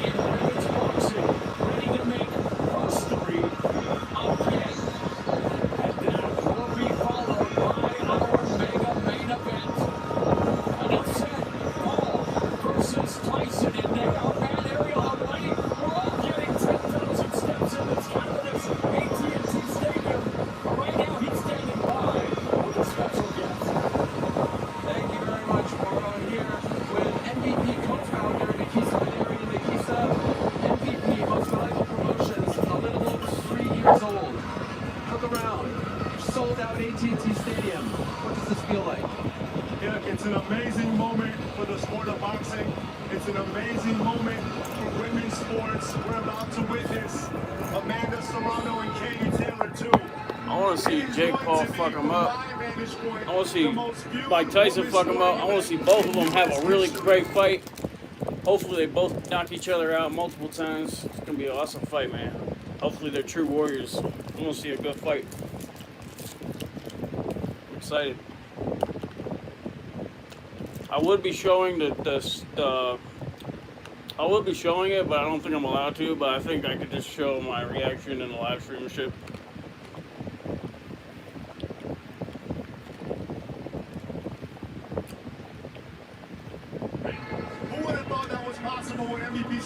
in women's boxing, ready to make history again. And that will be followed by our mega main event. Enough said, Paul versus Tyson in that area of lighting. We're all getting 10,000 steps in this fabulous AT&T Stadium. But right now, he's standing by with a special guest. Thank you very much. We're on here with MVP co-founder Nikisa Area Nikisa. MVP, Most Valuable Promotions, a little over 3 years old. Look around. Sold out AT&T Stadium. What does this feel like? Look, it's an amazing moment for the sport of boxing. It's an amazing moment for women's sports. We're about to witness Amanda Serrano and Katie Taylor too. I want to see Jake Paul fuck him up. I want to see Mike Tyson fuck him up. I want to see both of them have a really great fight. Hopefully they both knock each other out multiple times. It's going to be an awesome fight, man. Hopefully they're true warriors. I want to see a good fight. I'm excited. I would be showing I would be showing it, but I don't think I'm allowed to. But I think I could just show my reaction in the live stream and shit. Who would have thought that was possible with MVP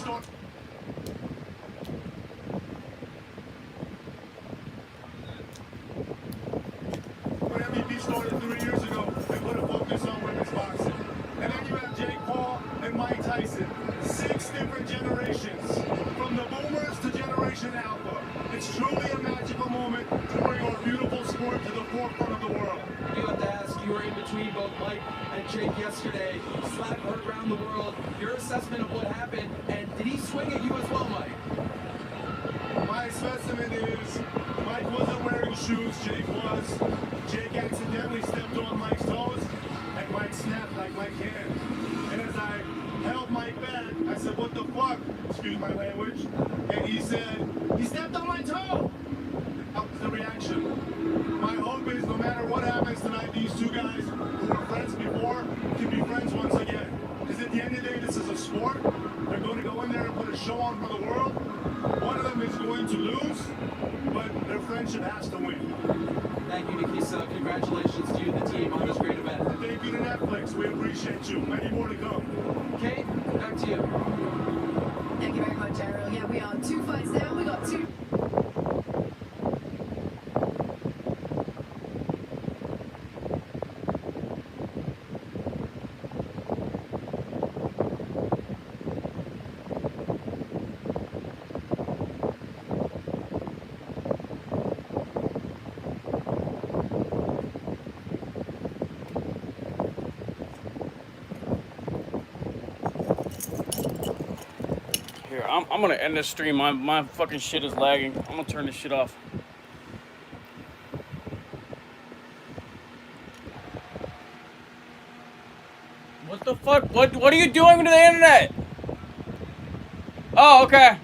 When MVP started 3 years ago, they put a focus on women's boxing. And then you have Jake Paul and Mike Tyson. 6 different generations, from the boomers to Generation Alpha. It's truly a magical moment to bring our beautiful sport to the forefront of the world. You have to ask, you were in between both Mike and Jake yesterday. Slap heard around the world. Your assessment of what happened, and did he swing at you as well, Mike? My assessment is Mike wasn't wearing shoes, Jake was. Jake accidentally stepped on Mike's toes, and Mike snapped like Mike can. And as I held Mike back, I said, what the fuck? Excuse my language. And he said, he stepped on my toe. That was the reaction. My hope is no matter what happens tonight, these two guys who were friends before can be friends once again. Because at the end of the day, this is a sport. They're going to go in there and put a show on for the world. One of them is going to lose, but their friendship has to win. Thank you, Nikisa. Congratulations to you and the team on this great event. Thank you to Netflix. We appreciate you. Many more to come. Kate, back to you. Thank you very much, Ariel. Yeah, we are 2 fights down. We got 2. Here, I'm gonna end this stream. My fucking shit is lagging. I'm gonna turn this shit off. What the fuck? What are you doing to the internet? Oh, okay.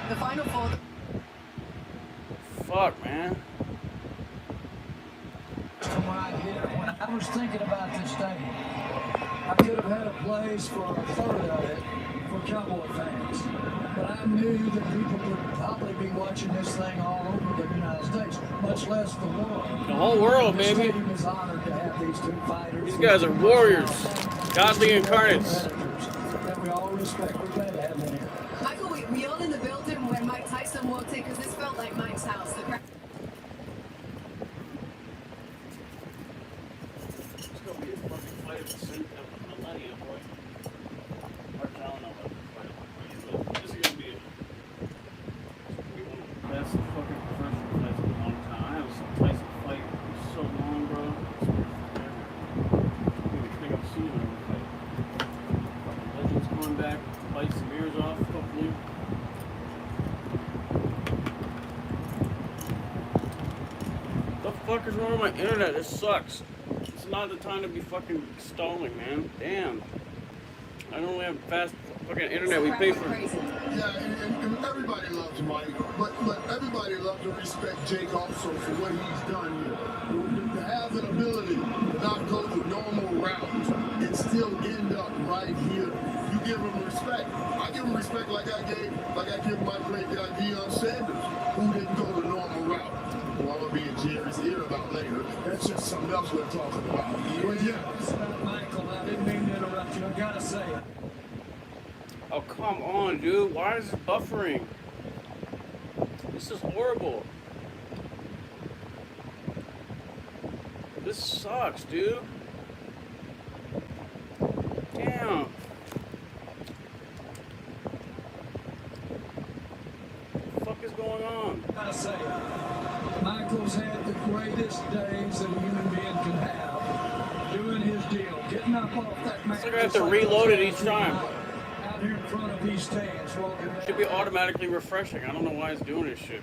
The final 4. Fuck, man. Right here, when I was thinking about this stadium, I could have had a place for a third of it for Cowboy fans. But I knew that people would probably be watching this thing all over the United States, much less the world. The whole world, The baby. stadium is honored to have these two fighters. These guys are warriors. Godly incarnates. That we all respect. We're glad to have them here. Michael, we all in the building when Mike Tyson walked in because this felt like Mike's house. The crowd. It's gonna be a fucking fight of the millennia, boy. Hard telling them what the fight is. This is gonna be one of the best fucking professional fights in a long time. I haven't seen Tyson fight in so long, bro. I think I've seen him fight. Fucking Legends coming back, fight some ears off, hopefully. What the fuck is wrong with my internet? This sucks. It's not the time to be fucking stalling, man. Damn. I don't have fast fucking internet. We pay for. Yeah, and everybody loves Mike, but everybody loves to respect Jake also for what he's done here. To have an ability to not go the normal route and still end up right here, you give him respect. I give him respect like I give my great guy Deion Sanders, who didn't go the normal route. Well, I'm gonna be in Jerry's ear about later. That's just something else we're talking about. But yeah. Michael, I didn't mean to interrupt you. I gotta say it. Oh, come on, dude. Why is it buffering? This is horrible. This sucks, dude. Damn. What the fuck is going on? I gotta say it. Michael's had the greatest days that a human being can have. Doing his deal, getting up off that mat. Looks like I have to reload it each time. Out here in front of these stands, walking It should be automatically refreshing. I don't know why it's doing this shit.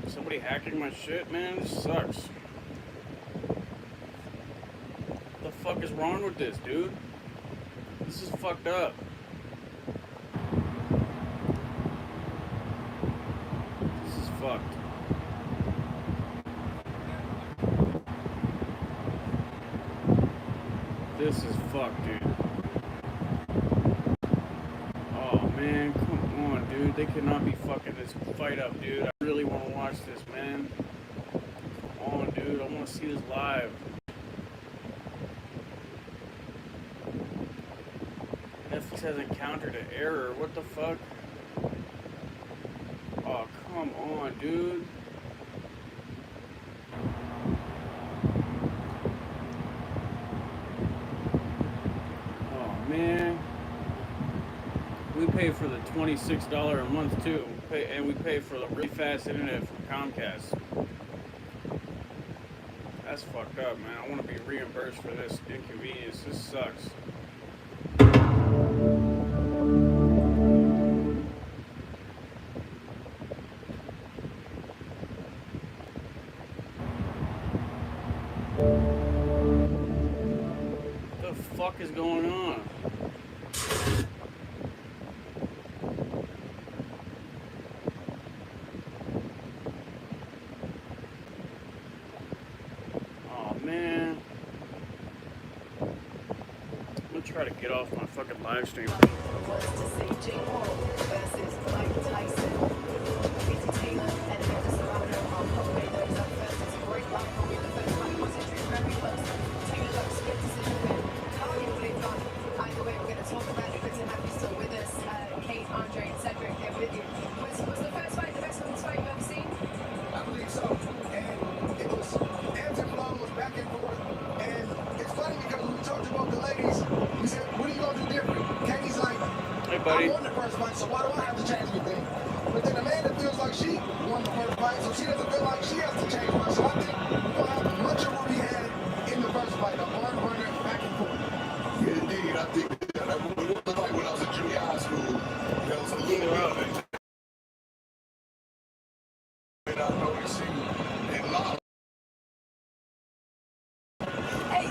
Somebody hacking my shit, man? This sucks. What the fuck is wrong with this, dude? This is fucked up. This is fucked. This is fucked, dude. Oh man, come on, dude. They cannot be fucking this fight up, dude. I really want to watch this, man. Come on, dude. I want to see this live. Netflix has encountered an error. What the fuck? Oh, come on, dude. Oh, man. We pay for the $26 a month, too. And we pay for the really fast internet from Comcast. That's fucked up, man. I want to be reimbursed for this inconvenience. This sucks. What the fuck is going on? Oh man. I'm gonna try to get off my fucking live stream. Was to see Jake Paul versus Mike Tyson. Katie Taylor and Hector Serrano are probably those up first. It's a great fight for me. The first fight was actually very close. Taylor got a split decision win. Can't even believe it. Either way, we're going to talk about it. Good to have you still with us. Kate, Andre, and Cedric here with you. Was the first fight the best women's fight you've ever seen? I believe so. And it was ebbs and flows, back and forth. And it's funny because when we talked about the ladies, we said, what are you going to do different? Katie's like, hey, buddy. I won the first fight, so why do I have to change anything? But then Amanda feels like she won the first fight, so she doesn't feel like she has to change much. So I think we're going to have much of what we had in the first fight, a one-runner, back and forth. Yeah, indeed. I think that like when I was in junior high school, there was a little bit of and I know you see in law. Hey,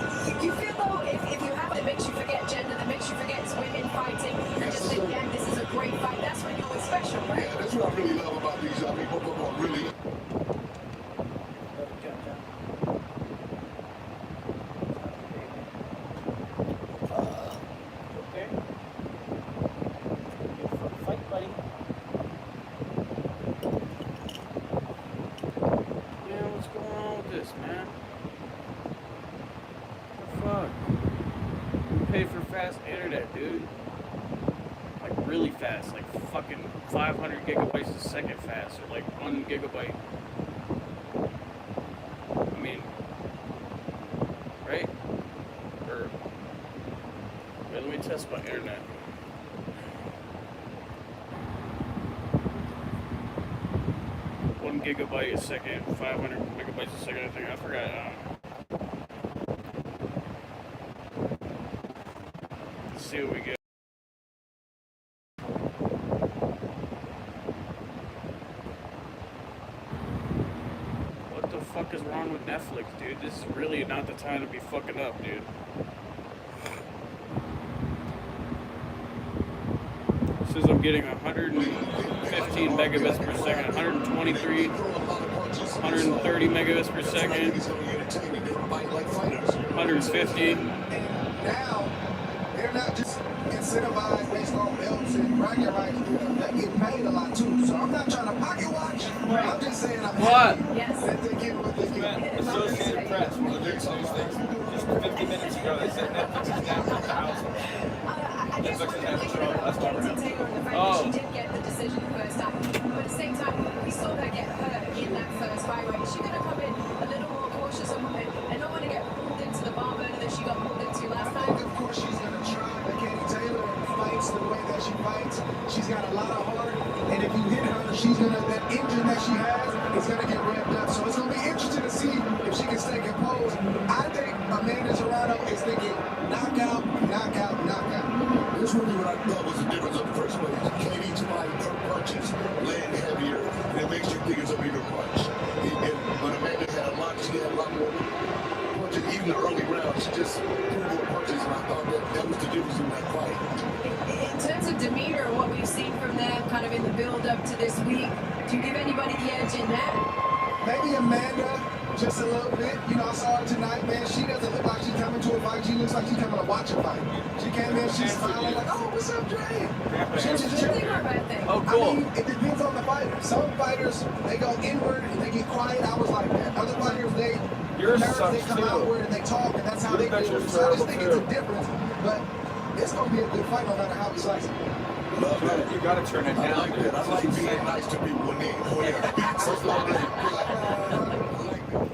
you feel though if you have it, it makes you forget gender, that makes you forget it's women fighting, and just think, yeah, this is a great fight. That's when you're always special, right? Yeah, that's what I really love about these. I mean, really. Okay. Fight, buddy. Man, what's going on with this, man? What the fuck? We pay for fast internet, dude. Like really fast, like fucking 500 gigabytes a second fast, or like 1 gigabyte. I mean, right? Or wait, let me test my internet. One gigabyte a second, 500 megabytes a second. I think I forgot. Let's see what we get. What the fuck is wrong with Netflix, dude? This is really not the time to be fucking up, dude. It says I'm getting 115 megabits per second, 123, 130 megabits per second, 150. Now, they're not just incentivized based on belts and bragging rights. They get paid a lot too. So I'm not trying to pocket watch. I'm just saying I'm happy that they get what they get. Associated Press, one of the news things, just 50 minutes ago, they said Netflix is down for 1,000. Netflix is having trouble. That's why we're She did get the decision the first time, but at the same time, we saw her get hurt in that first fight. Right? She's going to come in a little more cautious and not want to get pulled into the bar burner that she got pulled into last time. Of course, she's going to try, but Katie Taylor fights the way that she fights. She's got a lot of heart, and if you hit her, she's going to, that engine that she has is going to get revved up. So it's going to be interesting to see if she can stay composed. I think Amanda Serrano is thinking knockout, knockout, knockout. This really what I thought was the difference of the first place. Katie's fighting her punches, land heavier, and it makes you think it's a bigger punch. But Amanda had a lot, she had a lot more punches. Even the early rounds, she just threw more punches, and I thought that was the difference in that fight. In terms of demeanor, what we've seen from them kind of in the build-up to this week, do you give anybody the edge in that? Maybe Amanda, just a little bit. You know, I saw her tonight, man. She doesn't look like she's coming to a fight. She looks like she's coming to watch a fight. She came in, she's smiling like, oh, what's up, Dre? She's just chilling. Oh, cool. I mean, it depends on the fighter. Some fighters, they go inward and they get quiet. I was like that. Other fighters, they come outward and they talk, and that's how they do it. So I just think it's a difference. But It's gonna be a good fight no matter how we slice it. Love that. You gotta turn it down. I like that. I like being nice to people when they beat so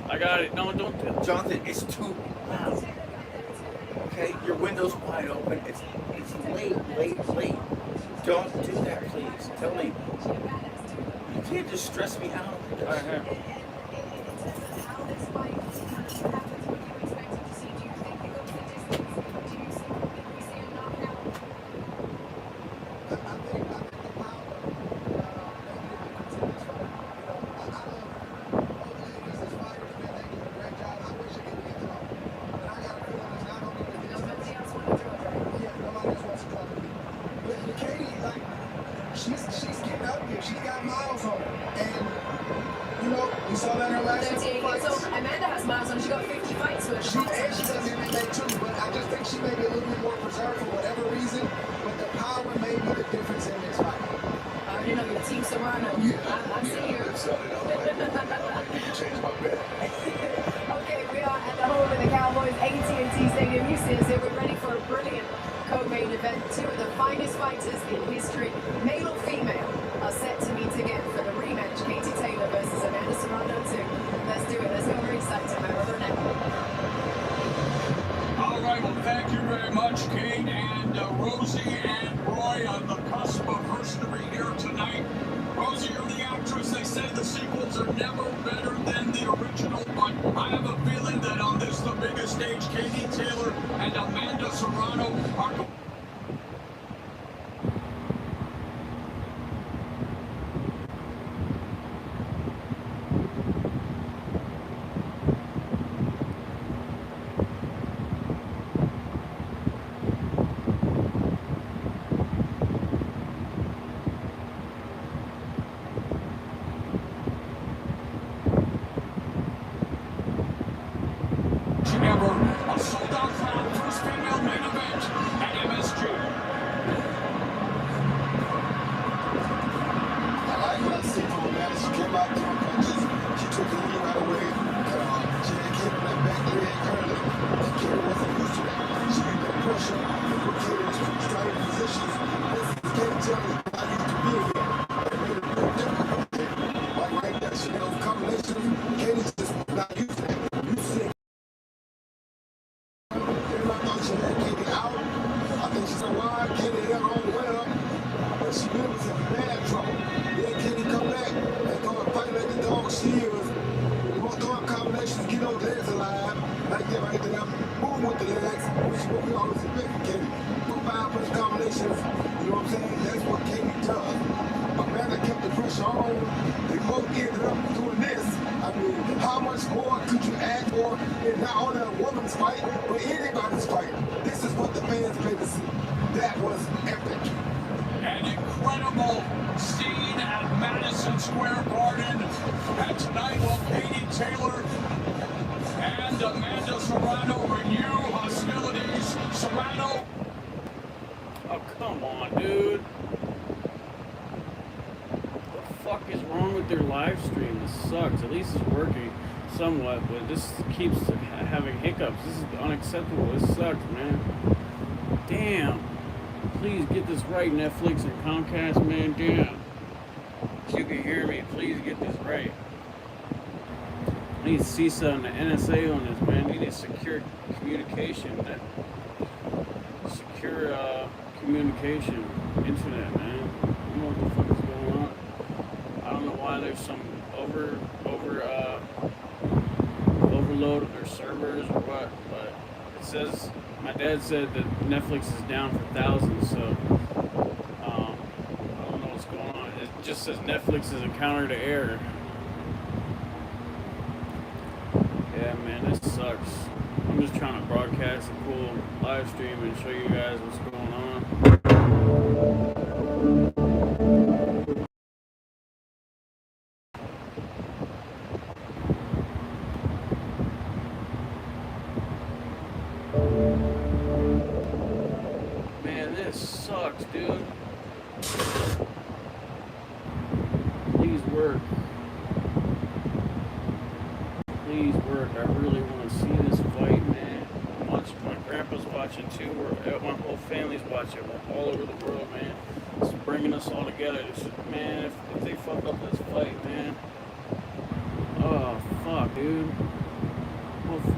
I got it. No, don't do it. Jonathan, it's too loud. Okay, your window's wide open. It's late. Don't do that, please. Tell me. You can't just stress me out. I have. She's getting up here. She's got miles on her. And, you know, we saw that in her last 38 fights. years old. Amanda has miles on. She got 50 fights with She does MMA too, but I just think she may be a little bit more preserved for whatever reason. But the power may be the difference in this fight. I already know your team Serrano. I'm seeing you. Change my bet. Okay, we are at the home of the Cowboys, AT&T Stadium. You see us here. We're ready for a brilliant co-main event. Two of the finest fighters in history, male or female, are set to meet again for the rematch. Katie Taylor versus Amanda Serrano 2. Let's do it. Let's go. Very excited. Over now. All right, well, thank you very much, Kate and Rosie and Roy on the cusp of history here tonight. Rosie, you're the actress. They say the sequels are never better than the original, but I have a feeling that on this, the biggest stage, Katie Taylor and Amanda Serrano are going. Ever a sold-out crowd, first female main event at MSG. I like what I see from Amanda. She came out throwing punches. She took the lead right away. She had Katie on that back leg early. And Katie wasn't used to that. She had the pressure and put Katie in straight positions. This is Katie Taylor not used to being here. It made it real difficult. Like right there, she had those combinations. Katie's just not used to that. You see it. She had Katie out. I think she's a wide. Katie held her own well. But she really was in bad trouble. Then Katie come back and go and fight like the dog she is. You want to throw up combinations, get those legs alive. Like that right there. Move with the legs, which is what we always expect from Katie. 2-5-punch combinations. You know what I'm saying? That's what Katie does. Amanda kept the pressure on. They both ended up doing this. I mean, how much more could you ask for in not only a woman's fight, but anybody's fight? This is what the fans pay to see. That was epic. An incredible scene at Madison Square Garden. And tonight, well, Katie Taylor and Amanda Serrano renew hostilities. Serrano. Oh, come on, dude. What the fuck is wrong with their live stream? This sucks. At least it's working somewhat, but this keeps having hiccups. This is unacceptable. This sucks, man. Damn. Please get this right, Netflix and Comcast, man. Damn. If you can hear me, please get this right. I need CISA and the NSA on this, man. We need secure communication. Secure communication, internet, man. I don't know what the fuck is going on. I don't know why there's some overload of their servers or what, but it says, my dad said that Netflix is down for thousands, so I don't know what's going on. It just says Netflix has encountered an error. Yeah, man, this sucks. I'm just trying to broadcast a cool live stream and show you guys what's going on. Man, this sucks, dude. Please work. Please work. I really want to see this fight, man. My grandpa's watching. watching too. My whole family's watching. We're all over the world, man. It's bringing us all together. Man, if they fuck up this fight, man. Oh, fuck, dude.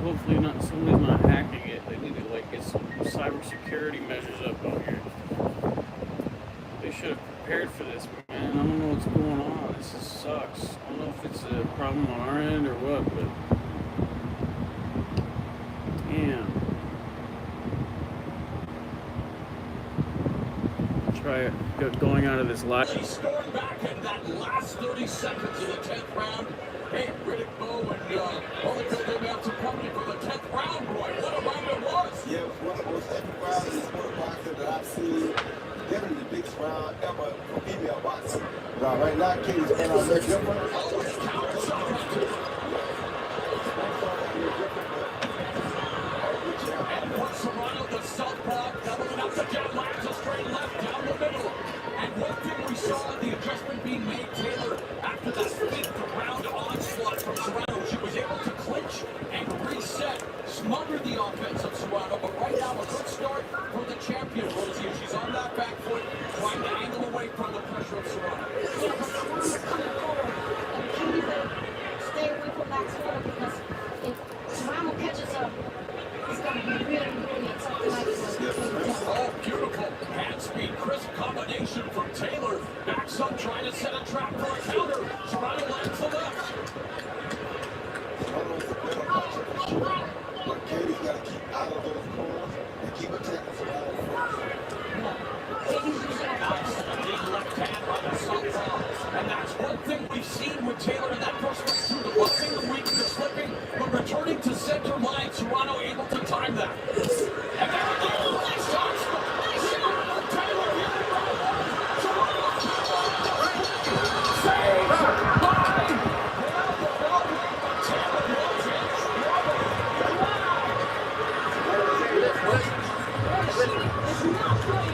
Hopefully not. Somebody's not hacking it. They need to like get some cybersecurity measures up on here. They should have prepared for this, man. I don't know what's going on. This just sucks. I don't know if it's a problem on our end or what, but damn. Try going out of this live. He's scoring back in that last 30 seconds of the 10th round. Hey, Riddick Bowe and Holyfield came out to company for the 10th round, boy. What a round it was. Yeah, it was one of the most epic rounds in sport boxing that I've seen. Definitely the biggest round ever for female boxing. Right now, Katie's been on there different. And for Serrano, the southpaw, doubling up the jab, lands a straight left down the middle. And one thing we saw, the adjustment being made, Taylor, after that 5th round onslaught from Serrano, she was able to clinch and reset, smother the offense of Serrano. But right now, a good start for the champion, Rosie. She's on that back foot, trying to angle away from the pressure of Serrano. Yeah, but Serrano's coming forward, and Katie better stay away from that corner because if Serrano catches up, it's going to be really, really a tough night for Oh, beautiful hand speed, crisp combination from Taylor. Backs up, trying to set a trap for a counter. Serrano lands the left. Serrano's a better boxer for sure, but Katie's got to keep out of those corners and keep attacking Serrano first. Nice, big left hand by the southpaw. And that's one thing we've seen with Taylor in that first fight through the buffing, the weak, the slipping, but returning to center line, Serrano able to time that. And there it goes, nice shots, nice shot from Taylor.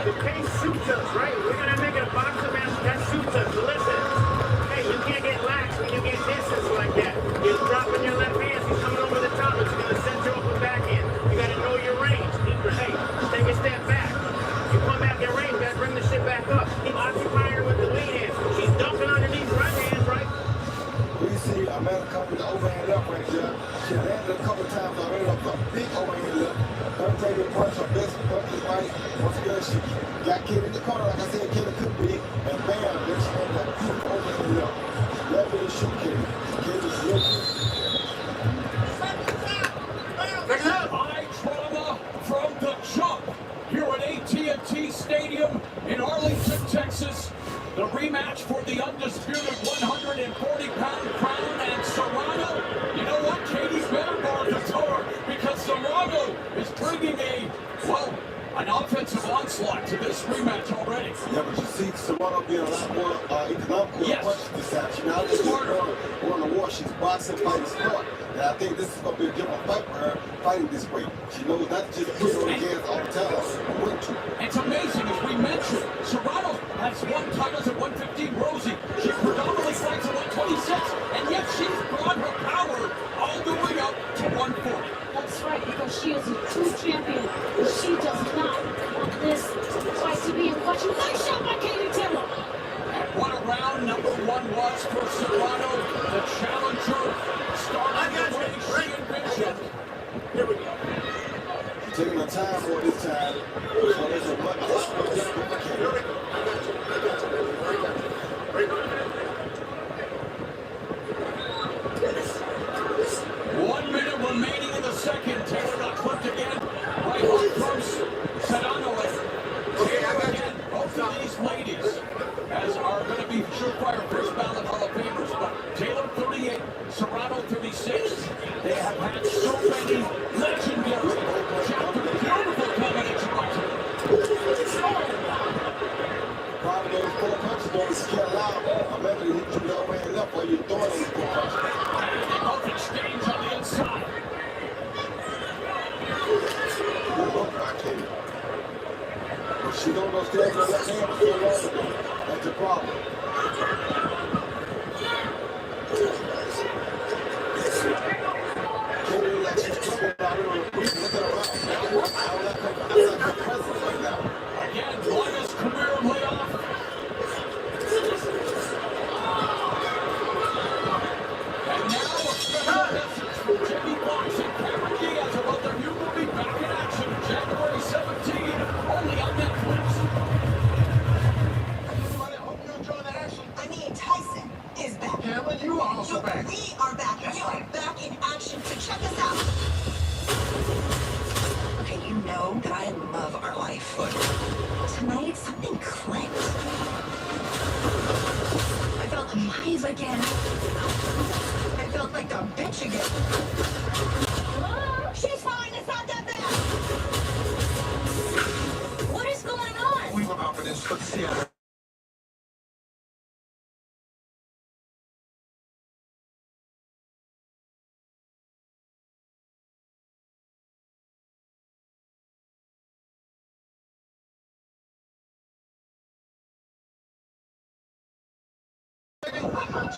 The pace suits us, right? We're gonna make it a boxer match that suits us. So listen, hey, you can't get lax when you get distance like that. You're dropping your left hand, he's coming over the top, but you're gonna set you up with backhand. You gotta know your range. Hey, take a step back. You come back in range, you gotta bring the shit back up. Keep occupying her with the lead hand. She's dumping underneath right hand, right? We see Amanda come with the overhand left right there. She landed a couple times already up a big overhand left. Don't take a punch, her best punch is right. Once again, she got Katie in the corner, like I said, Katie could be. And bam, then she landed that big overhand left. Left to shoot Katie. Katie's looking. High trauma from the jump here at AT&T Stadium in Arlington, Texas. The rematch for the undisputed 140-pound crown, and Serrano, you know what? Katie's better bar the door because Serrano is bringing an offensive onslaught to this rematch already. Yeah, but you see Serrano being a lot more economical yes. punch this time. She now just on the war. She's boxing, fighting smart. And I think this is going to be a different fight for her fighting this way. She knows not to just put on the gas all the time. It's amazing, as we mentioned, Serrano has won titles at 115. Rosie, she predominantly fights at 126, and yet she's brought her power all the way up to 140. That's right, because she is a true champion. And she does not want this fight to be in question. Nice shot by Katie Taylor. And what a round number one was for Serrano, the challenger, starting the way she envisioned. Here we go. Taking the time for this time. So there's a much Here we go. I got you. Right on. 1 minute remaining in the second. Taylor got clipped again. Right hook from Serrano. Taylor again. Both of these ladies are going to be surefire first ballot Hall of Famers. But Taylor 38, Serrano 36. They have had so many legendary chapters. Beautiful combination by Taylor. Probably those 4 punches don't scale out. I'm ready to hit you the overhand left while you're throwing those 4 punches. And they both exchange on the inside. Good hook by Katie. But she don't know stay with her left hand for so long ago. That's the problem. Katie, like she's tripping out on the feet. Look at her out. Something clicked. I felt alive again. I felt like a bitch again. Hello? She's fine. It's not that bad. What is going on? We were out for this for Seattle.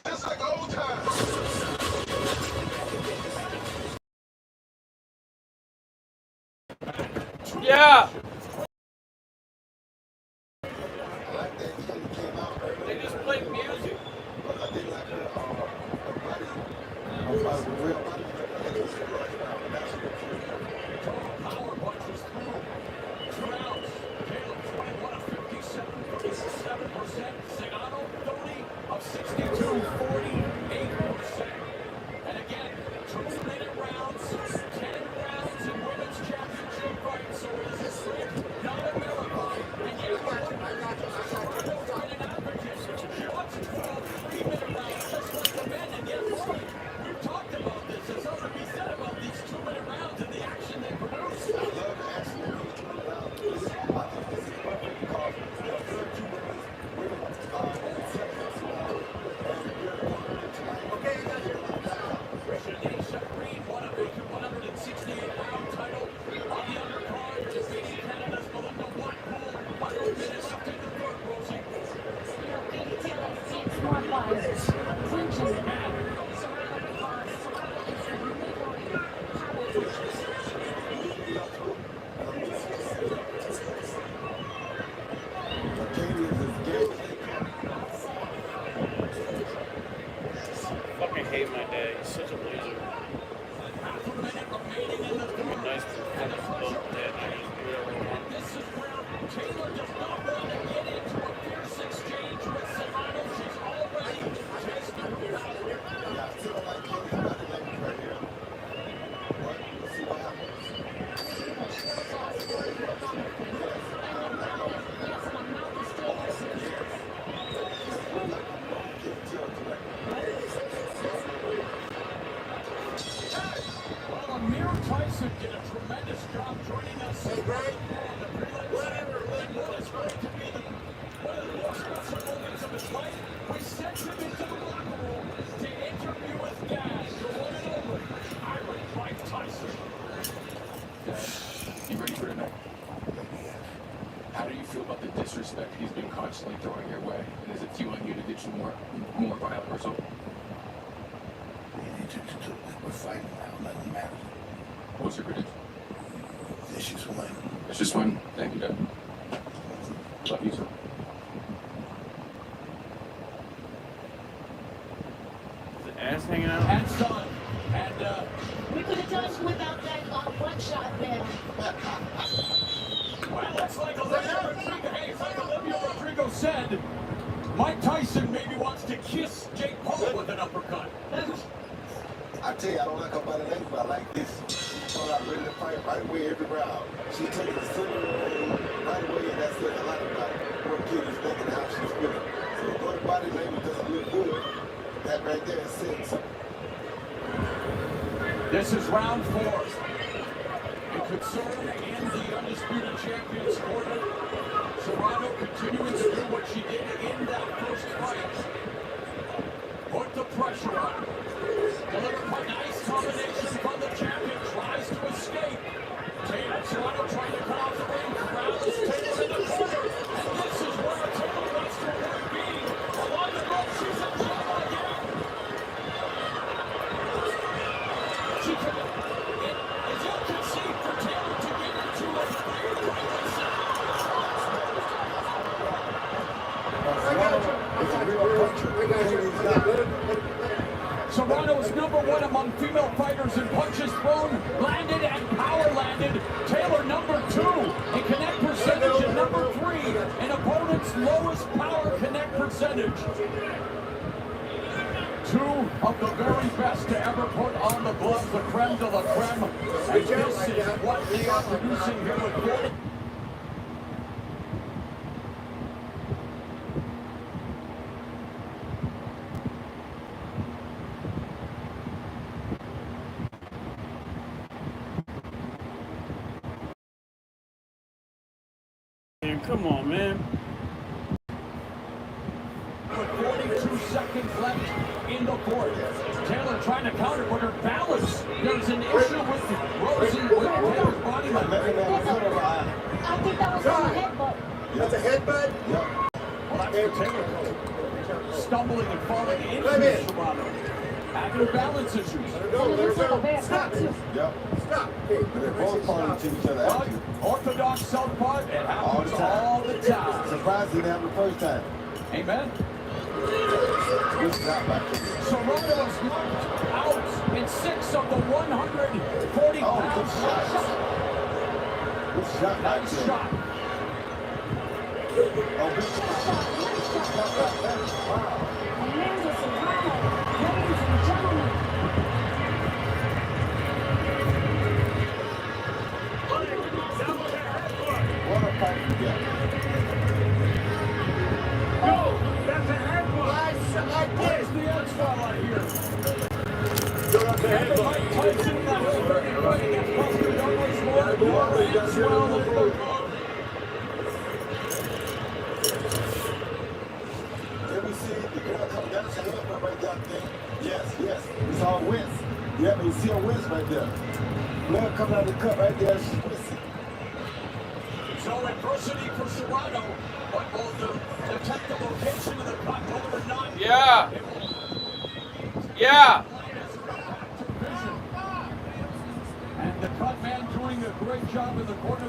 Just like old times. Yeah. They just played music. Fucking hate my dad. He's such a loser. Nice to finish both dead. I just do whatever I want. Taylor does not want to get into a fierce exchange with Serrano. She's already tasted Well, Amir Tyson did a tremendous job joining us. Hey, Greg. Whatever. What is going to be one of the most special moments of his life? We sent him into the locker room to interview with Dad, the one and only Iron Mike Tyson. You ready for tonight? How do you feel about the disrespect he's been constantly throwing your way? And is it fueling you to get you more violent result? We're fighting now, nothing matters. What's your prediction? Let's just win. Let's just win. Thank you, Dad. Love you, too. The ass hanging out? And son. And, We could have done without that one shot there. well, it's like Olivia Rodrigo said, Mike Tyson maybe wants to kiss Jake Paul with an uppercut. I tell you, I don't like her body language, but I like this. She's coming out ready to fight right away every round. She's taking the center right away, and that's says a lot about what kid is thinking, how she's feeling. So if her body language doesn't look good, that right there is saying something. This is round 4. It could serve in the undisputed champion's corner. Serrano continuing to do what she did in that first fight. Put the pressure on. Delivered by nice combination from the champion. Tries to escape. Taylor Serrano trying to cut off the ring. Corrals Taylor in the corner. And this is where Taylor wants to avoid being. Along the rope, she's in trouble again. She can. It's ill-conceived for Taylor to get into a Serrano is #1 among female fighters in punches thrown, landed, and power landed. Taylor #2 in connect percentage and #3 in opponent's lowest power connect percentage. 2 of the very best to ever put on the gloves, the creme de la creme. And this is what they are producing here with Gordon. Come on, man. With 42 seconds left in the fourth. Taylor trying to counter, but her balance. There's an issue with Rosie with Taylor's body. I think that was on the headbutt. That's a headbutt? Well, that's the Taylor code. Stumbling and falling into Serrano. Having balance issues. And it looks like a bad Stop too. Yep. Stop. But they're both falling to each other. Well, orthodox southpaw, it happens all the time. Surprised it didn't happen the first time. Amen. Good shot back there. Serrano's knocked out in 6 of the 140 pound shots. Good shot back Nice there. shot. Oh, good shot. Wow. Amanda Serrano, ladies and gentlemen. What a fight we got. That's a headbutt. Where's the X-File here? That's a headbutt. Mike Tyson got his very fight against Buster Douglas. More X-File in the road. Let me see the girl come down. That's a headbutt right down there. Yes, yes. It's all wince. Yeah, but you see a wince right there. Blood coming out of the cut right there. She's wincing. So adversity for Serrano, but will detect the location of the cut, whether or not. Yeah. Yeah. And the cut man doing a great job in the corner.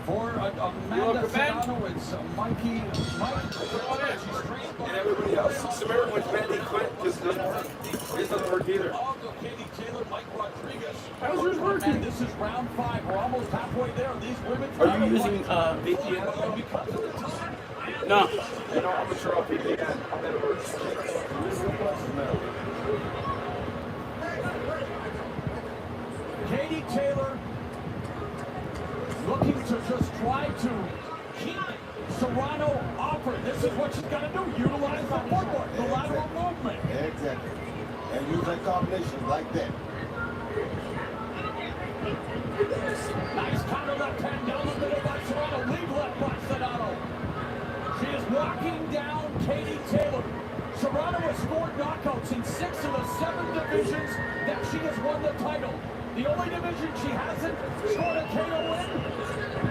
For Amanda Serrano, it's Mike. And everybody else. Samara went Mandy Quint, just doesn't work. It doesn't work either. Katie Taylor, Mike Rodriguez. How's yours working? And this is round 5. We're almost halfway there. These women. Are you using VPN? Because of the time. No. You know, I'm gonna turn off VPN. That works. Katie Taylor looking to just try to keep Serrano off her. This is what she's got to do. Utilize the footwork, the lateral movement. Exactly. And use that combination like that. Nice counter left hand down the middle by Serrano. Lead left by Serrano. She is walking down Katie Taylor. Serrano has scored knockouts in 6 of the 7 divisions that she has won the title. The only division she hasn't scored a KO in,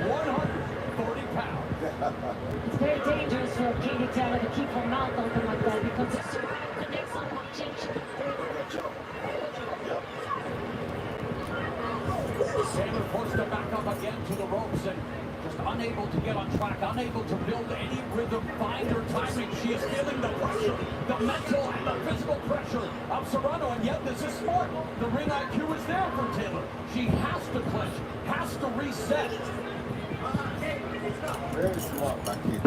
140 pounds. It's very dangerous for Katie Taylor to keep her mouth open like that because if Serrano connects on one chin, she can Taylor forced to back up again to the ropes and just unable to get on track, unable to build any rhythm, find her timing. She is feeling the pressure, the mental and the physical pressure of Serrano, and yet this is sport. The ring IQ is there for Taylor. She has to clinch, has to reset. Very smart, my kid.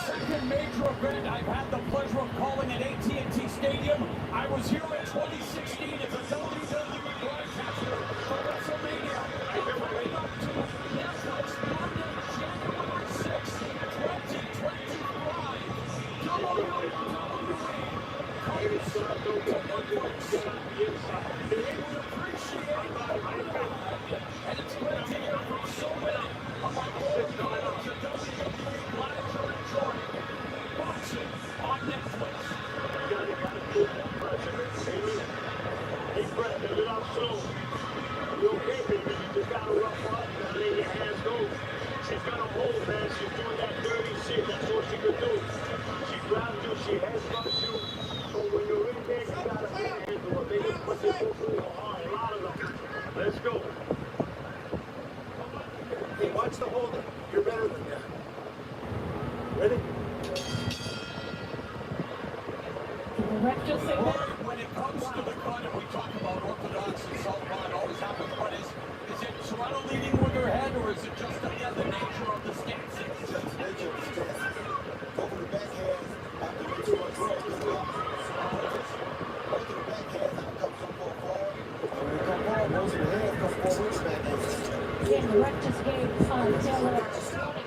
Second major event I've had the pleasure of calling at AT&T Stadium. I was here in 2016 as a WWE broadcaster for WrestleMania. Coming up to Netflix Monday, January 6th, 2025. WWE comes to Netflix. They will appreciate my and it's great to hear from so many of my old colleagues at WWE. Glad you're enjoying boxing on Netflix. Hey, Brett, let it out slow. You okay, baby? You just got to rough up and let your hands go. She's got a hold, man. She's doing that dirty shit. That's all she could do. She grabs you. She headbutts you. So when you're in there, you got to handle her. They just put their foot through your arm. A lot of them. Let's go. Hey, watch the holder. You're better than that. Ready? When it comes to the cut, and we talk about orthodox and southpaw, it always happens, but is it Serrano leading with your head, or is it just the nature of the stance? It's just the nature of the stance. Go for the backhands after you too much growth. Go to the backhands and come forward. And when you come forward, most of the hands come forward with the backhands. Yeah, the ref just gave Taylor a warning.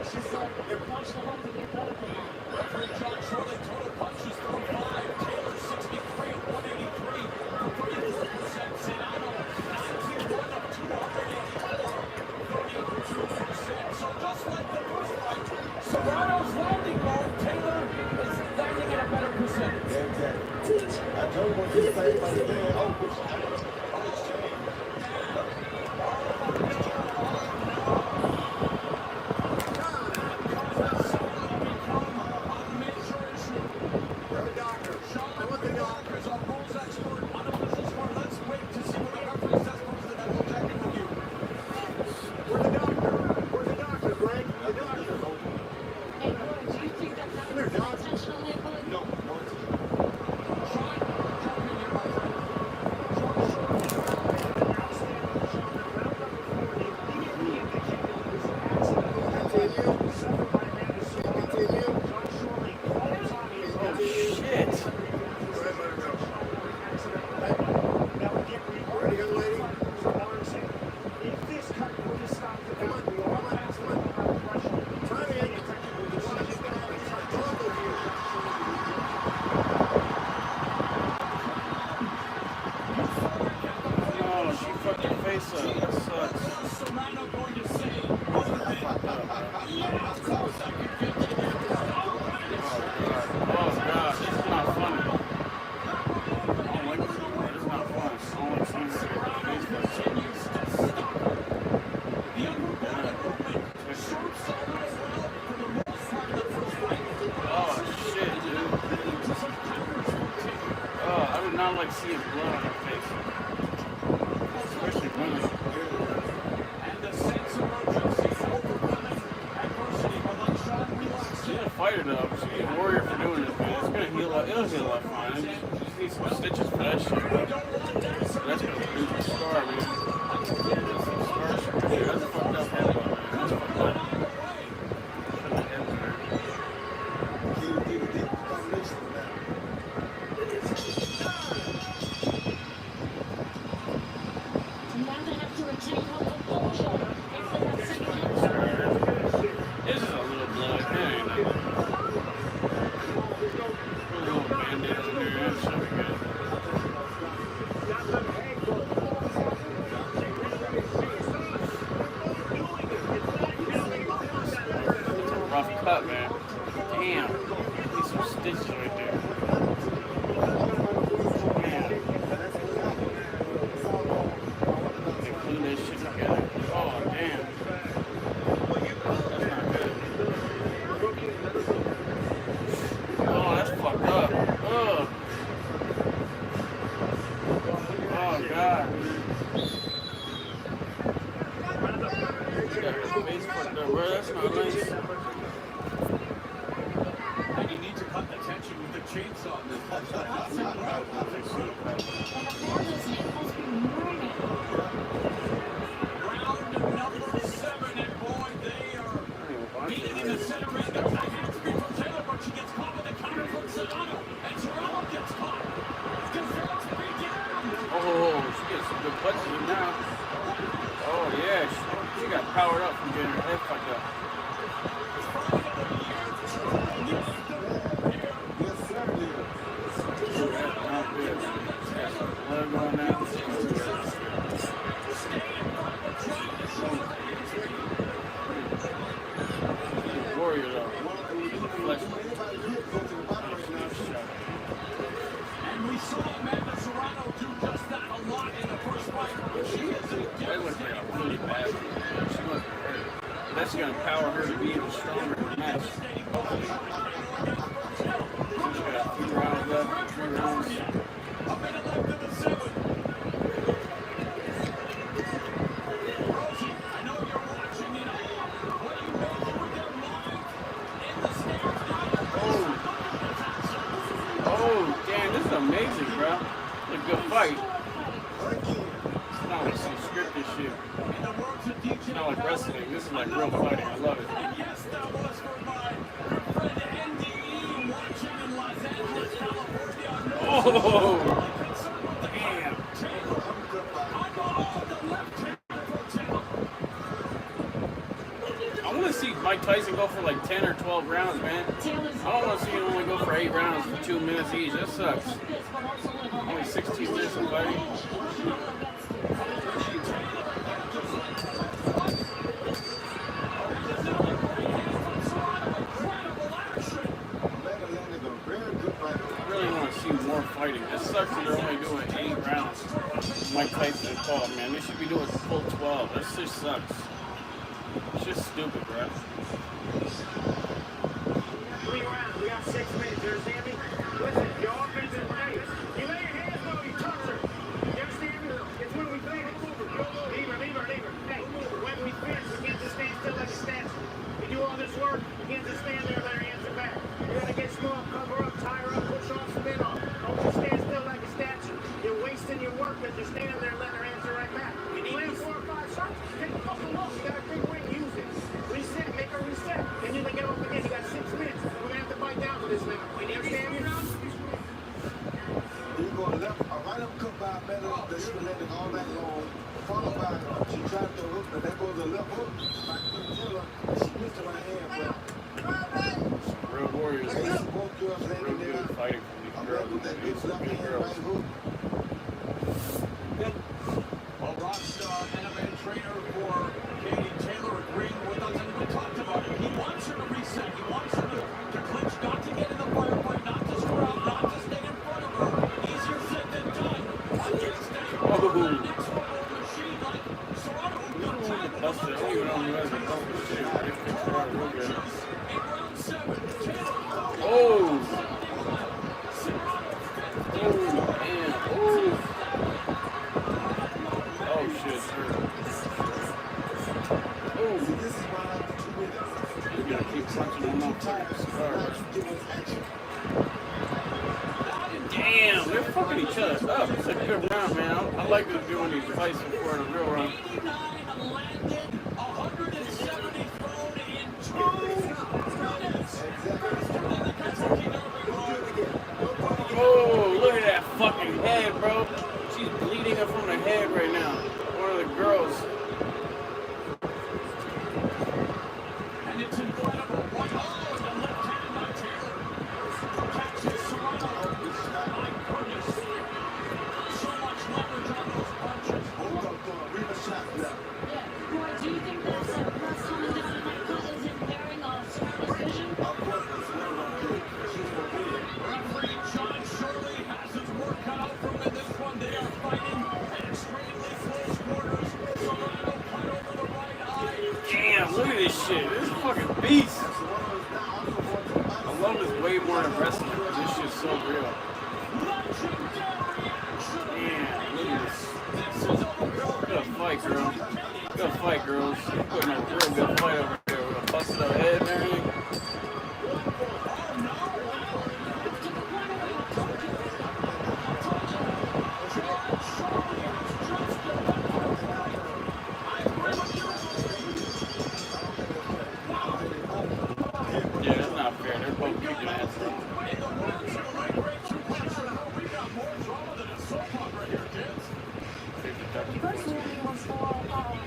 She said, punch the home to get better than that. Referee John Shirley, total punches 35. Taylor 63 at 183. For 34%. Sedano 91 of 284. 32%. So just like the first fight, Serrano's landing more. Taylor is landing at a better percentage. Exactly. I told you what you say by the day. See his blood on her face. Especially women. And the sense of urgency overcoming adversity. But like Sean relaxed. She's a fighter though. She's a warrior for doing this, man. It's gonna heal up. It'll heal up fine. You just need some stitches for that shit, bro. That's gonna produce a scar, man. That's a fucked up head, man. That's fucked up. Cut, man. Damn. Need some stitches right there. Damn. They glue that shit together. Oh, damn. That's not good. Oh, that's fucked up. Ugh. Oh, God. Got his face fucked up, bro. That's not nice. And you need to cut the tension with the chainsaw in this place. Round number 7, and boy, they are beating in the center ring. There's a handspring from Taylor, but she gets caught with a counter from Sedano, and Serrano gets caught. Deserves to be down. Oh, she gets some good punches in now. Oh, yeah. She got powered up from getting her head fucked up. Blood going down. Warrior though. And we saw Amanda Serrano do just that a lot in the first fight. She is a That was like really bad. She wasn't hurt. That's gonna power her to be even stronger in the match. She's got 2 rounds left, 3 rounds. a minute left in the 7th. Rosie, I know you're watching, you know. What do you make with their mind in the stands now? Oh, damn, this is amazing, bro. It's a good fight. It's not like some scripted shit. It's not like wrestling. wrestling. This is like real fighting. I love it. Yes, that was for my friend NDE watching in Los Angeles, California. Oh! Damn. I want to see Mike Tyson go for like 10 or 12 rounds, man. I don't want to see him only go for 8 rounds for 2 minutes each. That sucks. Only 16 minutes of fighting. I really want to see more fighting. It sucks that they're only doing 8 rounds. Mike Tyson called, man. They should be doing full 12. That just sucks. It's just stupid, bro. 3 rounds. We got 6 minutes. You understand me? Listen, your offense is great. You lay your hands low, you touch her. You understand me? It's when we finish. Leave her. Hey, when we finish, you can't just stand still like a statue. You do all this work, you can't just stand there and let her answer back. You gotta get small, cover up, tie her up, push off, spin off. Don't just stand still like a statue. You're wasting your work because you're standing there and letting her answer right back. You land 4 or 5 shots, take a fucking look. You got a big ring, use it. Reset, make her reset. And then they get off again. You got 6 minutes. We're gonna have to bite down for this now. You understand me? You go left, a right uppercut by Battle that she landed all night long, followed by she tried to hook, but that goes a left hook. I couldn't tell her, and she missed her right hand, Some real warriors. both girls landing there. Fighting for these I'm girls. with that bitch left hand, right hook. Well, Ross, MMA trainer for Katie Taylor, agreeing with us, and we talked about it. He wants her to reset. He wants her to clinch, not to get in the firefight, not to scrap, not to stay in front of her. Easier said than done. Oh! Man. Oh, shit. Oh, this is why I like 2 minutes. You gotta keep punching them up. Damn, they're fucking each other up. It's a good round, man. I like this doing these fights before in a real round. Oh, look at that fucking head, bro. She's bleeding up from the head right now. One of the girls. And it's incredible. What the left hand by Taylor catches Serrano. My goodness. So much leverage on those punches. Hold up, Reba shot left. Yeah. Roy, do you think that's a plus coming down tonight is impairing Serrano's vision? Of course, it's never gonna do it. She's gonna win. Referee John Shirley has his work cut out for him in this one. They are fighting at extremely close quarters. Serrano cut over the right eye. Damn, look at this shit. This is a fucking beast. I love this way more than wrestling. This shit's so real. Damn, look at this. Good fight, girl. Good fight, girls. You're putting a real good fight over there. We're gonna bust it on the head and everything. Yeah, that's not fair. They're both kicking ass. First warning was for Holy.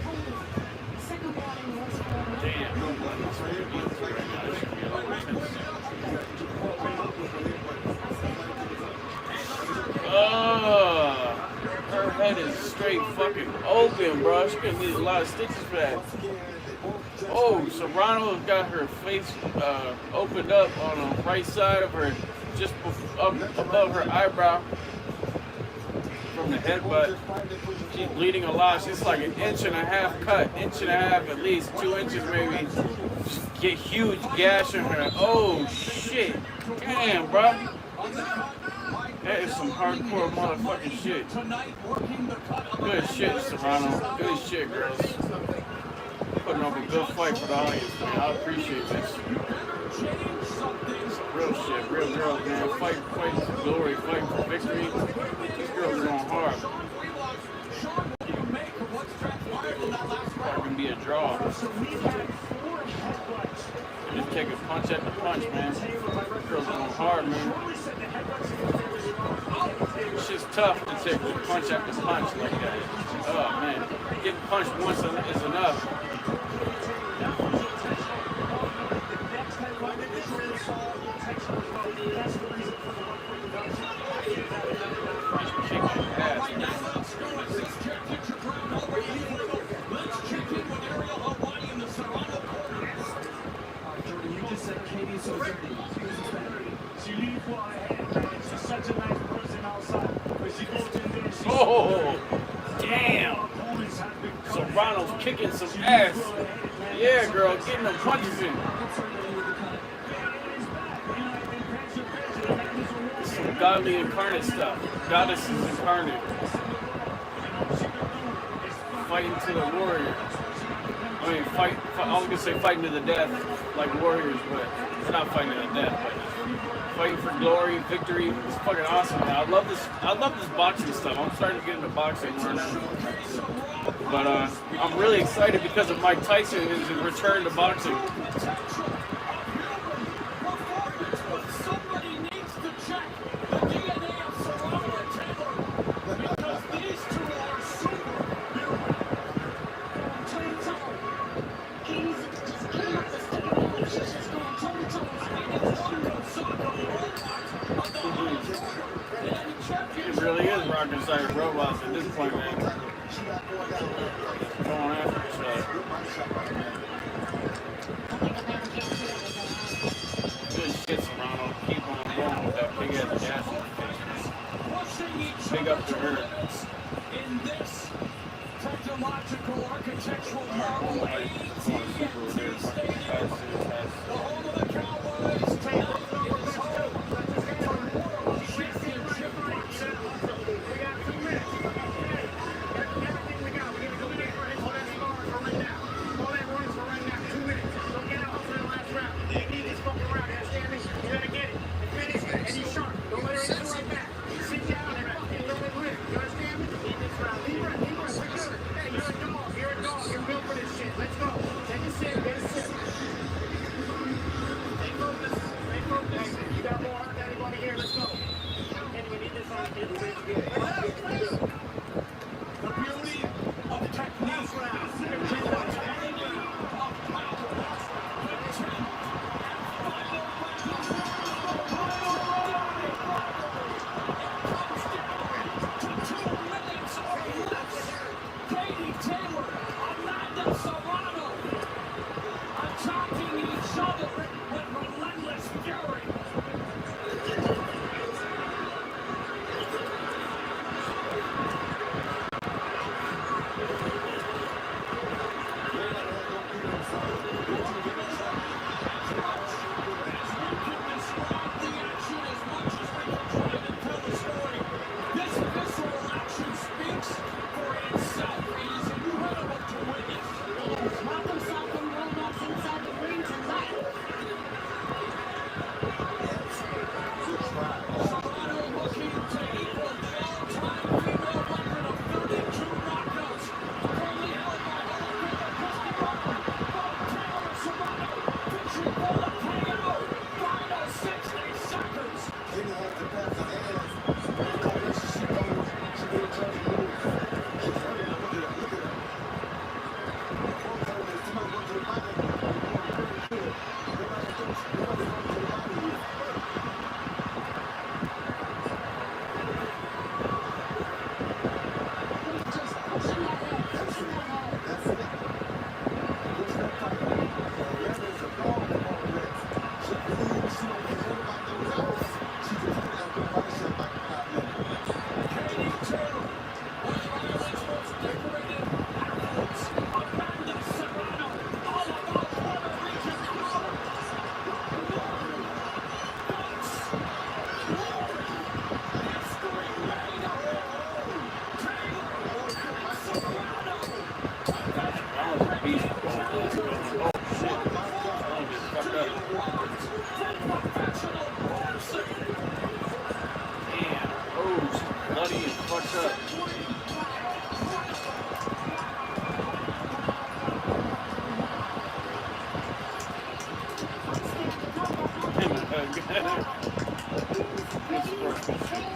Second warning was for... Damn, no blood. That's right now. This should be a little intense. Her head is straight fucking open, bro. She's gonna need a lot of stitches for that. Oh, Serrano's got her face opened up on the right side of her, just up above her eyebrow from the headbutt. She's bleeding a lot. She's like an 1.5 inch cut, 1.5 inches at least, 2 inches maybe. Just get huge gash in her. Oh shit! Damn, bro. That is some hardcore motherfucking shit. Good shit, Serrano. Good shit, girls. Putting up a good fight for the audience, man. I appreciate this. Real shit, real girls, man. Fight for glory, fight for victory. These girls are going hard. Probably gonna be a draw. So we've had 4 headbutts. Just take a punch at the punch, man. Girls going hard, man. It's just tough to take a punch after punch like that. Oh, man. Getting punched once is enough. Oh, damn. So Ronald's kicking some ass. Yeah, girl, getting them punches in. Some godly incarnate stuff. Goddesses incarnate. Fighting to the warrior. I mean, I was gonna say fighting to the death, like warriors, but it's not fighting to the death, but fighting for glory, victory. It's fucking awesome, man. I love this boxing stuff. I'm starting to get into boxing more now. But I'm really excited because of Mike Tyson and his return to boxing. It really is rocking side robots at this point, man. Going after each other. Good shit, Serrano. Keep on going with that big ass gas in the face. Big up to her. In this technological architectural marvel, the home of the Cowboys, Taylor.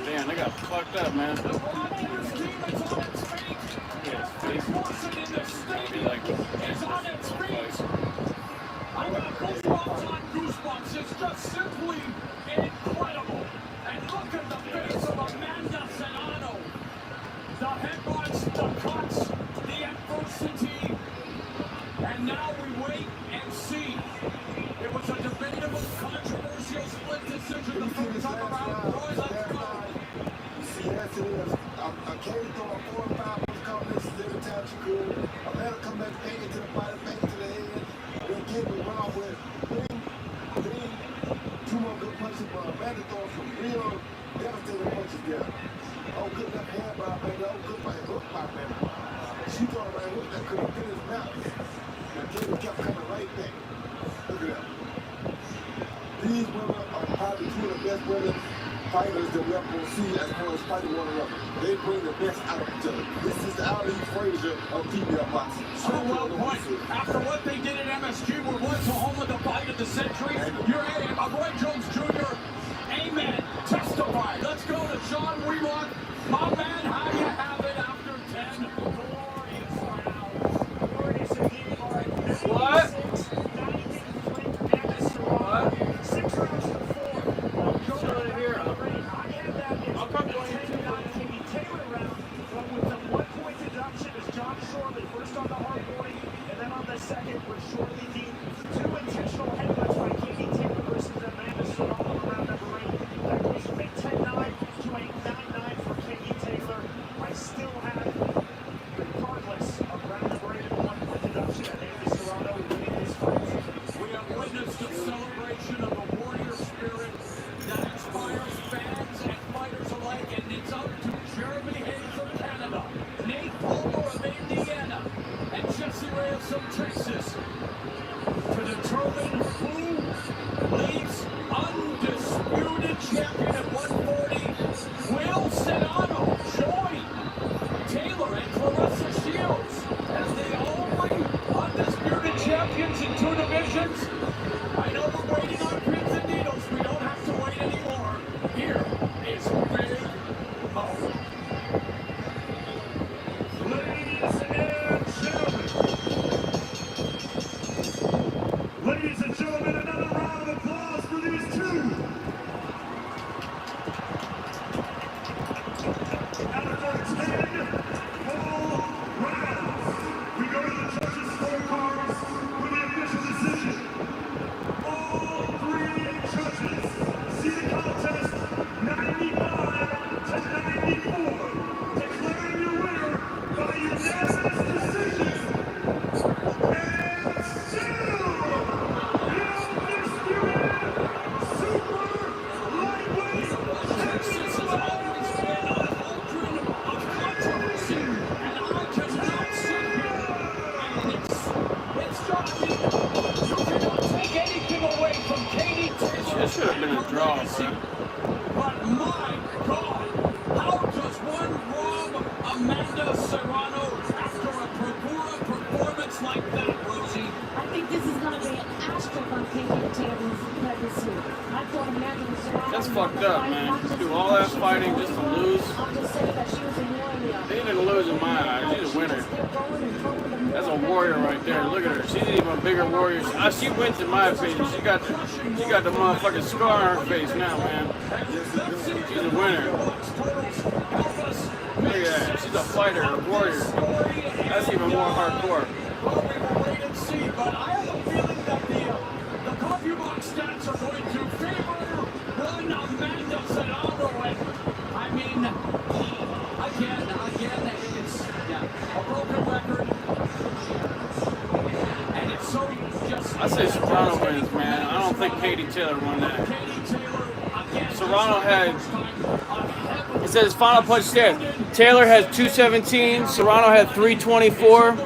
Damn, they got fucked up, man. Yeah, his face. Be like, I got goosebumps on goosebumps. It's just simply incredible. And look at the face of Amanda Serrano. The headbutts, the cuts, the adversity. And now we wait and see. It was a debatable, controversial split decision the first time around. Roy, let's go. See, yes, it is. I can't throw a 4 or 5 combinations every time she could. I let her come back, bang it to the body, bang it to the head. Then get me wrong with three, 2 more good punches, but Amanda throwing some real devastating punches there. Oh, good left hand by Amanda. Oh, good right hook by Amanda. She threw a right hook that could have been his mouth. And Katie kept coming right back. Look at that. These women are probably 2 of the best women fighters that we ever going to see as far as fighting one another. They bring the best out of each other. This is the Ali Frazier of female boxing. So well put. After what they did at MSG, where was the home of the fight of the century, you're Roy Jones Jr. Amen. Testify. Let's go to Sean Wheelock. My man, how you have it after 10 glorious rounds? What? 6 rounds to 4. First on the hard point, and then on the second would surely be 2 intentional headbutts by Katie Taylor versus Amanda Serrano around number 8. That goes from a 10-9 to a 9-9 for Katie Taylor. I still have, regardless of round number 8 and the 1-point deduction, Amanda Serrano winning this fight. We have witnessed a celebration of a warrior spirit that inspires fans and fighters alike, and it's up to Jeremy Hayes of Canada, Nate Palmer of Indiana, and Jesse Reyes of Texas to determine who leads undisputed champion at 140. Will Serrano join Taylor and Clarissa Shields as the only undisputed champions in 2 divisions? I know we're waiting on pins and needles. We don't have to wait anymore. Here is Big Mo. Ladies and gentlemen, another round of applause for these 2. After 10 full rounds, we go to the judges' scorecards for the official decision. All 3 judges see the contest 95 to 94, declaring your winner by unanimous decision. This should have been a draw, bro. But my God, how does one rob Amanda Serrano after a bravura performance like that, Rosie? I think this is going to be an asterisk on Katie Taylor's legacy. I thought Amanda Serrano. That's fucked up, man. Do all that fighting just to lose. I'm just saying that she was a warrior. They didn't lose in my eyes. She's a winner. That's a warrior right there. Look at her. She's even a bigger warrior. She wins in my opinion. She got the motherfucking scar on her face now, man. She's a winner. Look at that. She's a fighter, a warrior. That's even more hardcore. Well, we will wait and see, but I have a feeling that the coffee box stats are going to favor one Amanda Serrano. And I mean, again, it's a broken record. And it's so just. I say Serrano wins, man. I don't think Katie Taylor won that. Serrano had. It says final punch there. Taylor has 217. Serrano had 324.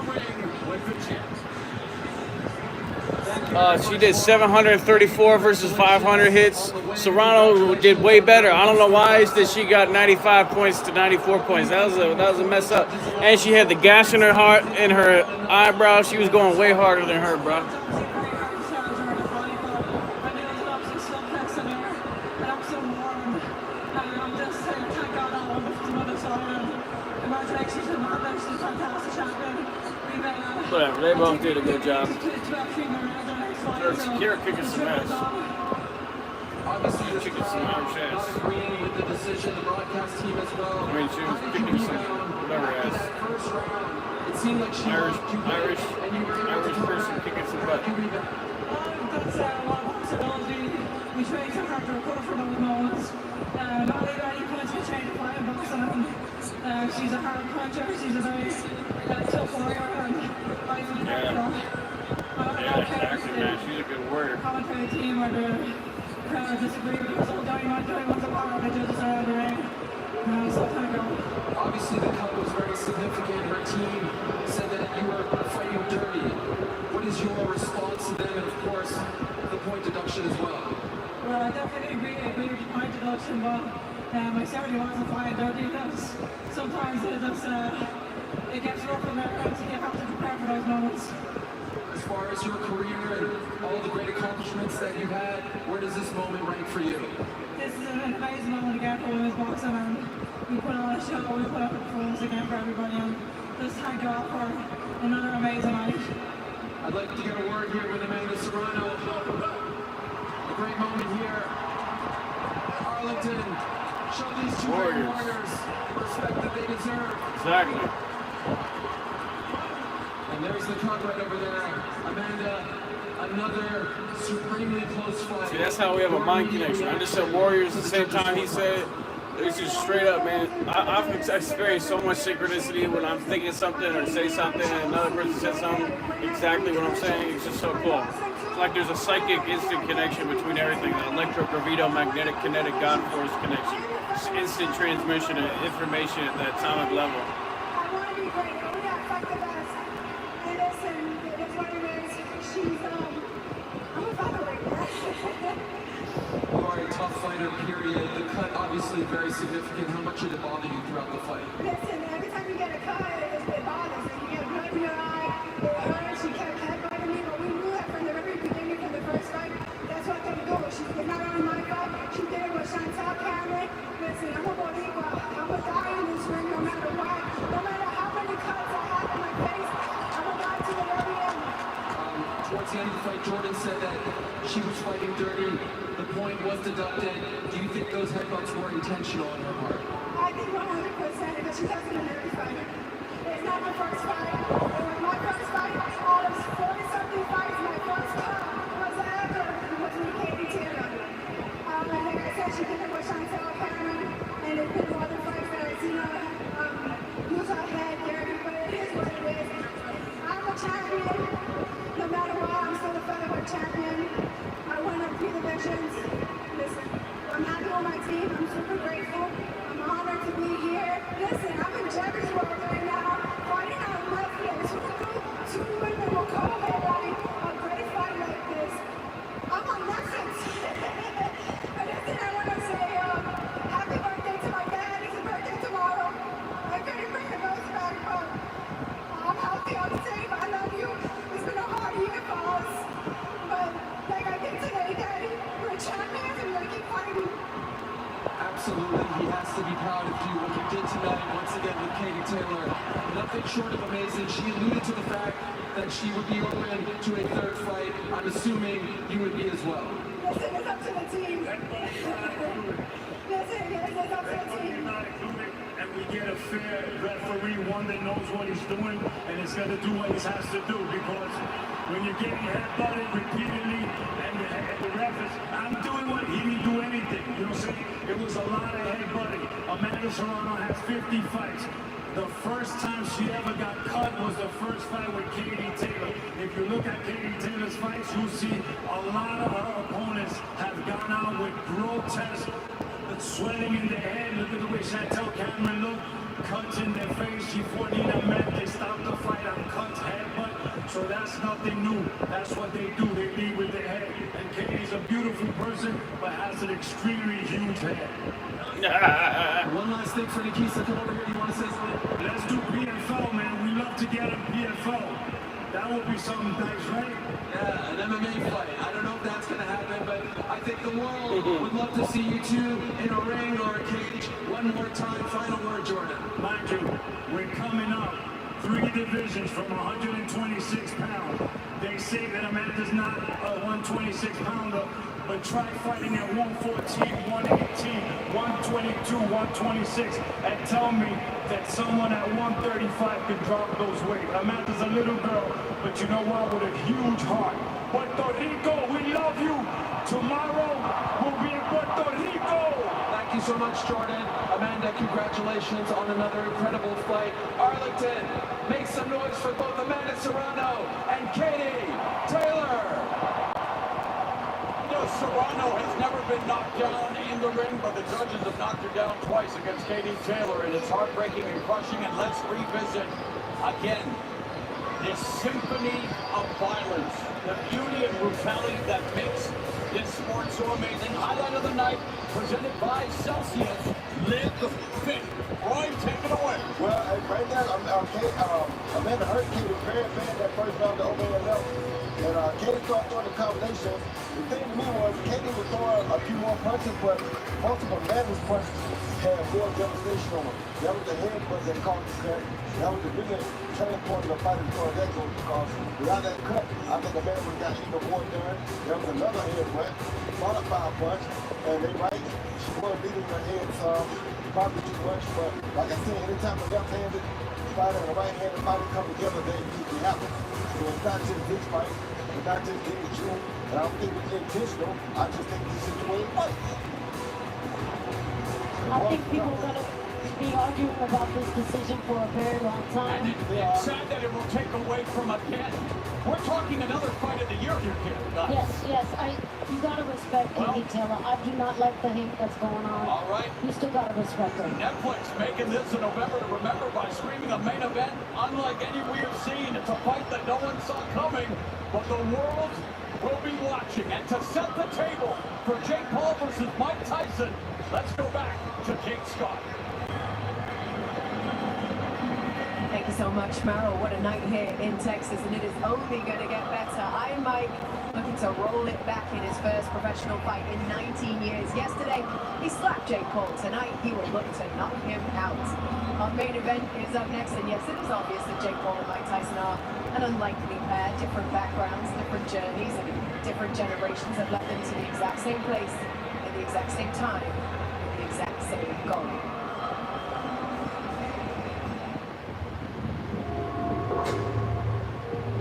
She did 734 versus 500 hits. Serrano did way better. I don't know why it's that she got 95 points to 94 points. That was a mess up. And she had the gash in her heart, in her eyebrow. She was going way harder than her, bro. so warm. I'm just saying thank God that one was from the other side. And congratulations to Amanda, she's a fantastic champion. Whatever, they both did a good job. Kira kicking some ass. Obviously, this Kicking some crowd Irish ass. not agreeing with the decision, the broadcast team as well. I mean, she was kicking some whatever ass. First round, it seemed like she Irish person kicking some butt. That's a lot of possibility. We train so hard to recover from those moments. Not any points can change the fight in boxing. She's a hard puncher. She's a very tough warrior. And I think exactly, man. She's a good warrior. Commentary team or the crowd disagree with the result. Only one's a power the judges are in the ring. So thank God. Obviously, the cut was very significant. Her team said that you were fighting dirty. What is your response to them, and of course, the point deduction as well? Well, I definitely agree with the point deduction, but I certainly wasn't fighting dirty because sometimes it gets rough in there, and you have to prepare for those moments. As far as your career and all the great accomplishments that you've had, where does this moment rank for you? This is an amazing moment again for women's boxing, and we put on a show, we put up a performance again for everybody, and just thank God for another amazing night. I'd like to get a word here with Amanda Serrano. A great moment here. Arlington, show these two great warriors the respect that they deserve. Exactly. And there's the cut right over there. Amanda, another supremely close fight. See, that's how we have a mind connection. I just said warriors at the same time he said. It's just straight up, man. I've experienced so much synchronicity when I'm thinking something or say something and another person says something exactly what I'm saying. It's just so cool. It's like there's a psychic instant connection between everything. The electrogravito-magnetic kinetic God force connection. Just instant transmission of information at the atomic level. I want to be great. I want to fight the best. And listen, it's what it is. I'm a featherweight. You are a tough fighter, period. The cut obviously very significant. How much did it bother you throughout the fight? Listen, every time you get a cut, it bothers you. You get blood in your eye, it hurts, you kept headbutting me, but we knew that from the very beginning, from the first fight. That's what they do. She did not only my fight, she did it with Chantal Cameron. Listen, I'm a Boricua. I'm a die in this ring no matter what. No matter how many cuts I have in my face, I'm a die to the very end. Towards the end of the fight, Jordan said that she was fighting dirty. The point was deducted. Do you think those headbutts were intentional on her part? I think 100% because she doesn't in every fight. It's not my first fight. It was my first fight. All of 40-something fights, my first cut was ever with Katie Taylor. And like I said, she did it with Chantal Cameron, and there's been other fights that I've seen her use her head dirty, but it is what it is. I'm a champion. No matter what, I'm still a featherweight champion. I won up three divisions. Listen, I'm happy with my team. I'm super grateful. I'm honored to be here. Listen, I'm in Jerry's world right now, fighting on Netflix. Two women will co-headline a great fight like this. I'm on Netflix. But listen, I want to say happy birthday to my dad. It's his birthday tomorrow. I couldn't bring the ghost back, but I'm healthy, I'm safe. I love you. It's been a hard year for us. But like I did today, Daddy, we're champions and we're going to keep fighting. Absolutely, he has to be proud of you. What you did tonight, once again, with Katie Taylor, nothing short of amazing. She alluded to the fact that she would be open to a third fight. I'm assuming you would be as well. Listen, it's up to the team. Listen, it's up to the team. And we get a fair referee, one that knows what he's doing and is going to do what he has to do, because when you're getting headbutted repeatedly and the ref is, I'm doing what he didn't do anything. You know what I'm saying? It was a lot of headbutting. Amanda Serrano has 50 fights. The first time she ever got cut was the first fight with Katie Taylor. If you look at Katie Taylor's fights, you'll see a lot of her opponents have gone out with grotesque swelling in the head. Look at the way Chantal Cameron looked. Cuts in their face. She fought Nina Mack. They stopped the fight on cuts, headbutt. So that's nothing new. That's what they do. They lead with their head. And Katie's a beautiful person, but has an extremely huge head. One last thing for Nikisa. Come over here. You want to say something? Let's do PFL, man. We love to get a PFL. That would be something nice, right? Yeah, an MMA fight. I don't know if that's going to happen, but I think the the world would love to see you two in a ring or a cage. One more time, final word, Jordan. Mind you, we're coming up 3 divisions from 126 pounds. They say that Amanda's not a 126 pounder, but try fighting at 114, 118, 122, 126, and tell me that someone at 135 can drop those weight. Amanda's a little girl, but you know what? With a huge heart. Puerto Rico, we love you. Tomorrow we'll be in Puerto Rico. Thank you so much, Jordan. Amanda, congratulations on another incredible fight. Arlington, make some noise for both Amanda Serrano and Katie Taylor. Serrano has never been knocked down in the ring, but the judges have knocked her down twice against Katie Taylor, and it's heartbreaking and crushing. And let's revisit again this symphony of violence, the beauty and brutality that makes this sport so amazing. Highlight of the night, presented by Celsius. Live fit. Roy, take it away. Well, right now, Amanda hurt Katie very bad that first round, the overhand left. And Katie started throwing the combination. The thing to me was Katie was throwing a few more punches, but most of Amanda's punches had more devastation on them. That was the head punch that caused the cut. That was the biggest turning point of the fight as far as that goes, because without that cut, I think Amanda would have got even more done. There was another head punch, modified punch, and they right, she was beating her head some, probably too much, but like I said, anytime the left-handed fighter and the right-handed fighter come together, they usually happen. So it's not just this fight, it's not just getting you, and I don't think it's intentional. I just think this is the way it fight. I think people are going to be arguing about this decision for a very long time. And it's sad that it will take away from again. We're talking another fight of the year here, kid. Yes, you gotta respect Katie Taylor. I do not like the hate that's going on. All right. You still gotta respect her. Netflix making this in November to remember by screaming a main event unlike any we have seen. It's a fight that no one saw coming, but the world will be watching. And to set the table for Jake Paul versus Mike Tyson, let's go back to Jake Scott. Thank you so much, Merrill. What a night here in Texas, and it is only going to get better. Iron Mike looking to roll it back in his first professional fight in 19 years. Yesterday, he slapped Jake Paul. Tonight, he will look to knock him out. Our main event is up next, and yes, it is obvious that Jake Paul and Mike Tyson are an unlikely pair. Different backgrounds, different journeys, and different generations have led them to the exact same place, at the exact same time, with the exact same goal.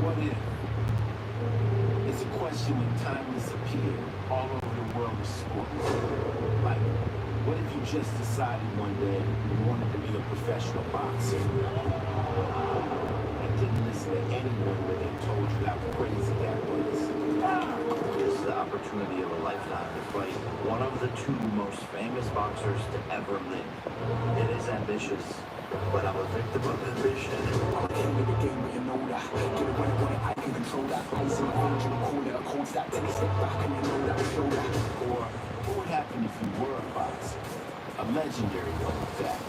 What if? It's a question with timeless appeal all over the world of sports. Like, what if you just decided one day you wanted to be a professional boxer and didn't listen to anyone when they told you how crazy that was? This is the opportunity of a lifetime to fight one of the 2 most famous boxers to ever live. It is ambitious, but I'm a victim of ambition. I came with the game, but you know that. Get away with it, I can control that. Ice in my veins, you call it a cold stack. Take a step back and you know that, show that. Or what would happen if you were a boxer? A legendary one, in fact.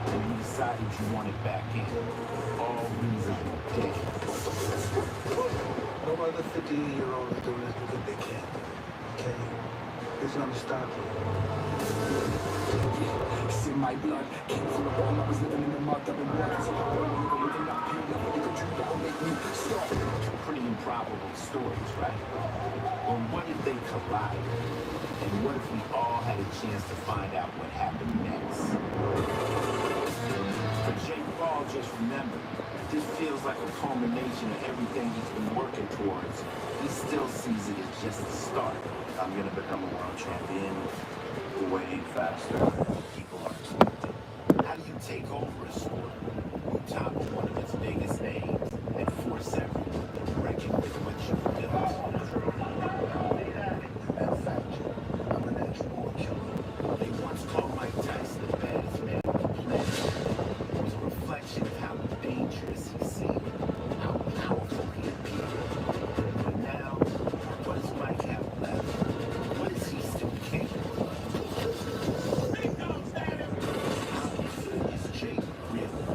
And you decided you wanted back in. All reason dead. No other 50-year-old is doing this because they can. Okay? It's unstoppable. It's in my blood. Came from the bottom. I was living in the mud. I've been walking so hard. You can live in that pain. You can drink that will make me stop. Pretty improbable stories, right? But what if they collided? And what if we all had a chance to find out what happened next? For Jake Paul, just remember, this feels like a culmination of everything he's been working towards. He still sees it as just the start. I'm gonna become a world champion way faster than people are expecting. How do you take over a sport? You topple one of its biggest names and force everyone to reckon with what you've built. In fact, I'm a natural killer. They once called Mike Tyson the baddest man on the planet. It was a reflection of how dangerous he seemed, how powerful he appeared. But now, what does Mike have left? What is he still capable of? How do you feel this Jake really?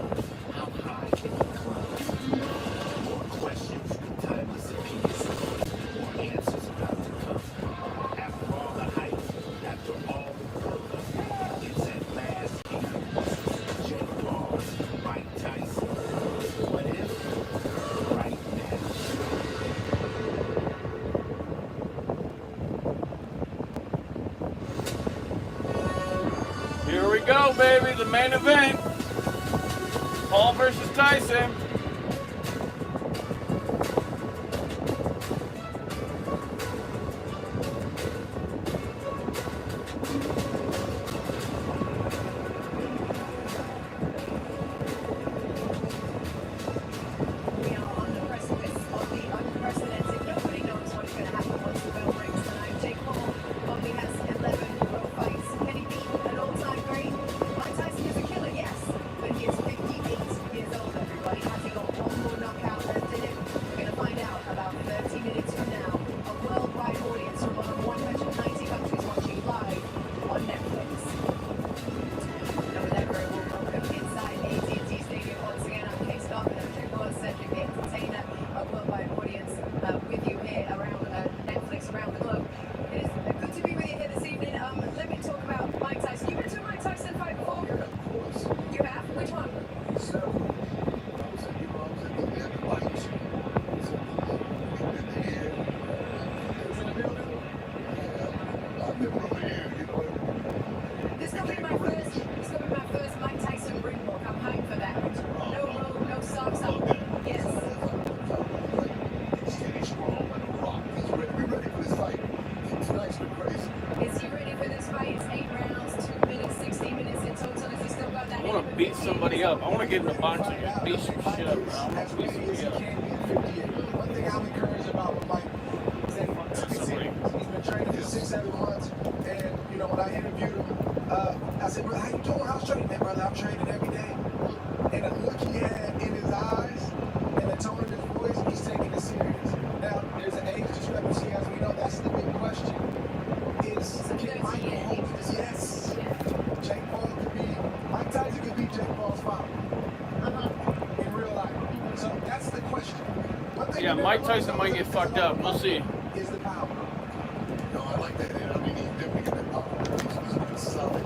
go, baby. The main event. Paul versus Tyson. We are on the precipice of the unprecedented. Nobody knows what is going to happen once the bell rings tonight. Jake Paul only has 11 pro fights. Can he beat an all-time great? Mike Tyson is a killer, yes, but he is 58 years old, everybody. Has he got one more knockout left in him? We're going to find out about 30 minutes from now. A worldwide audience from more than 190 countries watching live on Netflix. And with that very warm welcome inside AT&T Stadium once again, I'm Kate Scott, and I'm Jake Paul, Cedric the Entertainer, a worldwide audience with you here around Netflix, around the globe. It is good to be with you here this evening. Let me talk about Mike Tyson. You've been to a Mike Tyson fight before? Yeah, of course. You have? Which one? Several. I was at the lights. I was in the air. It was in the building. Yeah, I've been over here, you know. This will be my first Mike Tyson ring walk. I'm hyped for that. No robe, no socks up. Yes. He's strong like a rock. He's ready. We're ready for this fight. Tonight's been crazy. Is he ready for this fight? It's 8 rounds, 2 minutes, 16 minutes in total. Has he still got that? I want to beat somebody up. I want to get in the boxing and beat some shit up, bro. I want to beat somebody up. One thing I'm encouraged about with Mike is that he's been training for 6-7 months, and you know when I interviewed him, I said, "Brother, how you doing? How's training, man, brother? I'm training every day." And the look he had in his eyes and the tone of his voice, he's taking it serious. Now, there's an age discrepancy, as we know. That's the big question. Can Mike hold? Yes. Jake Paul could be, Mike Tyson could be Jake Paul's father in real life. So that's the question. Yeah, Mike Tyson might get fucked up. We'll see. Is the power. No, I like that. I mean, he's definitely got that power. He's solid.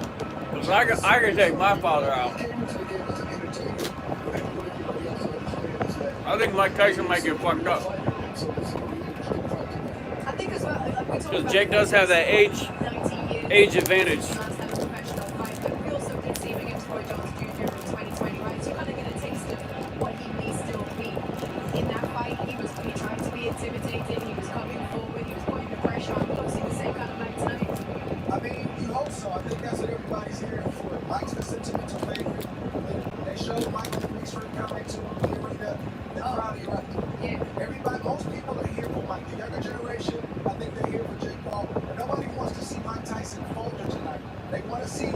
Because I can take my father out. I think Mike Tyson might get fucked up. I think as well, like we talked Because about Jake does have that age 19 years. advantage. Last time a professional fight, but we also did see him against Roy Jones Jr. in 2020, right? So you kind of get a taste of what he may still be. In that fight, he tried to be intimidating, he was coming forward, he was putting the pressure on. We'll see the same kind of night tonight. I mean, you hope so. I think that's what everybody's here for. Mike's the sentimental favorite. They showed Mike in the big screen coming to the arena. The crowd erupted. Yeah. Everybody, most people are here for Mike. The younger generation, I think they're here for Jake Paul. But nobody wants to see Mike Tyson falter tonight. They want to see a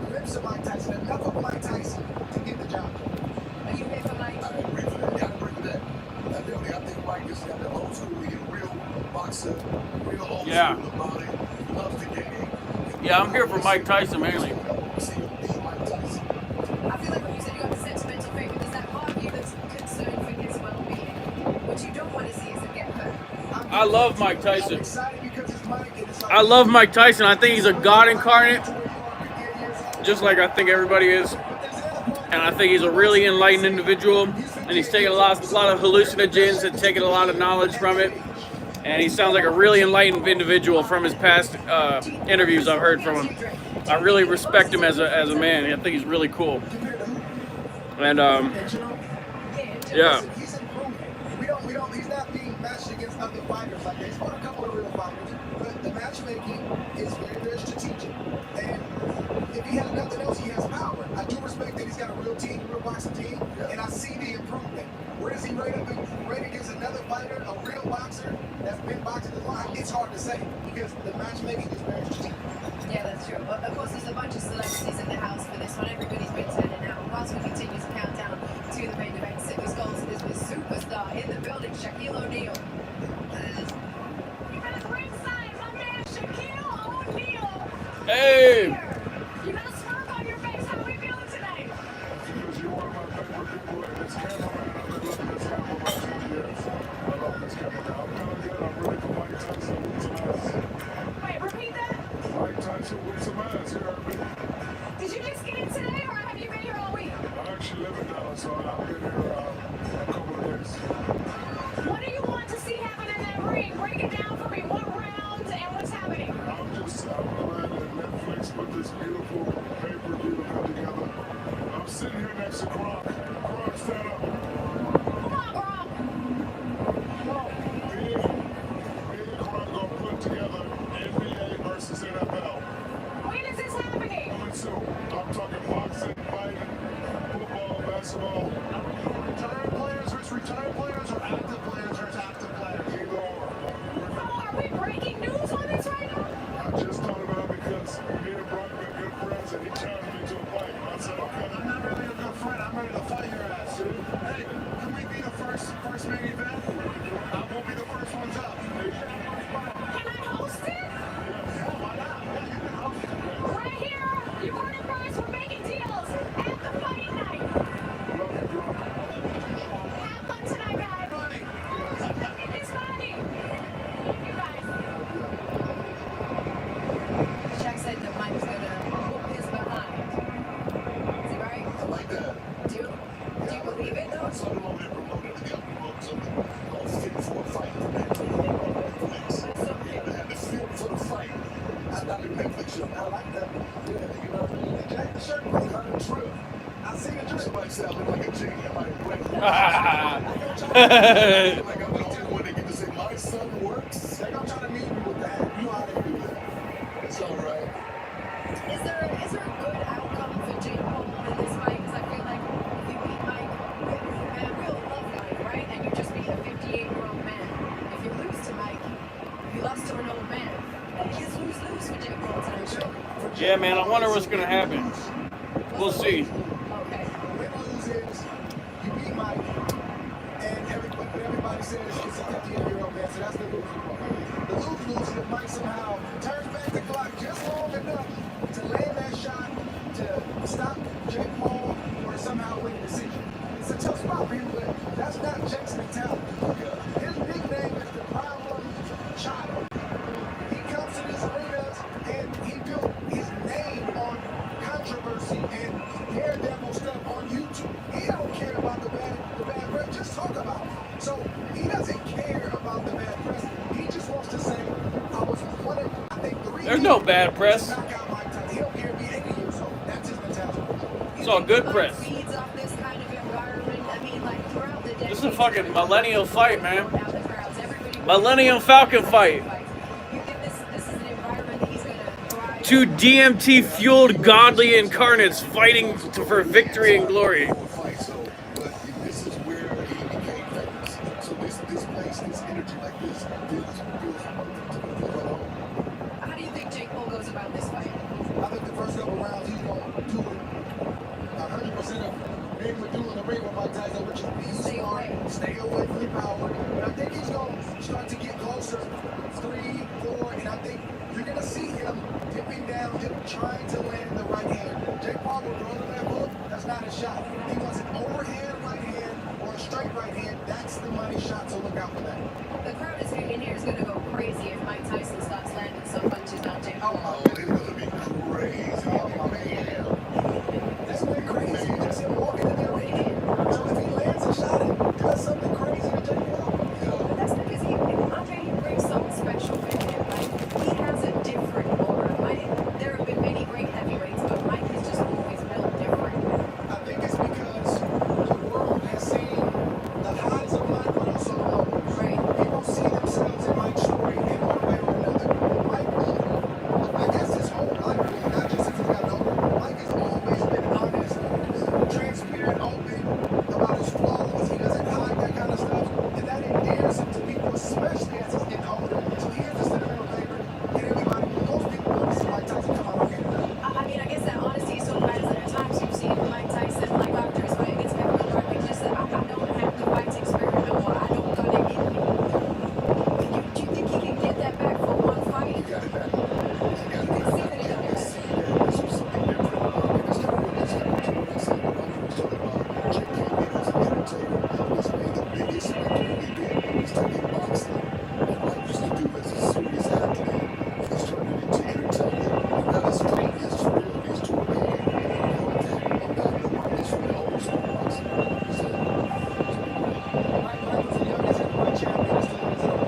glimpse of Mike Tyson, enough of Mike Tyson to get the job done. Are you here for Mike? I agree with that. Yeah, I agree with that. Definitely, I think Mike just got the old school, he's a real boxer, real old school about it. He loves the game. Yeah, I'm here for Mike Tyson mainly. See him beat Mike Tyson. I feel like when you said you got the sentimental favorite, there's that part of you that's concerned for his well-being. What you don't want to see is him get hurt. I love Mike Tyson. I'm excited because it's Mike and it's like, I love Mike Tyson. I think he's a god incarnate, just like I think everybody is. And I think he's a really enlightened individual. And he's taken a lot of hallucinogens and taken a lot of knowledge from it. And he sounds like a really enlightened individual from his past interviews I've heard from him. I really respect him as a man. I think he's really cool. And yeah. He's improving. He's not being matched against other fighters like that. He's fought a couple of real fighters, but the matchmaking is very, very strategic. And if he has nothing else, he has power. I do respect that he's got a real team, a real boxing team, and I see the improvement. Where does he rate against another fighter, a real boxer that's been boxing his life? It's hard to say because the matchmaking is very strategic. Yeah, that's true. Of course, there's a bunch of celebrities in the house for this one. Everybody's been turning out. Whilst we continue to count down to the main event, Sidney Skulls is with superstar in the building, Shaquille O'Neal. Hey! You got a smirk on your face. How are we feeling today? Because you're one of my favorite people, and this cameraman, I've been loving this camera about 2 years. I love this cameraman. I'm kind of good. I'm ready for Mike Tyson with some ass. Wait, repeat that? Mike Tyson with some ass, you heard me? Did you just get in today, or have you been here all week? I actually live in Dallas, so I've been here a couple of days. What do you want to see Like, I'm the only one that get to say my son works. Like, I'm trying to meet you with that. You know how to do that. It's all right. Is there a good outcome for Jake Paul in this fight? Because I feel like if you beat Mike, man, we all love Mike, right? And you just beat a 58-year-old man. If you lose to Mike, you lost to an old man. It's lose-lose for Jake Paul tonight, sure. Yeah, man, I wonder what's gonna happen. We'll see. Okay. Win or lose is you beat Mike, and everybody says it's a 58-year-old man, so that's the losing part. The lose-lose is if Mike somehow turns back the clock just long enough to land that shot to stop Jake Paul or somehow win the decision. It's a tough spot for him, but that's not Jake's mentality. His nickname is the problem child. He comes to these arenas and he built his name on controversy and daredevil stuff on YouTube. He don't care about the bad press. Just talk about it. So he doesn't care about the bad press. He just wants to say, I was one of, I think, 3 There's no bad press. Knock out Mike Tyson. He don't care if he's 80 years old. That's his mentality. It's all good press. Feeds off this kind of environment. I mean, like throughout the day. This is a fucking millennial fight, man. Millennium Falcon fight. Two DMT-fueled godly incarnates fighting for victory and glory. This is where he became famous. So this place, this energy like this, feels How do you think Jake Paul goes about this fight? I think the first couple rounds he's going to do it 100% of being would do in the ring with Mike Tyson, which is be smart, stay away from the power. But I think he's going to start to get closer, 3, 4, and I think you're going to see him dipping down, him trying to land the right hand. Jake Paul will throw the left hook, that's not a shot. He wants an overhand right hand or a straight right hand, that's the money shot, so look out for that. The crowd in here is going to go crazy if Mike Tyson starts landing some punches on Jake Paul. Oh, it's going to be crazy. Oh, man. That's been crazy. Just him walking in there right hand. So if he lands a shot and does something crazy to Jake Paul, But that's because he brings something special with him. Like, he has a different aura. There have been many great heavyweights, but Mike is just always built different. I think it's because the world has seen the highs of Mike, but also the lows. Right. People see themselves in Mike's story in one way or another. Mike, I guess his whole life, really, not just since he got older, Mike has always been honest, transparent, open about his flaws. He doesn't hide that kind of stuff, and that endears him to people, especially as he's getting older. So he is the sentimental favorite, and everybody, most people want to see Mike Tyson come out on here. I mean, I guess that honesty is so bad that at times you've seen Mike Tyson, like after his fight against Kevin McCarthy, just said, I don't have the fighting spirit no more. I don't got it in me. Do you think he can get that back for one fight? He got it back. You can see that he does. This was something different. It's kind of what I said about Jake came in as an entertainer. He's made the biggest spectacle he did. He's taking boxing. And Mike used to do as a serious athlete. And he's turned it into entertainment. And now his fight is real. He's too big. I'm not nobody else from the old school boxing. So, Mike was the youngest heavyweight champion. He's still the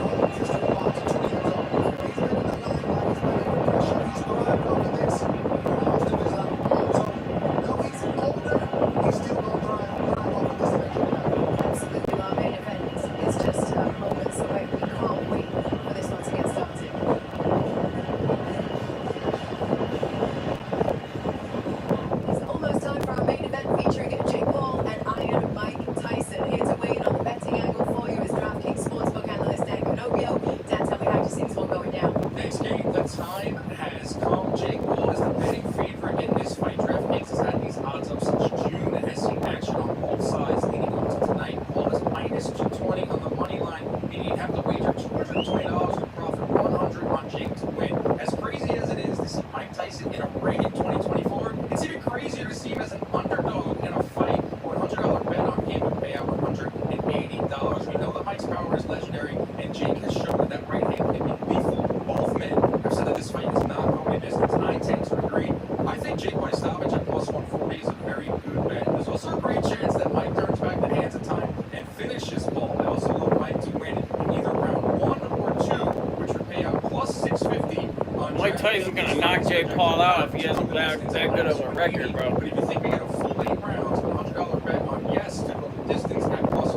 oldest history of boxing, 20 years old. He's been in the limelight. He's been under pressure. He's thrived over this for most of his life. So, though he's older, he's still going to thrive over this next year. Absolutely, our main event is just moments away. We can't wait for this one to get started. It's almost time for our main event featuring Jake Paul and Iron Mike Tyson. Here to weigh in on the betting angle for you is DraftKings Sportsbook analyst Dan Gonobio. Dan, tell me how you see this one going down. Thanks, Kate. The time has come. Jake Paul is the betting favorite in this fight. DraftKings has had these odds up since June and has seen action on both sides leading up to tonight. Paul is minus 220 on the money line, meaning you'd have to wager $220 to profit 100 on Jake to win. As crazy as it is to see Mike Tyson in a ring in 2024, it's even crazier to see him as an underdog in a fight. $100 bet on him would pay out $180. We know that Mike's power is legendary, and Jake has shown that right hand can be lethal. Both men have said that this fight is not only distance, and I tend to agree. I think Jake by stoppage at plus 140 is a very good bet. There's also a great chance that Mike turns back the hands of time and finishes Paul. I also love Mike to win in either round 1 or 2, which would pay out plus 650 on Mike Tyson's gonna knock Jake Paul out if he has that good of a record, bro. But if you think we get a full 8 rounds, $100 bet on yes to go the distance at plus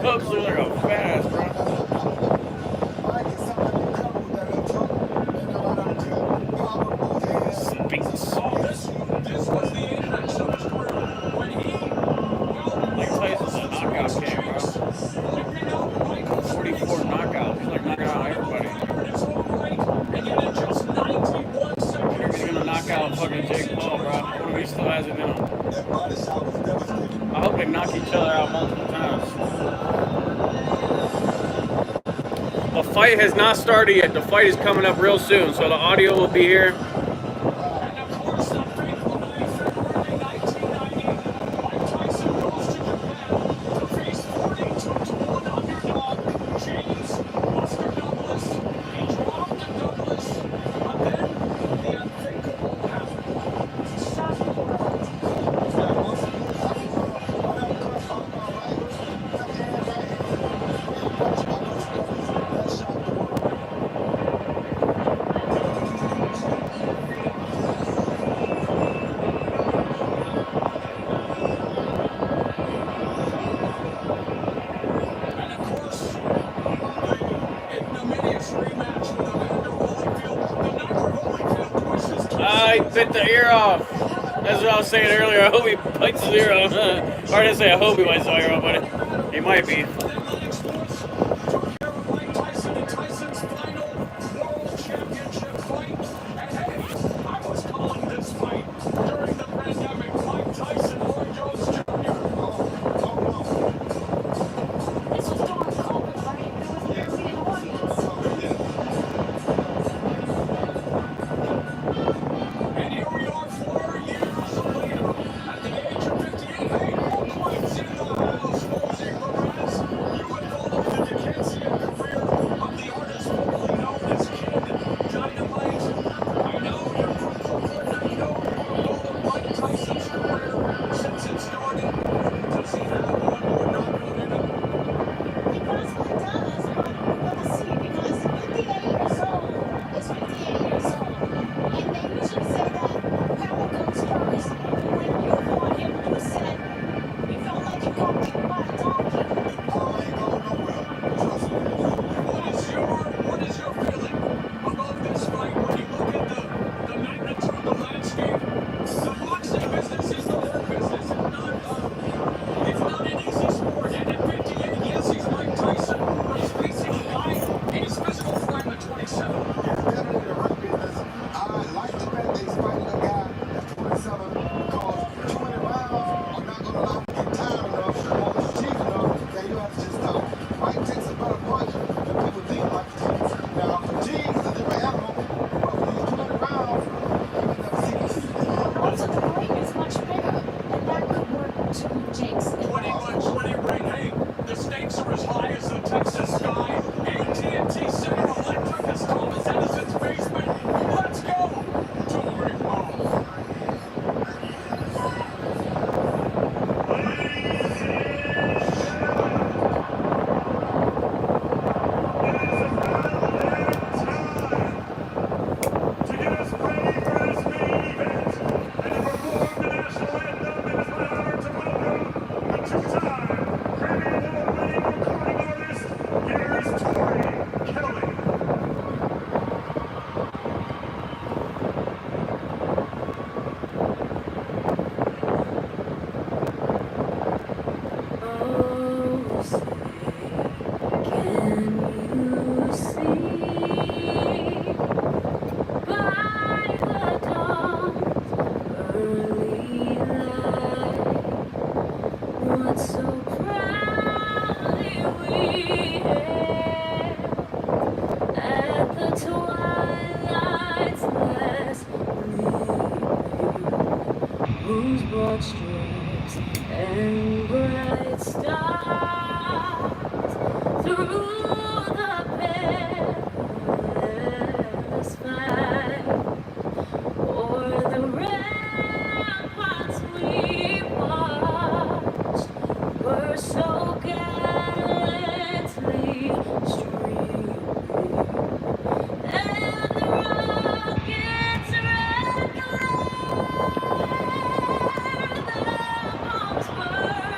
Tubbs look like a fat ass, bro. This was the apex of his career when he, Mike Tyson's a knockout king, bro. 44 knockouts. He's like knocking out everybody. He's gonna knock out fucking Jake Paul, bro. What if he still has it in him? I hope they knock each other out multiple times. The fight has not started yet. The fight is coming up real soon, so the audio will be here. I bit the ear off. That's what I was saying earlier. I hope he bites his ear off. Or I didn't say I hope he bites his ear off, but he might be. Tyson and Tyson's final world championship fight. And hey, I was calling this fight during the pandemic. Mike Tyson, Roy Jones Jr. This was during COVID, right? There was an audience. And here we are 4 years later. At the age of 58, hey, more points in the house. Jose Perez broad strokes and bright stars through the perilous fight, o'er the ramparts we watched were so gallantly streaming, and the rockets red glare, the bombs were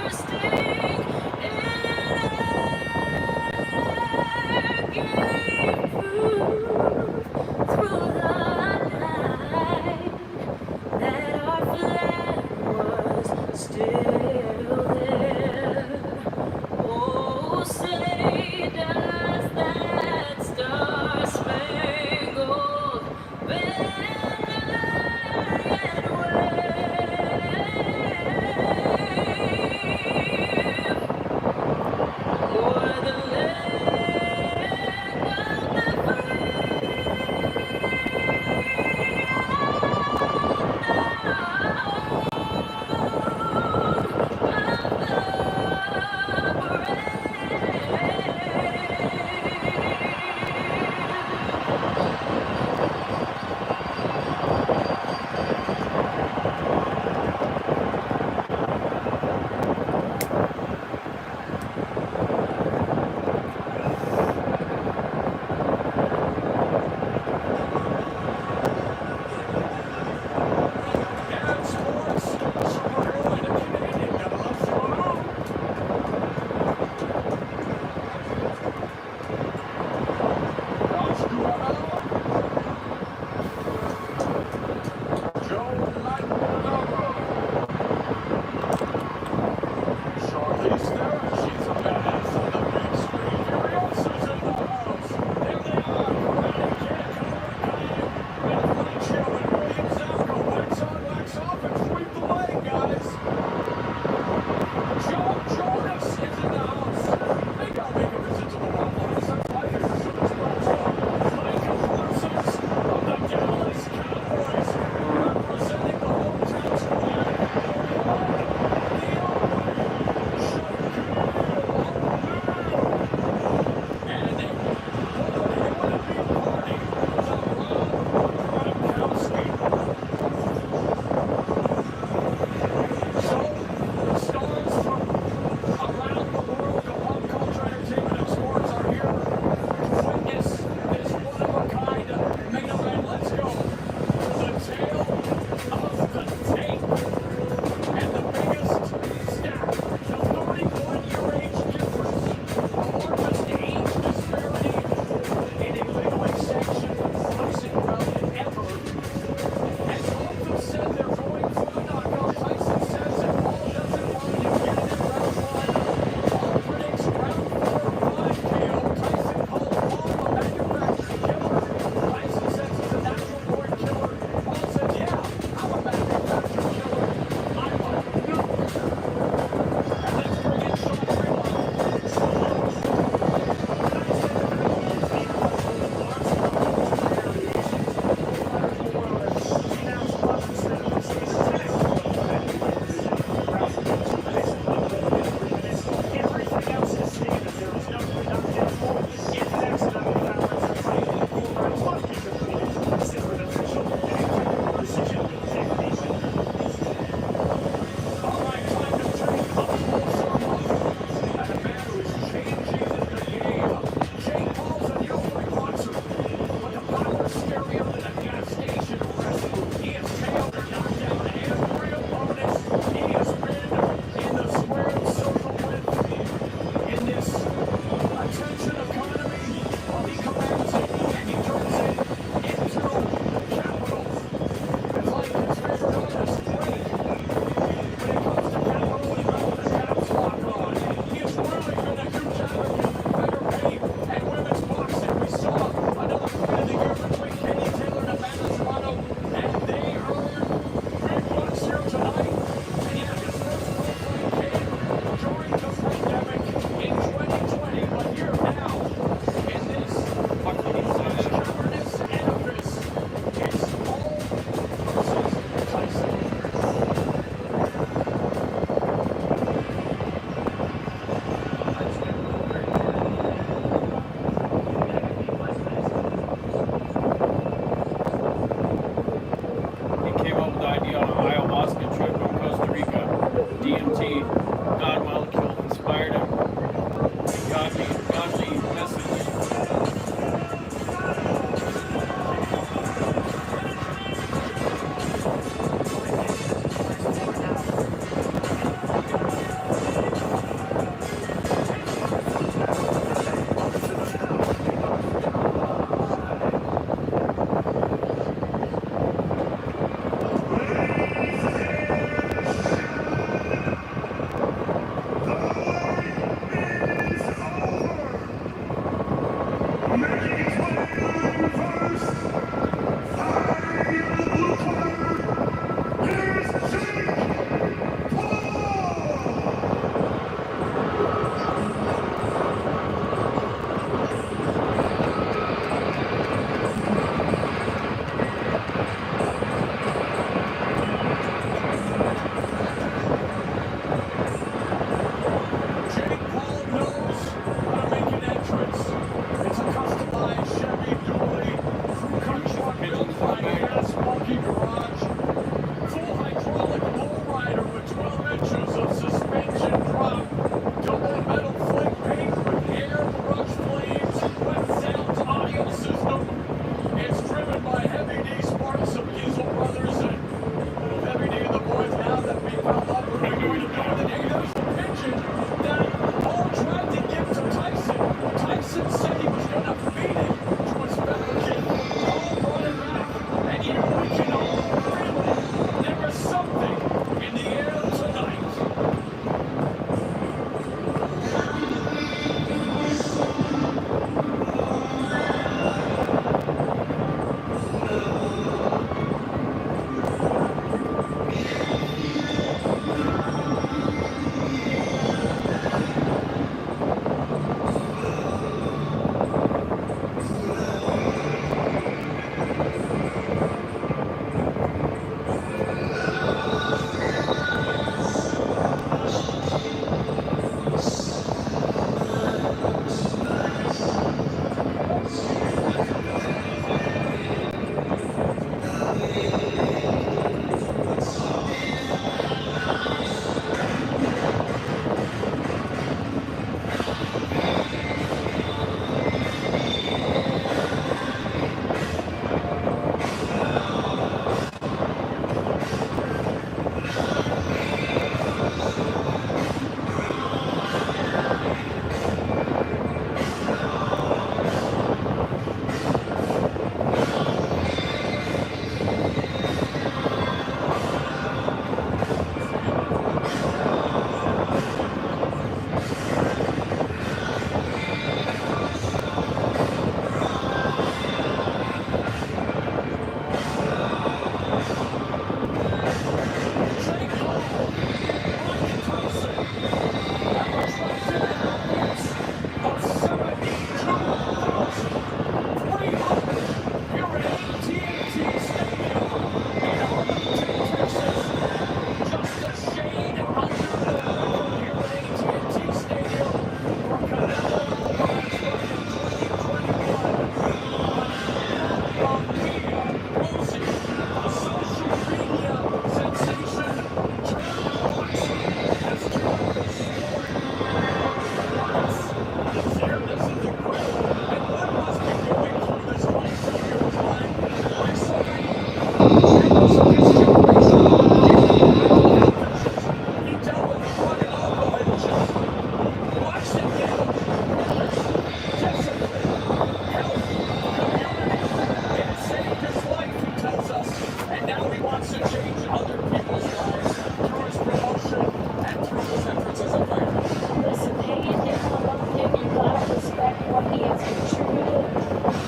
and now he wants to change other people's lives through his promotion and through his efforts as a fighter. Listen, hating him or loving him, you gotta respect what he has contributed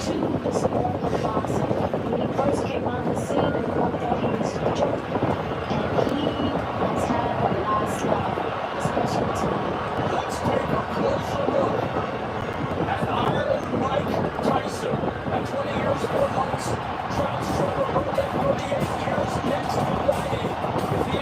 to the sport of boxing. When he first came on the scene, everyone thought he was joking, and he has had the last laugh, especially tonight. Let's take a closer look at Iron Mike Tyson. At 20 years, 4 months, trial struggle, 38 years next Friday. If the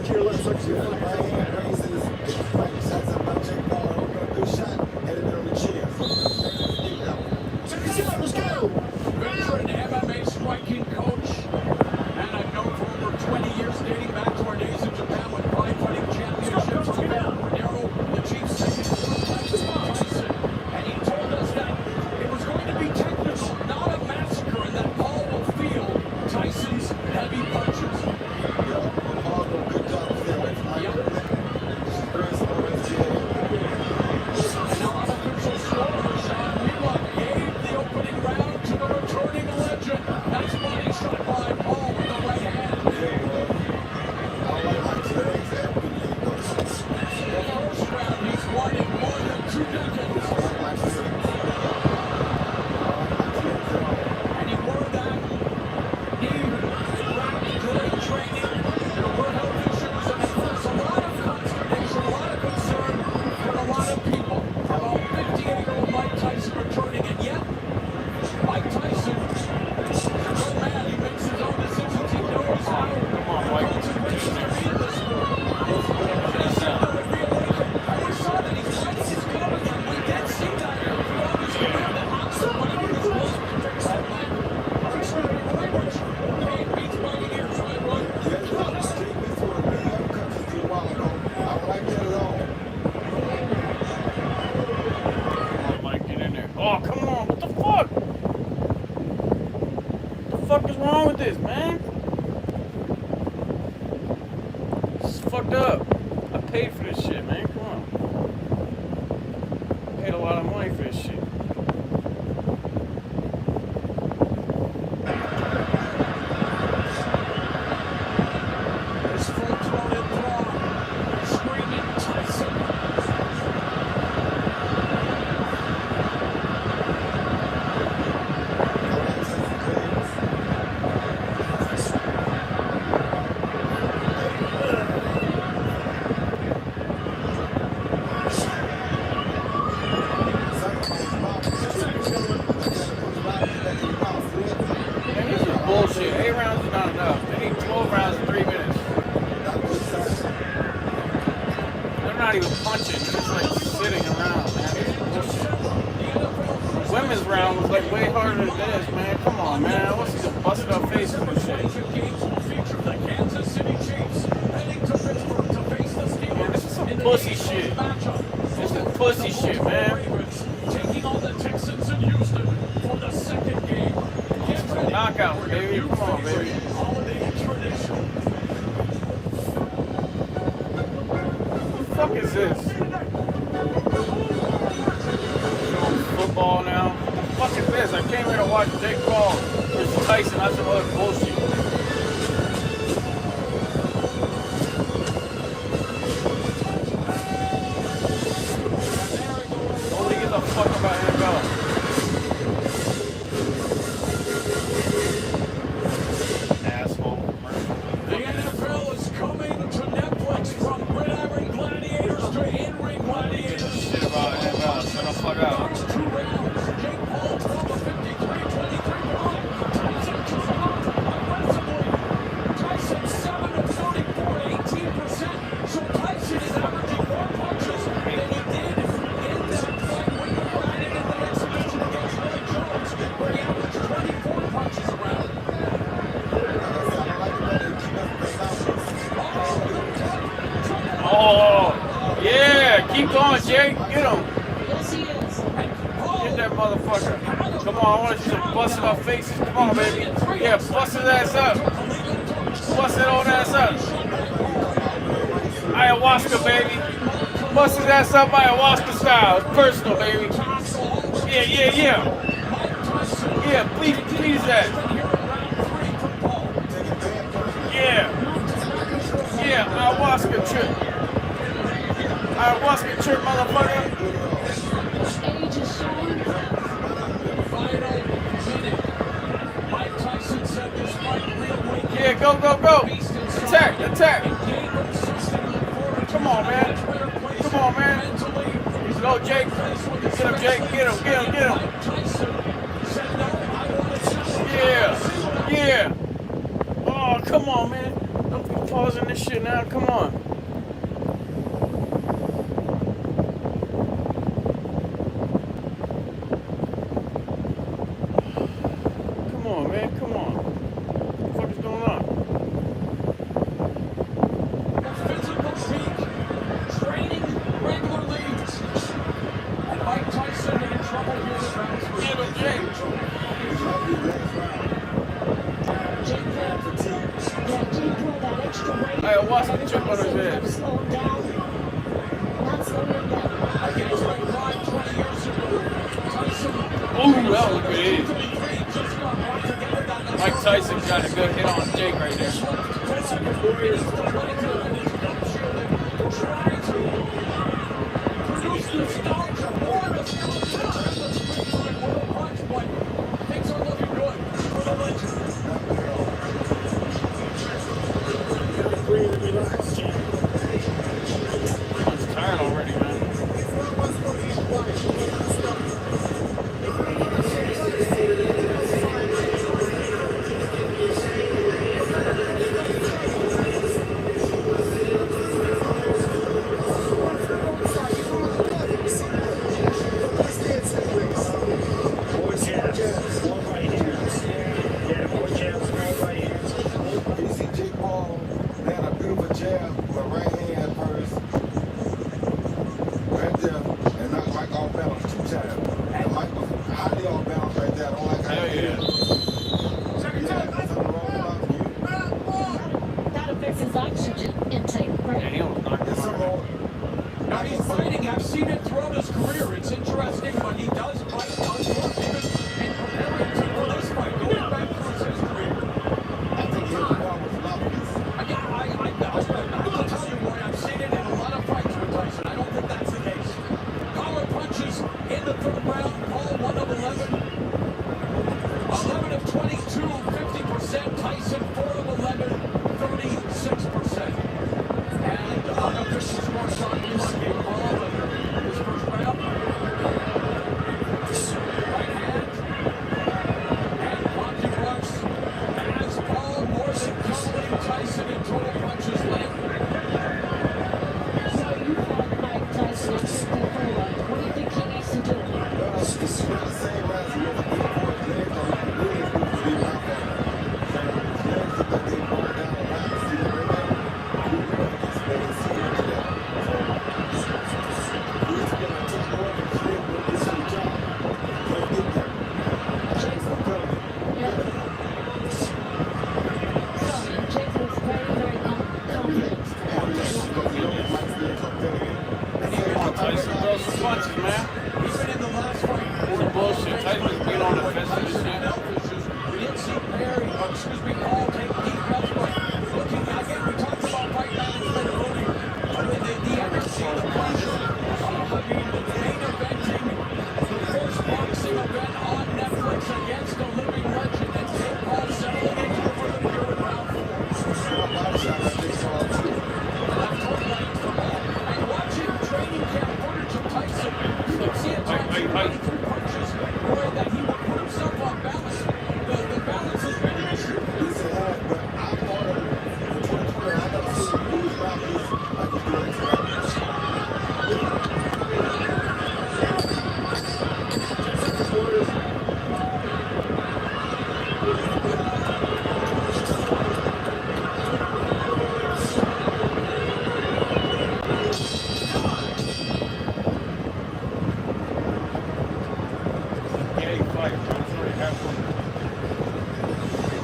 touch your lips, touch your My hand raises, like shots up my check ball, open a good shot, and then on the chair. Let's go! Veteran MMA striking coach, and I've known for over 20 years, dating back to our days in Japan with five fighting championships. Nero, the chief second Tyson, and he told us that it was going to be technical, not a massacre, and that Paul will feel Tyson's heavy punches. Paul will good job to stay away from my And now unofficial score, Sean Whitlock gave the opening round to the returning legend. Nice body shot by Paul with the right hand. The first round he's won in more than 2 decades. And he wore that knee wrapped during training. There were health issues, and it was a lot of consternation, a lot of concern for a lot of people about 58-year-old Mike Tyson returning, and yet Mike Tyson is a good man. He makes his own decisions. He knows how consequences are in this sport. And he said that would reawaken. And we saw that he's fighting his coverage, and we did see that throughout his career that somebody was supposed to fix that man. Hey, beats by the ears, right, Roy? Mike, get in there. Oh, come on. What the fuck? What the fuck is wrong with this, man? This is fucked up. I paid for this shit, man. Come on. I paid a lot of money for this shit. This full-throated throng screaming Tyson. Man, this is bullshit. 8 rounds is not enough. They need 12 rounds in 3 minutes. They're not even punching. They're just like sitting around, man. This is bullshit. Women's round was like way harder than this, man. Come on, man. I want to see them busting our faces and shit. Man, this is some pussy shit. This is pussy shit, man. Taking on the Texans in Houston for the second game. Knockout, baby. Come on, baby. Holiday tradition. What the fuck is this? Football now. What the fuck is this? I came here to watch Jake Paul versus Tyson. That's some other bullshit. Nobody gives a fuck about NFL. Asshole. The NFL is coming to Netflix from Gridiron Gladiators to In-Ring Gladiators. Shit about NFL. Shut the fuck up. First 2 rounds, Jake Paul from the 53-23 behind. Tyson just blocked aggressively. Tyson 7 of 34 at 18%. So Tyson is averaging more punches than he did in that fight when he ran it in the exhibition against Roy Jones, where he averaged 24 punches around. Oh, yeah. Keep going, Jake. Get him. Get that motherfucker. Come on, I want to see some busting our faces. Come on, baby. Yeah, bust his ass up. Bust that old ass up. Ayahuasca, baby. Bust his ass up ayahuasca style. It's personal, baby. Yeah. Yeah, please that. Yeah, ayahuasca trip. Ayahuasca trip, motherfucker. Yeah, go. Attack. Come on, man. Go, Jake. Get him, Jake. Get him. Yeah. Oh, come on, man. Don't be pausing this shit now? Come on. Come on, man. Come on. What the fuck is going on? Physical peak, training regularly, and Mike Tyson in trouble here with rounds for Get him, Jake. Hey, watch the chip on his head. Ooh, that was good. Mike Tyson got a good hit on Jake right there. Things are looking good for the legend. I'm tired already, man. That affects his oxygen intake. Now he's fighting. I've seen it throughout his career. It's interesting, but he does fight, does work, even in preparing for this fight, going back through his career. I think he'll go with levels. I can tell you what, I've seen it in a lot of fights with Tyson. I don't think that's the case. Power punches in the third round. Paul 1 of 11. 11 of 22, 50%. Tyson 4 of 11, 36%. And official scorecard, we want to give Paul his first round. Right hand. And Rocky Brooks has Paul more than doubling Tyson in total punches landed. So you fought Mike Tyson at 54. What do you think he needs to do? It's not the same as he was before. His legs are not really as good as they were before. His legs look like they brought down the back. See that right there? You know, it's better to see into that. So, he's going to take more of his leg with this new job. Can't get there. Jake's not telling me. Jake looks very, very confident. Tyson throws some punches, man. Even in the last fight, More bullshit. Tyson's being on offensive shit. we didn't see Perry, Paul take deep breaths, but looking, again, we talked about fight management earlier. The energy, the passion. I mean, the main eventing, the first boxing event on Netflix against a living legend, and Jake Paul settling into the room here in round 4. And watching training camp footage of Tyson, you can see it through punches, where that he would put himself on balance. The balance has been an issue. He's a head, but I thought of in 2020, I got to see him lose rounds like he's doing tonight.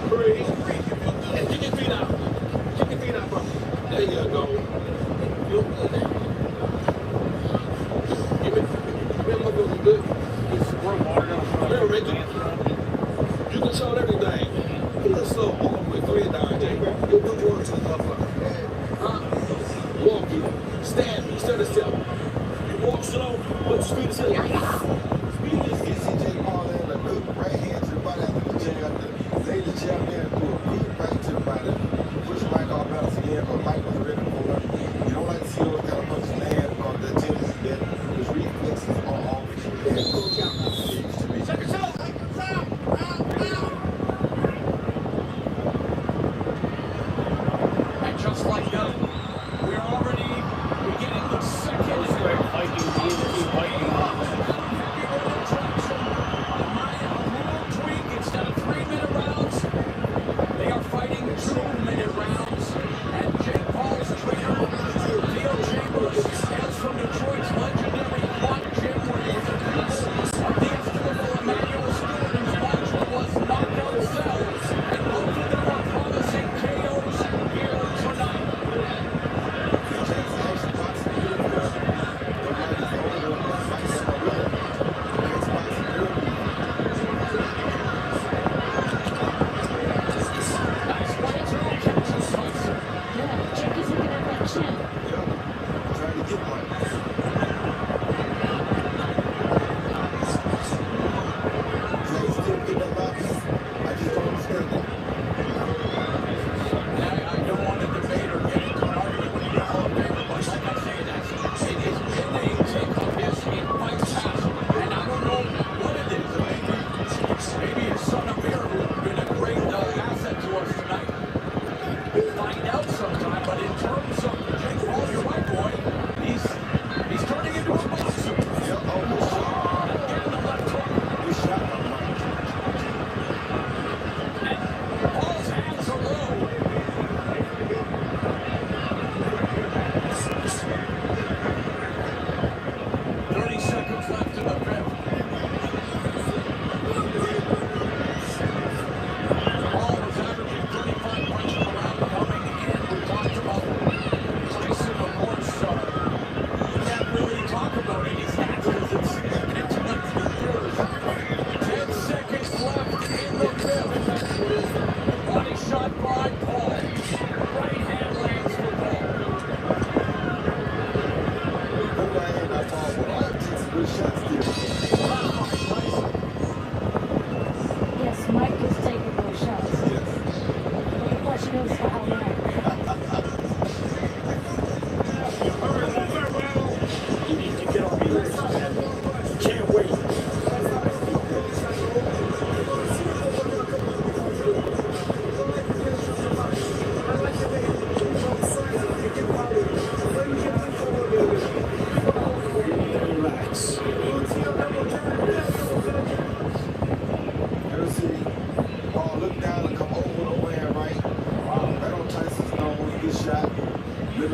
Breathe. And kick your feet out. Kick your feet out, bro. There you go. Feel good now. Give it. Remember, feeling good. Remember, Ricky. You control everything. Pull it slow all the way. Go ahead, down, Jay. You'll do work to the motherfucker. Walk you. Stand. Stand still. You walk slow, but the speed is still. Speed is Jake Paul in a good right hand to the body after the jab. Lay the jab there and do a good right to the body. Push Mike off balance again, but Mike was ready for it. You don't like to see those kind of punches land because the tendency that his reflexes are off. And coach out. Check it out. And just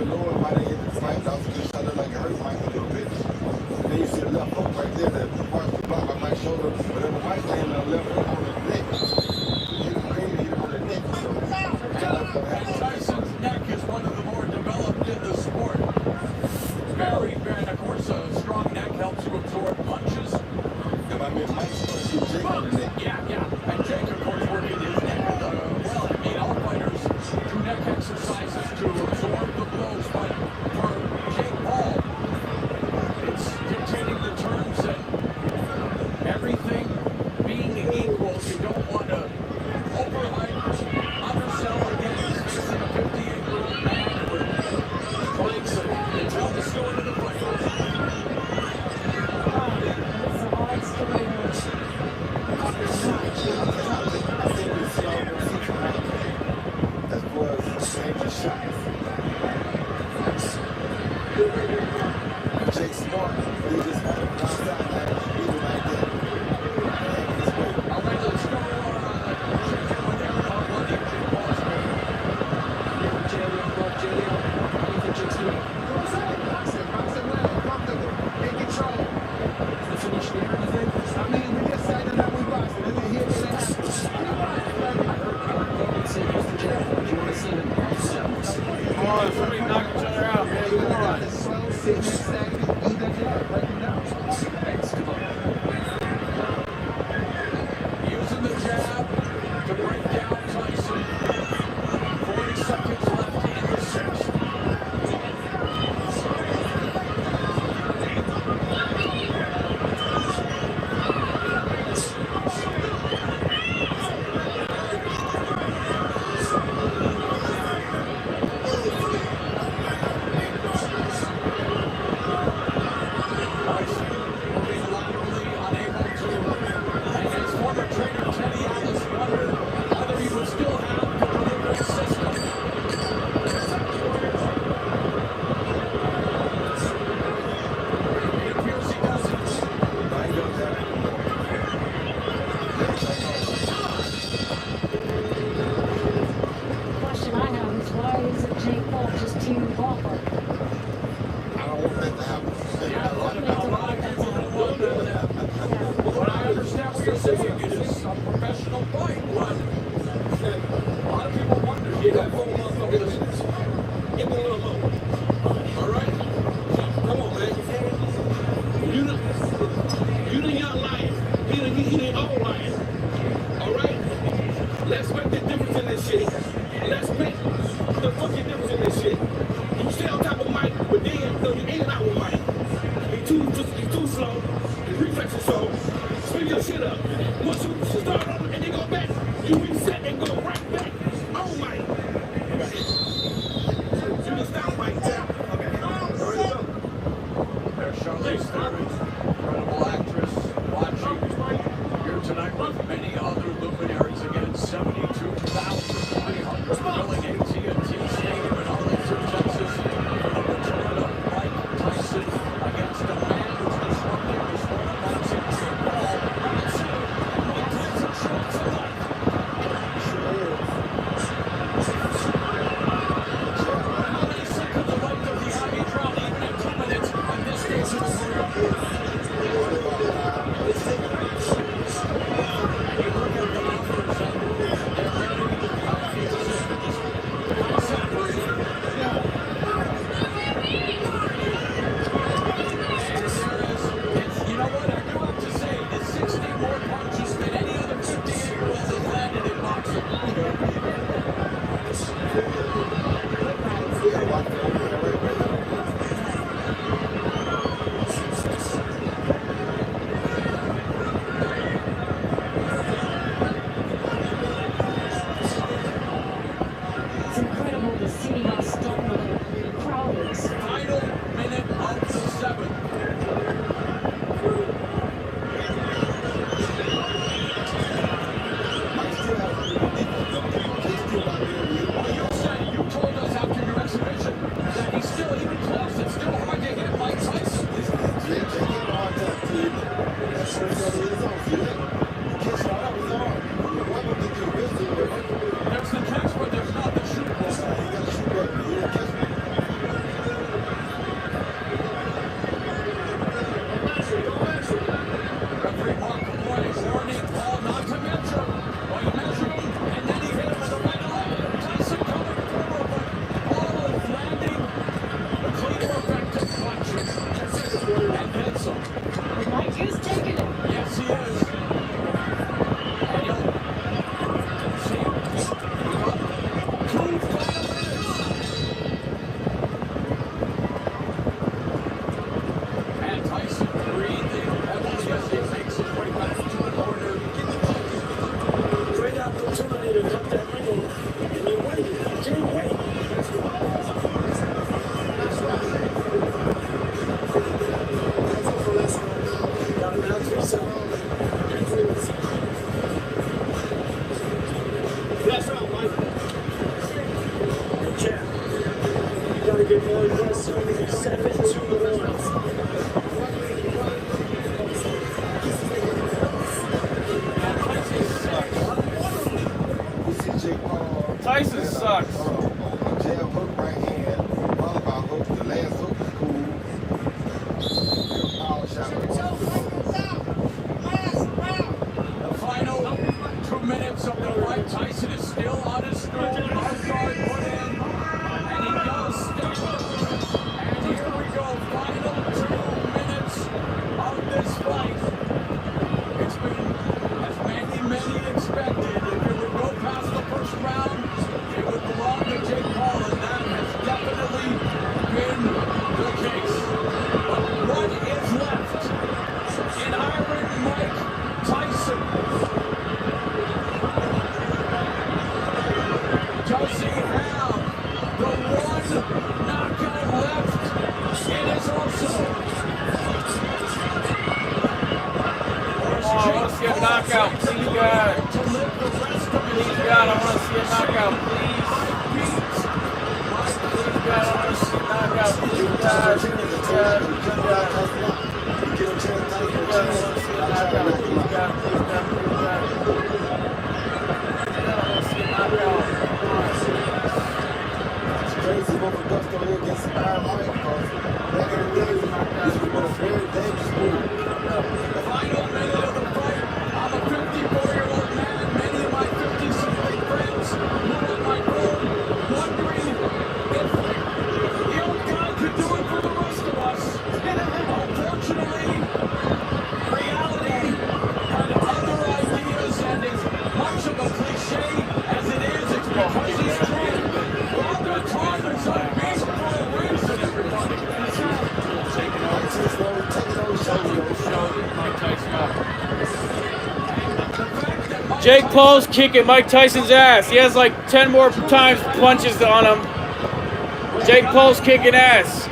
lower might have hit the fight, but I was just trying to like hurt Mike a little bit. And then you see the left hook right there that was blocked by Mike's shoulder, but then Mike landed on the left hook on the neck. He hit him clean, hit him on the neck. So Tyson's neck is one of the more developed in the sport. Very, very, of course, a strong neck helps you absorb punches. Yeah, I mean, Mike's going to shoot Jake on the neck. Yeah. And Jake, of course, working his neck well. I mean, all fighters do neck exercises to absorb the blows, but for Jake Paul, it's dictating the terms and everything being equal. You don't want to overhype, undersell. Again, he's facing a 58-year-old man who trying to tell the story of the fight. It's a hard story. As far as dangerous shots. Jake Smart, he just had a outside like he was like that. All right, let's go. Check in with Aaron on what Jake Paul's doing. How do you think Jake's doing? Boxing well, comfortable, in control. Is the finish there, you think? I mean, we just said that we boxing. Let me hear what that happens. Logan said use the jab. Do you want to see him? Come on, somebody knock each other out, man. Come on. Slow, sitting there, stagnant, eat that jab, break him down. Thanks, come on. Using the jab to break down Tyson. 40 seconds left in the sixth. Question I have is why isn't Jake Paul just teaming Crawford? I don't want that to happen. But I understand what you're saying. It is a professional fight, but a lot of people wonder. You got 4 motherfuckers. Give me a little more. All right? Come on, man. You the young lion. He the old lion. All right? Let's make the difference in this shit. Let's make the fucking difference in this shit. You stay on top of Mike, but then you in and out with Mike. He too slow. His reflexes slow. Speed your shit up. Once you start over and then go back, you reset. it was only 7-1. Tyson sucks. Jab hook right hand, followed by hook. The last hook was cool. Power shot. The final 2 minutes of the fight. Tyson is still on his stool. Hard guard put in. And he goes step. And here we go. Final 2 minutes of this fight. It's been as many expected. If it would go past the first round, it would belong to Jake Paul, and that has definitely been the case. But what is left in Iron Mike Tyson? Does he have the one knockout left in his arsenal? Oh, I want to see a knockout. Please, God. Please, God, I want to see a knockout. Please. Please, God, I want to see a knockout. Please, God. Please, God. Please, God. Please, God, I want to see a knockout. Please, God. Please, God. Please, God. I want to see a knockout. It's crazy what Augusto did against Iron Mike because back in the day, this was a very dangerous move. The final minute of the fight. I'm a 54-year-old man. Many of my 50-something friends who are my phone wondering if the old guy could do it for the rest of us. Unfortunately, reality had other ideas, and as much of a cliche as it is, it's because he's trying. Father Time is unbeat for a reason, everybody. Jake Paul's kicking Mike Tyson's ass. He has like 10 more times punches on him. Jake Paul's kicking ass.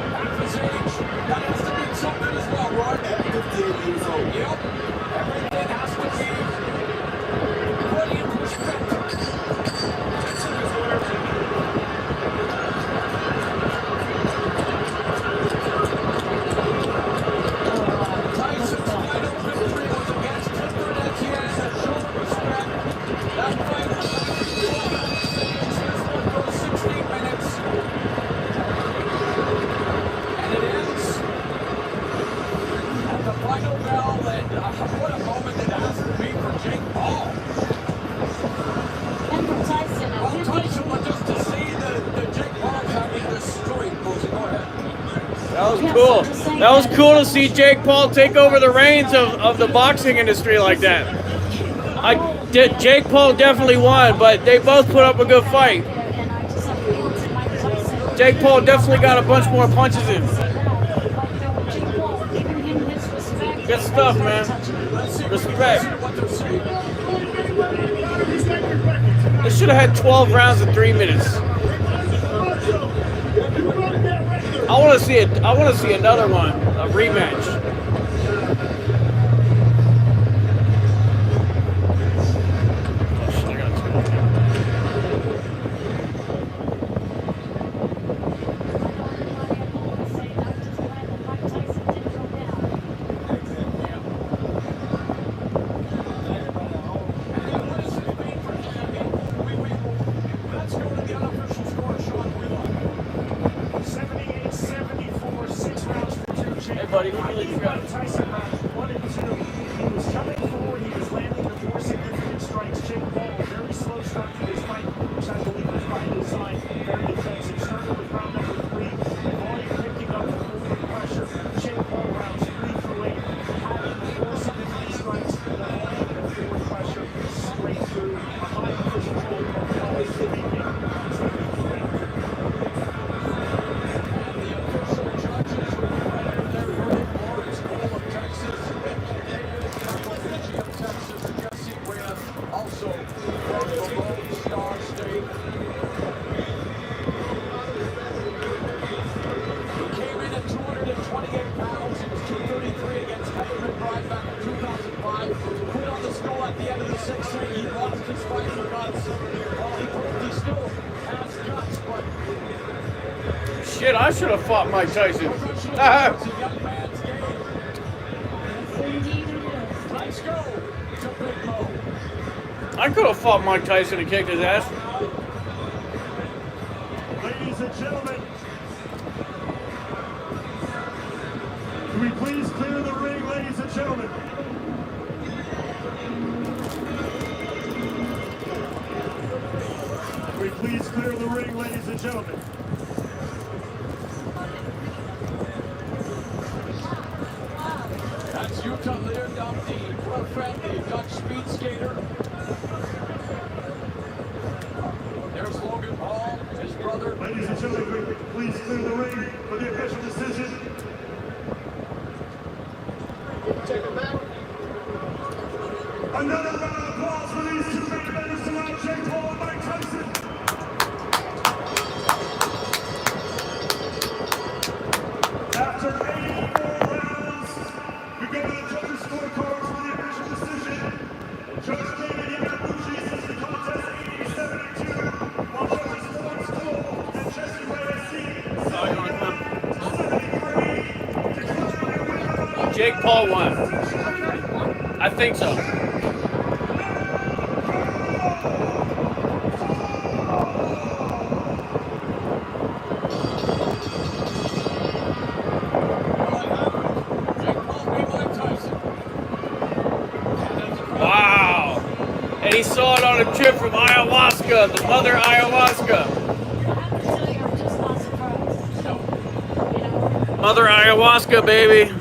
Cool. That was cool to see Jake Paul take over the reins of the boxing industry like that. Jake Paul definitely won, but they both put up a good fight. Jake Paul definitely got a bunch more punches in. Good stuff, man. Respect. They should have had 12 rounds in 3 minutes. I want to see it. I want to see another one, a rematch. Tyson round 1 and 2. He was coming forward. He was landing the more significant strikes. Jake Paul, very slow start to his fight, which I believe was by design. Very defensive. Started with round number 3. The volume picking up the forward pressure. Jake Paul rounds 3 through 8. Having the more significant strikes. The volume and forward pressure straight through. A high position Jake Paul is sweeping. Texas should have fought Mike Tyson. I could have fought Mike Tyson and kicked his ass. Ladies and gentlemen, can we please clear the ring, ladies and gentlemen? Can we please clear the ring, ladies and gentlemen? That's Utah Lear Dumpty, well-friendly Dutch speed skater. There's Logan Paul, his brother. Ladies and gentlemen, please clear the ring for the official decision. Another round of applause for these two main eventers tonight, Jake Paul and Mike Tyson. After 84 rounds, we go to the judges' scorecards for the official decision. Judge David Yamaguchi says the contest 80-72, while judges Lawrence Cole and Jesse Reyes see 79-73. Jake Paul won. I think so. Wow. And he saw it on a trip from ayahuasca, the mother ayahuasca. Mother ayahuasca, baby.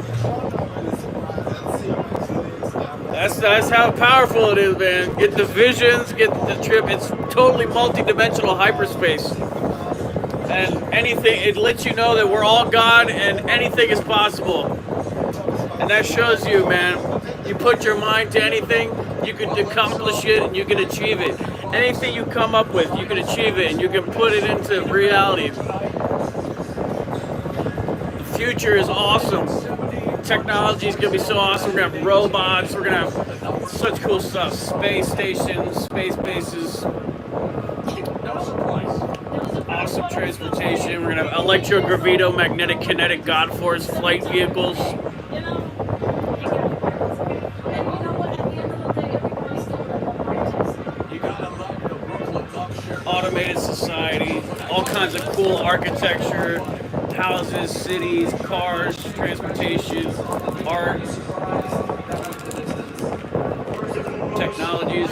That's how powerful it is, man. Get the visions, get the trip. It's totally multi-dimensional hyperspace. And anything, it lets you know that we're all God and anything is possible. And that shows you, man, you put your mind to anything, you can accomplish it and you can achieve it. Anything you come up with, you can achieve it and you can put it into reality. The future is awesome. Technology is going to be so awesome. We're going to have robots. We're going to have such cool stuff. Space stations, space bases. Awesome transportation. We're going to have electrogravito-magnetic kinetic God force flight vehicles. Automated society. All kinds of cool architecture. Houses, cities, cars, transportation, art, technologies.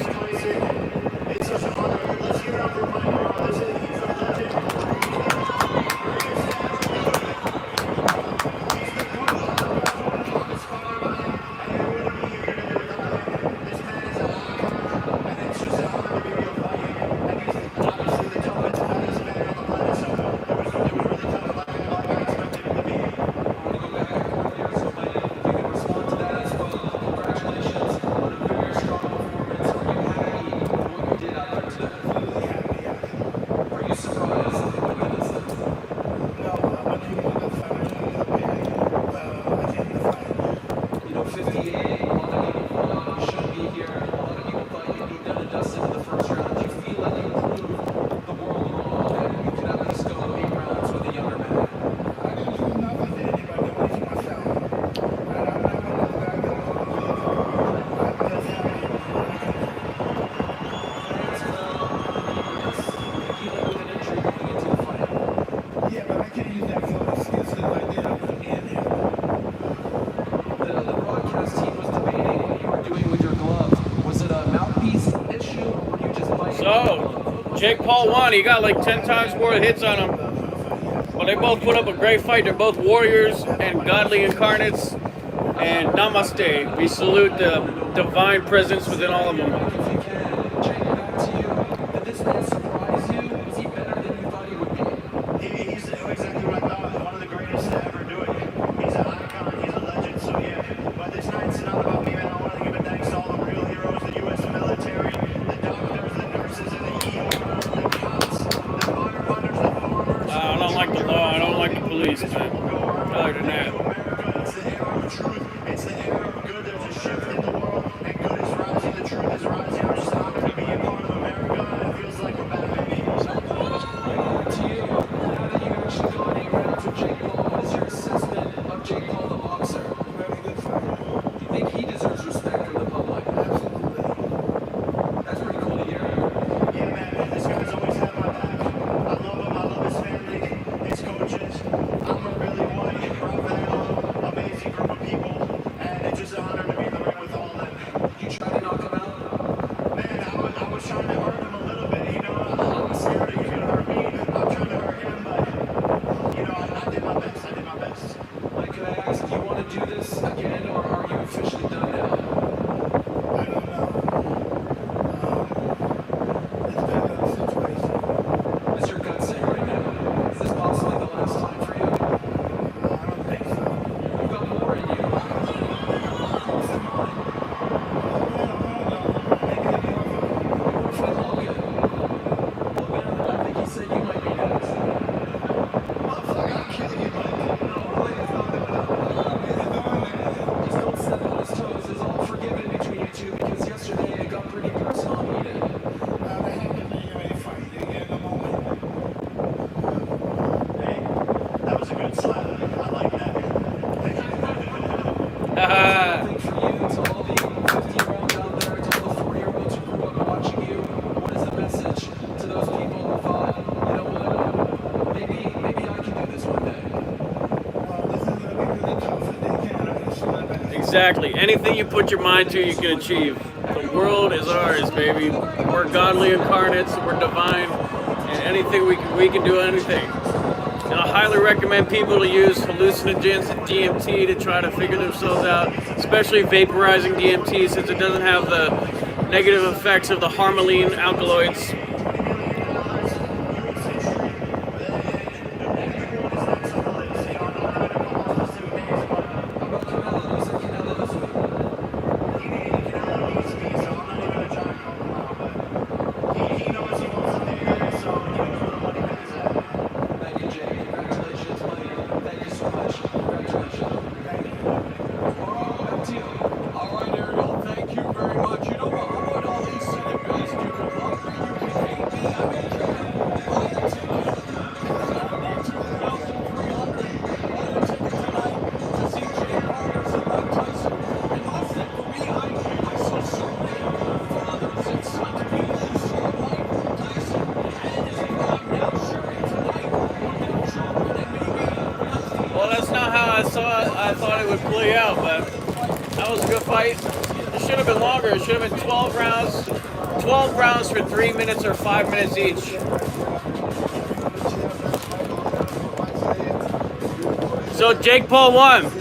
Jake Paul won. He got like 10 times more hits on him. But they both put up a great fight. They're both warriors and godly incarnates. And namaste. We salute the divine presence within all of them. Did this man surprise you? Was he better than you thought he would be? He's exactly what I thought. One of the greatest to ever do it. He's an icon. He's a legend. So yeah. But this night's not about me, man. I want to give a thanks to all the real heroes, the U.S. military, the doctors, the nurses, and the ER, the cops, the firefighters, the farmers. I don't like the law. I don't like the police, man. Other than that. It's the era of truth. It's the era of good. There's a shift in the world, and good is rising. The truth is rising. I'm just honored to be a part of America, and it feels like we're back, baby. To you, now that you've actually gone 8 rounds with Jake Exactly. Anything you put your mind to, you can achieve. The world is ours, baby. We're godly incarnates. We're divine, and anything we can do anything. And I highly recommend people to use hallucinogens and DMT to try to figure themselves out, especially vaporizing DMT since it doesn't have the negative effects of the harmaline alkaloids. Well, that's not how I thought it would play out, but that was a good fight. It should have been longer. It should have been 12 rounds. 12 rounds for 3 minutes or 5 minutes each. So Jake Paul won.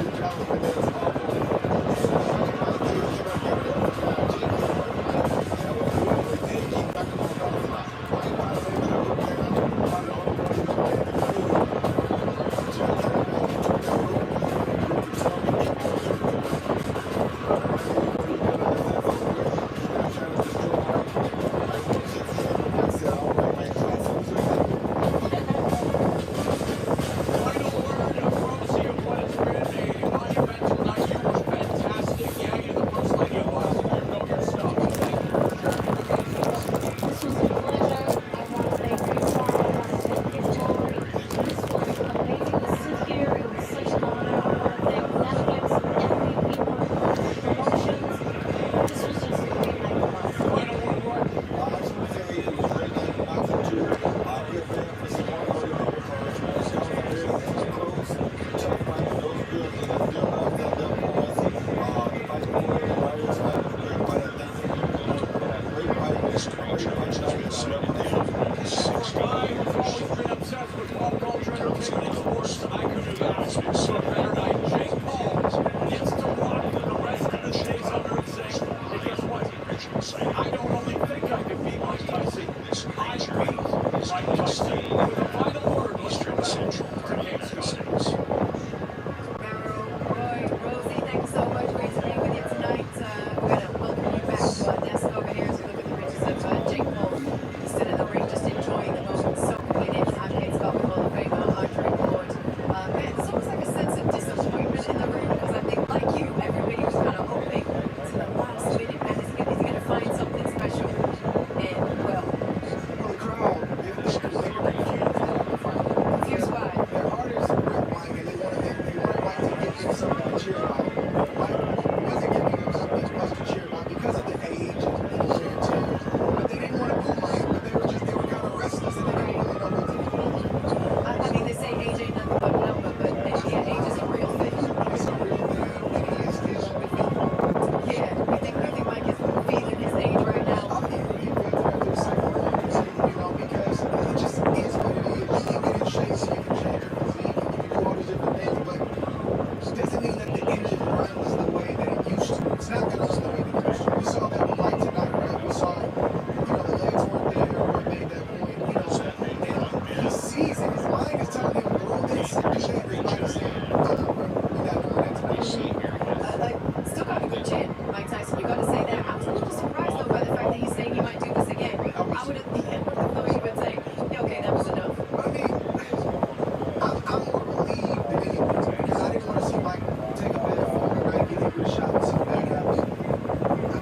Still got a good chin, Mike Tyson. You got to say that. I was a little surprised though by the fact that he's saying he might do this again. I would have thought he would say, yeah, okay, that was enough. I mean, I'm more relieved than anything because I didn't want to see Mike take a bad fall tonight, get a good shot, and something bad happens.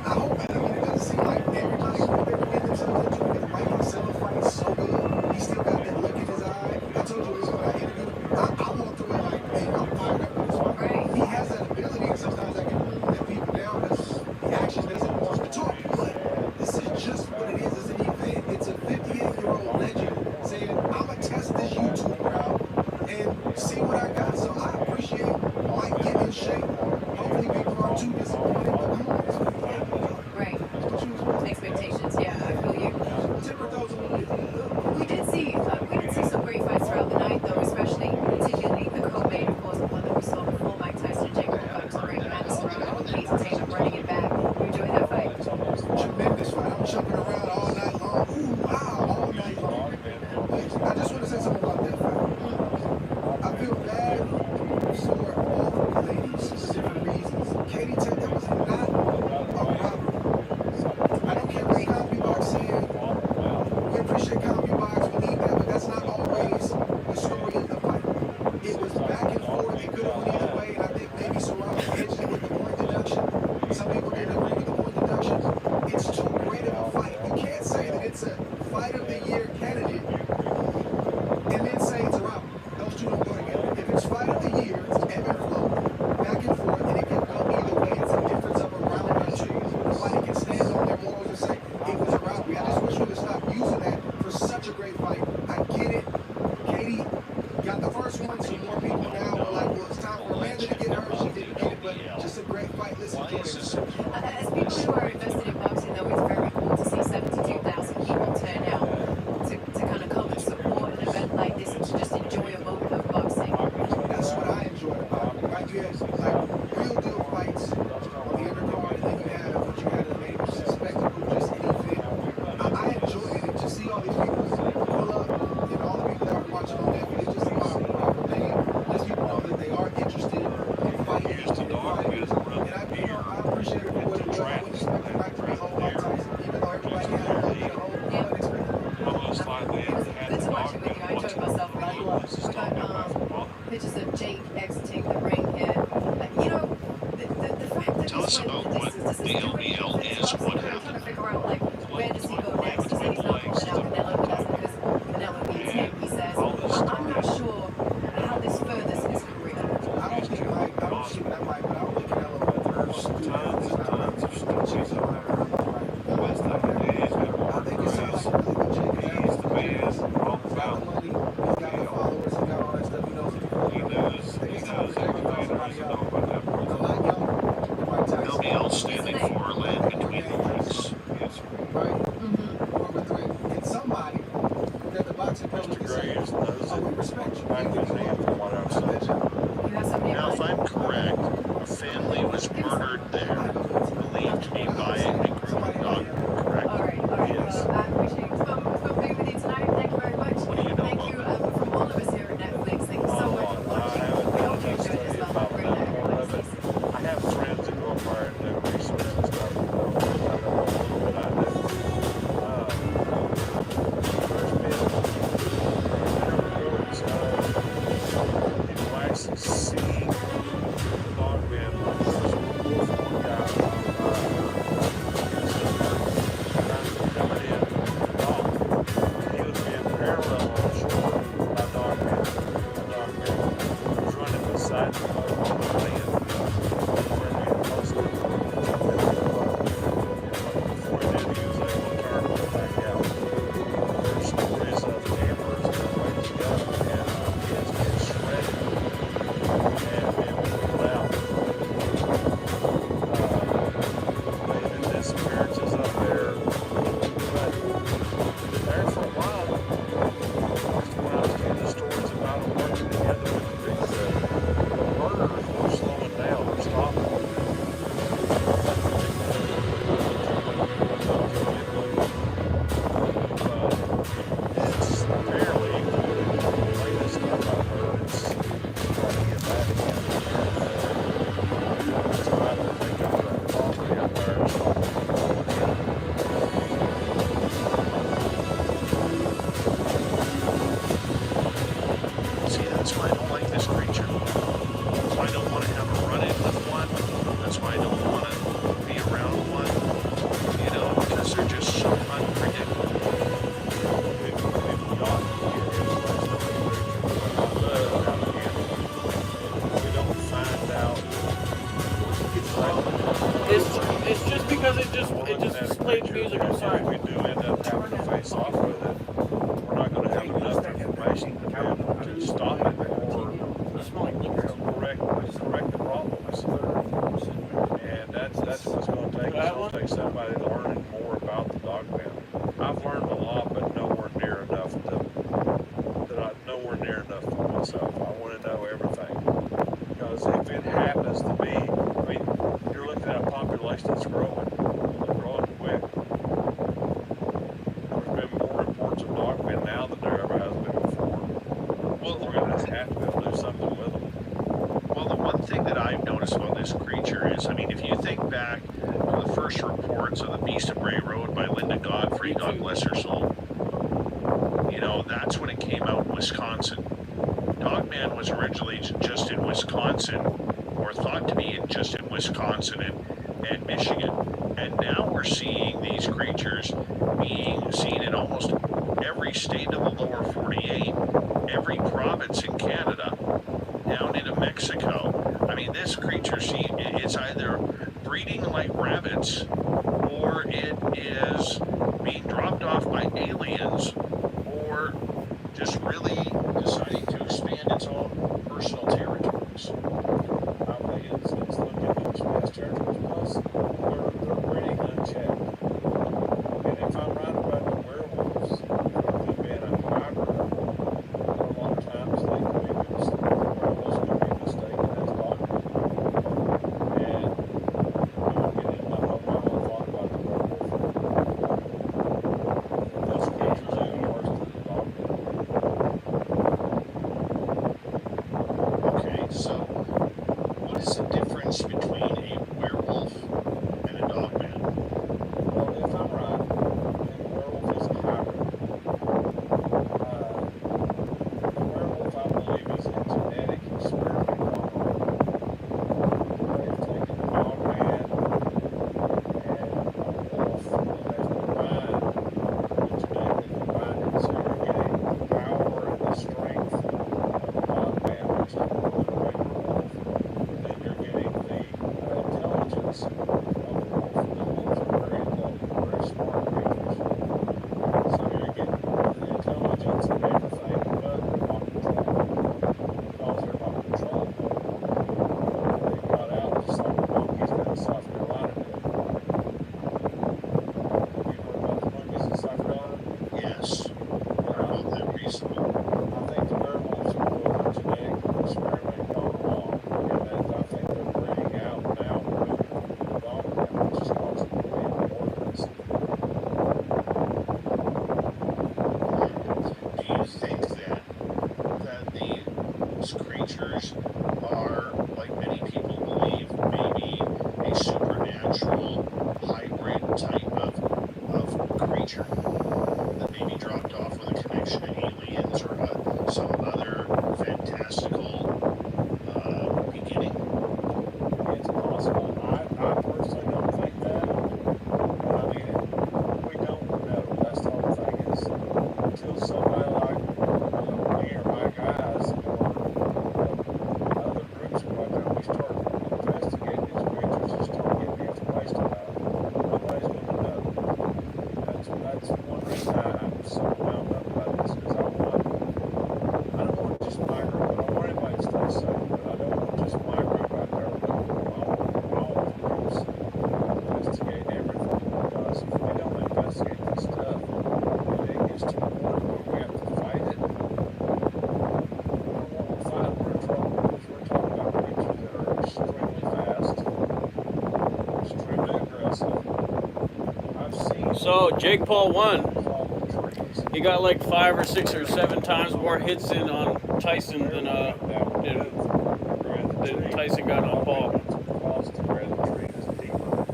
I hope. I mean, it doesn't seem like everybody who they were getting themselves into because Mike himself fights so good. He still got that look in his eye. I told you this when I interviewed him. I walked away like, hey, I'm fired up with this one. Right. He has that ability, and sometimes I can let people down because he actually doesn't want to talk. But this is just what it is. It's an event. It's a 58-year-old legend saying, I'm going to test this YouTube crowd and see what I got. So I appreciate Mike getting in shape. Hopefully Big Ron 2 of Jake exiting the ring here. You know, the fact that Tell us about what the LBL is, what I'm trying to happened. figure out, like, where does he go next? He said he's not calling out Canelo, but that's because Canelo needs him, he says. I'm not sure how this furthers his career. I don't think Mike, I don't see that Mike, but I don't think Canelo prefers to do that. He's not ready to chase him out of I think it sounds like really what Jake is after. He's got the money, he's got the followers, he's got all that stuff. He knows he can pull it. I think it's time for Jake to call somebody out. He's a lot younger than Mike Tyson. LBL standing for Land Between the Legs. Right? Or with and somebody that the boxing public is saying, oh, we respect you. Now, if I'm correct, a family was murdered there, believed to be by a group of dog. Correct? All right. Yes. I appreciate it. Being with you tonight. Thank you very much. What do you know Thank you from all of us here at Netflix. Thank you so much for watching. We hope you enjoyed this well. Have a great night, everybody. I have friends that go up there and do research and stuff. I know a little bit I do. There's been reports of people actually seeing dog men like this wolf guy coming in with a dog. He was being parallel on shore by dog men. The dog man was running beside the boat on the land. See, that's why I don't like this creature. That's why I don't want to have a run-in with one. That's why I don't want to be around one. You know, because they're just so unpredictable. We don't find out. It's just because it just played music. I'm sorry. We do end up having to face off with it. We're not going to have enough information to be able to stop it or correct the problems. And that's what's going to take. It's going to take somebody learning more about the dog man. I've learned a lot, but nowhere near enough for myself. I want to know everything. Because if it happens to be, I mean, you're looking at a population that's growing quick. There's been more reports of dog men now than there ever has been before. Well, we're going to have to be able to do something with them. Well, the one thing that I've noticed about this creature is, I mean, if you think back to the first reports of the Beast of Bray Road by Linda Godfrey, God bless her soul, you know, that's when it came out in Wisconsin. Dogman was originally just in Wisconsin, or thought to be just in Wisconsin and Michigan. And now we're seeing these creatures being seen in almost every state of the lower 48, every province in Canada, down into Mexico. I mean, this creature, it's either breeding like rabbits, or it is being dropped off by aliens, or just really deciding to expand its own personal territories. I think it's looking at expands territories, plus they're breeding unchecked. And if I'm right about the werewolves, them being a hybrid, a lot of times they can be werewolves can be mistaken as dogmen. And I'm getting my whole thought about the werewolf. Those creatures are even worse than the dogmen. Okay, so are, like many people believe, maybe a supernatural hybrid type of creature that maybe dropped off with a connection to aliens or some other fantastical beginning. It's possible. I personally don't think that. I mean, we don't know. That's the whole thing is until somebody like me or my guys or other groups go out there and we start investigating these creatures and start getting information about them, nobody's going to know. That's one reason I'm so wound up about this because I don't want just my group. I don't want anybody to stay safe, but I don't want just my group out there. All the groups investigate everything because if we don't investigate this stuff, and it gets to the point where we have to fight it, we don't want to fight, we're in trouble because we're talking about creatures that are extremely fast, extremely aggressive. I've seen So Jake Paul won. climb trees. He got like 5 or 6 or 7 times more hits in on Tyson than Tyson got on Paul. Across the red tree is deeper.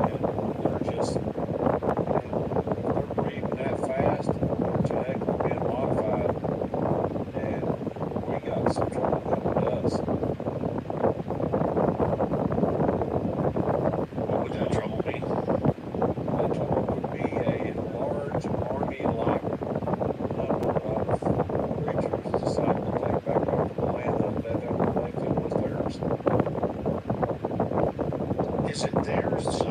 And they're just, and if they're breathing that fast, they're genetically being modified, and we got some trouble coming to us. What would that trouble be? That trouble would be a large army-like number of creatures deciding to take back over the land that they feel was theirs. Is it theirs? So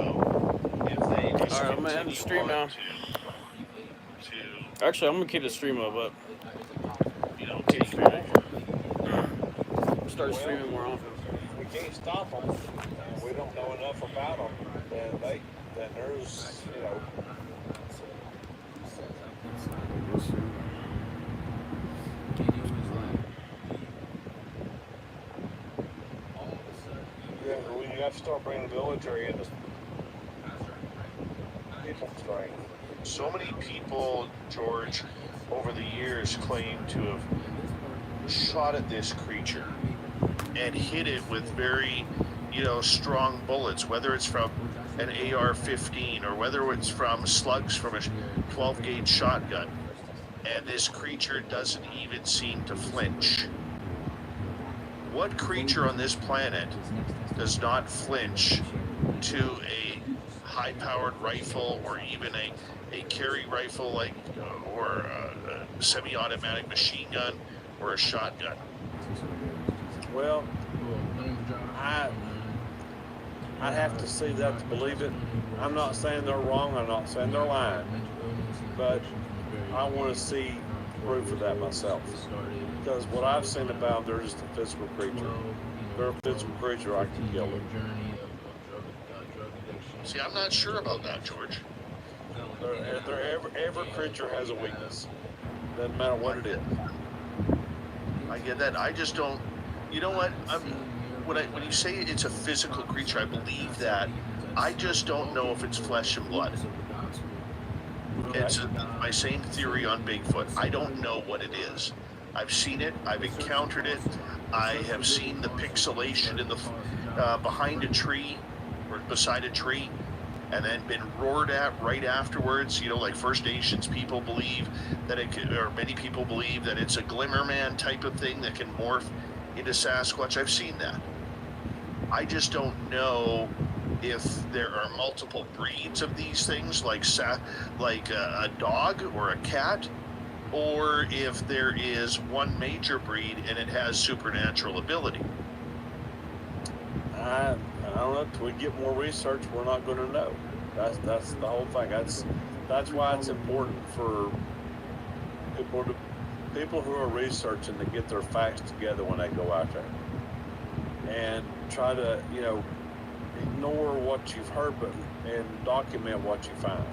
if they just Alright, I'm gonna end the stream now. to Actually, I'm gonna keep the stream up, but take over. start streaming more often. We can't stop them, and we don't know enough about them, then there's, you know, when you have to start bringing the military into people's strength. So many people, George, over the years claim to have shot at this creature and hit it with very, strong bullets, whether it's from an AR-15 or whether it's from slugs from a 12-gauge shotgun. And this creature doesn't even seem to flinch. What creature on this planet does not flinch to a high-powered rifle or even a carry rifle or a semi-automatic machine gun or a shotgun? Well, I'd have to see that to believe it. I'm not saying they're wrong, I'm not saying they're lying, but I want to see proof of that myself. Because what I've seen about them, they're just a physical creature. They're a physical creature, I can kill them. See, I'm not sure about that, George. Every creature has a weakness. Doesn't matter what it is. I get that. I just don't. You know what? When you say it's a physical creature, I believe that. I just don't know if it's flesh and blood. It's my same theory on Bigfoot. I don't know what it is. I've seen it. I've encountered it. I have seen the pixelation in the behind a tree or beside a tree, and then been roared at right afterwards. Like First Nations people believe that it could, or many people believe that it's a Glimmerman type of thing that can morph into Sasquatch. I've seen that. I just don't know if there are multiple breeds of these things, like a dog or a cat, or if there is one major breed and it has supernatural ability. I don't know. Until we get more research, we're not going to know. That's the whole thing. That's why it's important for people who are researching to get their facts together when they go out there and try to ignore what you've heard, and document what you find.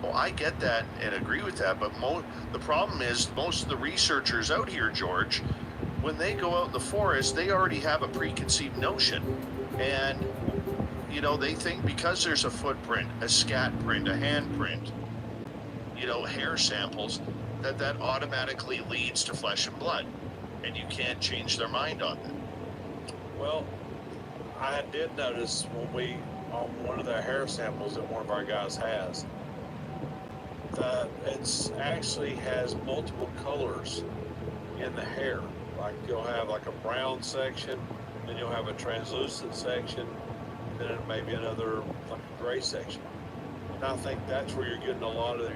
Well, I get that and agree with that, but the problem is most of the researchers out here, George, when they go out in the forest, they already have a preconceived notion, and they think because there's a footprint, a scat print, a hand print, hair samples, that automatically leads to flesh and blood, and you can't change their mind on that. Well, I did notice when on one of the hair samples that one of our guys has, that it's actually has multiple colors in the hair. Like you'll have like a brown section, then you'll have a translucent section, and then maybe another like a gray section. And I think that's where you're getting a lot of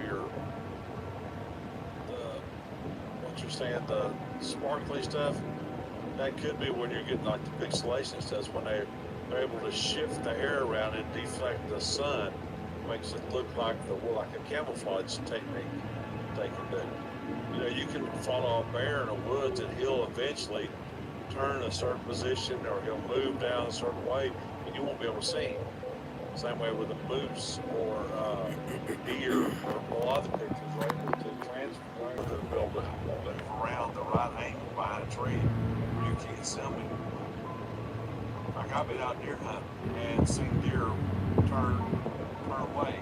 what you're saying, the sparkly stuff. That could be when you're getting like the pixelation stuff, when they're able to shift the hair around and deflect the sun, makes it look like a camouflage technique they can do. You know, you can follow a bear in the woods and he'll eventually turn a certain position, or he'll move down a certain way, and you won't be able to see him. Same way with a moose or deer, or a lot of the pictures are able to transfer the building around the right angle behind a tree where you can't see them anymore. Like I've been out deer hunting and seen deer turn away,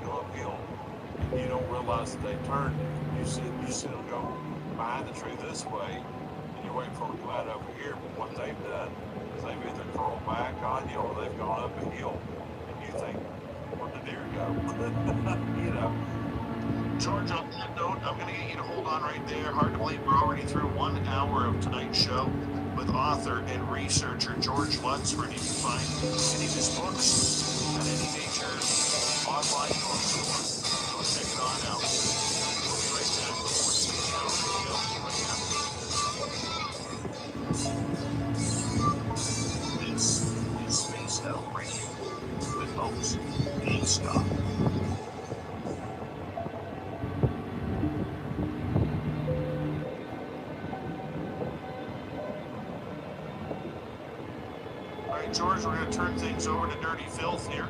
go uphill, and you don't realize that they turned. You see them go behind the tree this way, and you're waiting for them to come out over here. But what they've done is they've either curled back on you or they've gone up a hill, and you think, where'd the deer go? You know. George, on that note, I'm going to get you to hold on right there. Hard to believe we're already through 1 hour of tonight's show with author and researcher George Lunsford. You can find any of his books at any major online bookstore. Go check it on out. We'll be right back with more Space Out Radio right after this. This is Space Out Radio with host Dave Scott. George, we're going to turn things over to Dirty Filth here.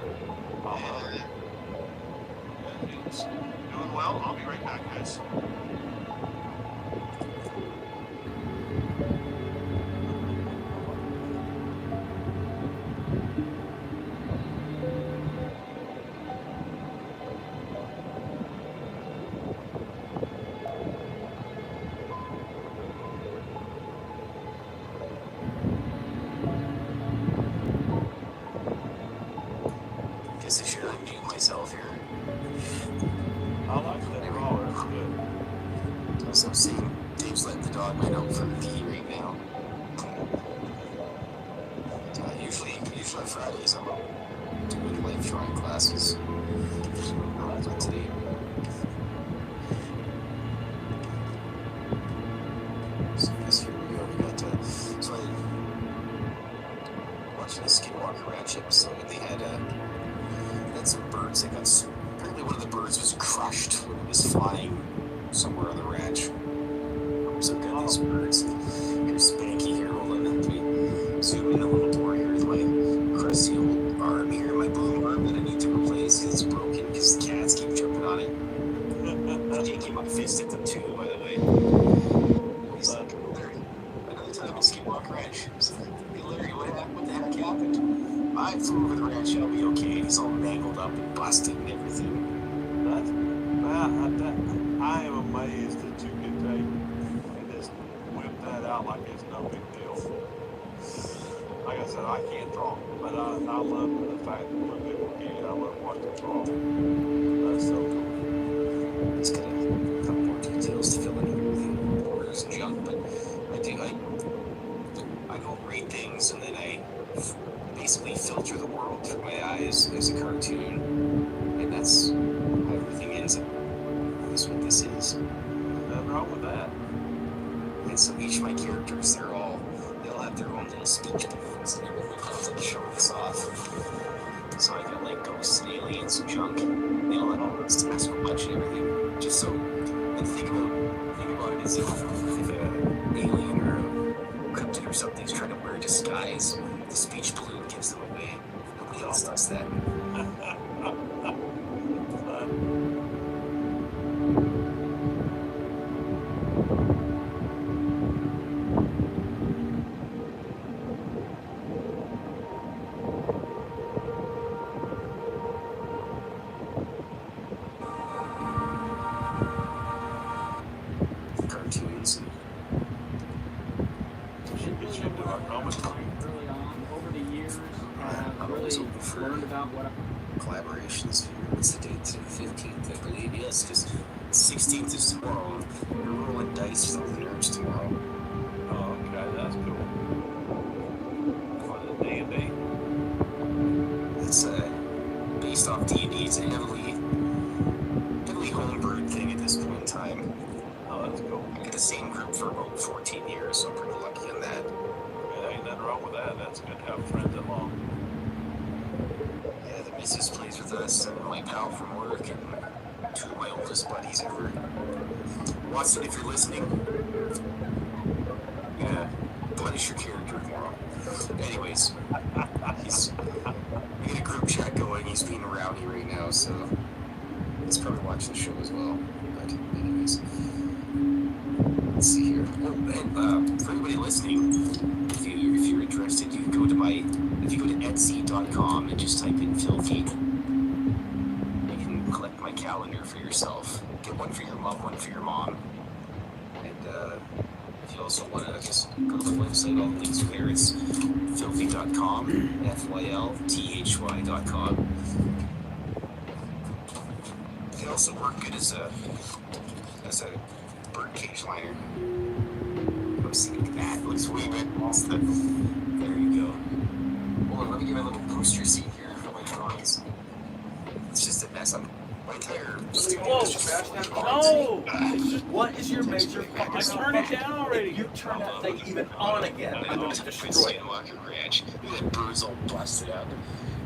And he's doing well. I'll be right back, guys. I should unmute myself here. I like that raw, that's good. Also seeing Dave's letting the dog man out for pee right now. Usually on Fridays I'm doing life drawing classes. But today. So I guess here we go. We got so I watching the Skinwalker Ranch episode. They had some birds that got. Apparently, one of the birds was crushed when it was flying somewhere on the ranch. So I've got these birds. Here's Spanky here. Hold on, let me zoom in a little more here with my crusty old arm here, my boom arm that I need to replace. It's broken because the cats keep jumping on it. I can't keep my fist at them too, by the way. He's like, Larry, another time at Skinwalker Ranch. So, hey Larry, what the heck happened? I flew over the ranch, I'll be okay. He's all mangled up and busted and everything. I am amazed that you can take and just whip that out like it's no big deal. Like I said, I can't draw, but I love the fact that when people can, I love watching draw. That's so cool. It's got a couple more details to fill in everything, borders and junk, but I go read things and then I basically filter the world through my eyes as a cartoon, and that's how everything ends up. That's what this is. Nothing wrong with that. And so each of my characters, they'll have their own little speech bubbles and everything. I'll show this off. So I got like ghosts and aliens and junk. They all have all this Sasquatch and everything. Just so, and think about it as if an alien or a cryptid or something's trying to wear a disguise. The speech balloon gives them away. Nobody else does that. moment for you. Early on, over the years, I'm always open for collaborations here. What's the date today? 15th, I believe. Yes, because 16th is tomorrow. We're rolling dice with all the nerds tomorrow. Oh, okay, that's cool. For the D&D. It's based off D&D. It's a heavily homebrewed thing at this point in time. Oh, that's cool. I've got the same group for about 14 years, so I'm pretty lucky on that. Yeah, ain't nothing wrong with that. That's good to have friends along. Yeah, the missus plays with us, my pal from work, and two of my oldest buddies ever. Watson, if you're listening, yeah, punish your character tomorrow. Anyways, we got a group chat going. He's being rowdy right now, so he's probably watching the show as well. But anyways, let's see here. Oh, and for anybody listening, if you're interested, you can go to Etsy.com and just type in Filthy. You can collect my calendar for yourself. Get one for your mom, one for your mom. And if you also want to just go to the website, all the links are there. It's filthy.com, FYLTHY.com. It can also work good as a birdcage liner. I was thinking that looks way better. There you go. Hold on, let me get my little poster seat here for my drawings. It's just a mess. My entire studio is just No! What is your major fucking I turned it down already. If you turn that thing even on again, I'm going to destroy it. Skinwalker Ranch. Look at that bird's all busted up.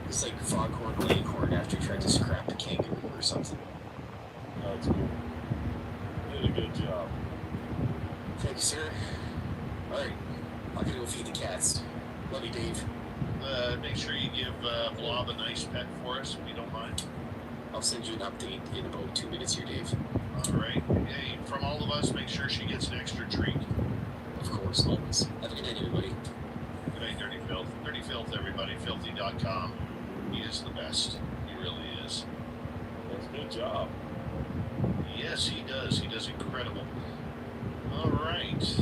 It's like Foghorn Leghorn after he tried to scrap a kangaroo or something. That's cool. You did a good job. Thank you, sir. Alright, I'm gonna go feed the cats. Love you, Dave. Make sure you give Blob a nice pet for us, if you don't mind. I'll send you an update in about 2 minutes here, Dave. Alright. Hey, from all of us, make sure she gets an extra treat. Of course, always. Have a good night, everybody. Good night, Dirty Filth. Dirty Filth, everybody. Filthy.com. He is the best. He really is. That's a good job. Yes, he does. He does incredible. Alright.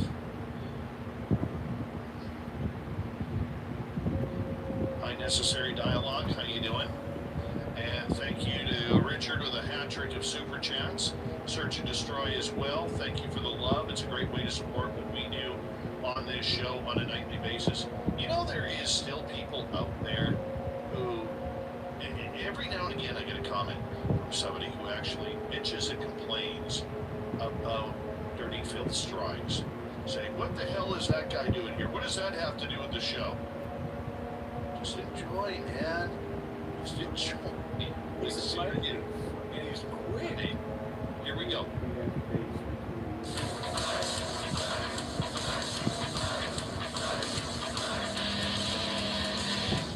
High Necessary Dialogue, how you doing? And thank you to Richard with a hat trick of super chats. Search and Destroy as well. Thank you for the love. It's a great way to support what we do on this show on a nightly basis. You know, there is still people out there who, every now and again, I get a comment from somebody who actually bitches and complains about Dirty Filth's drawings. Saying, what the hell is that guy doing here? What does that have to do with the show? Just enjoy, man. Just enjoy. He's excited and he's quitting. Here we go.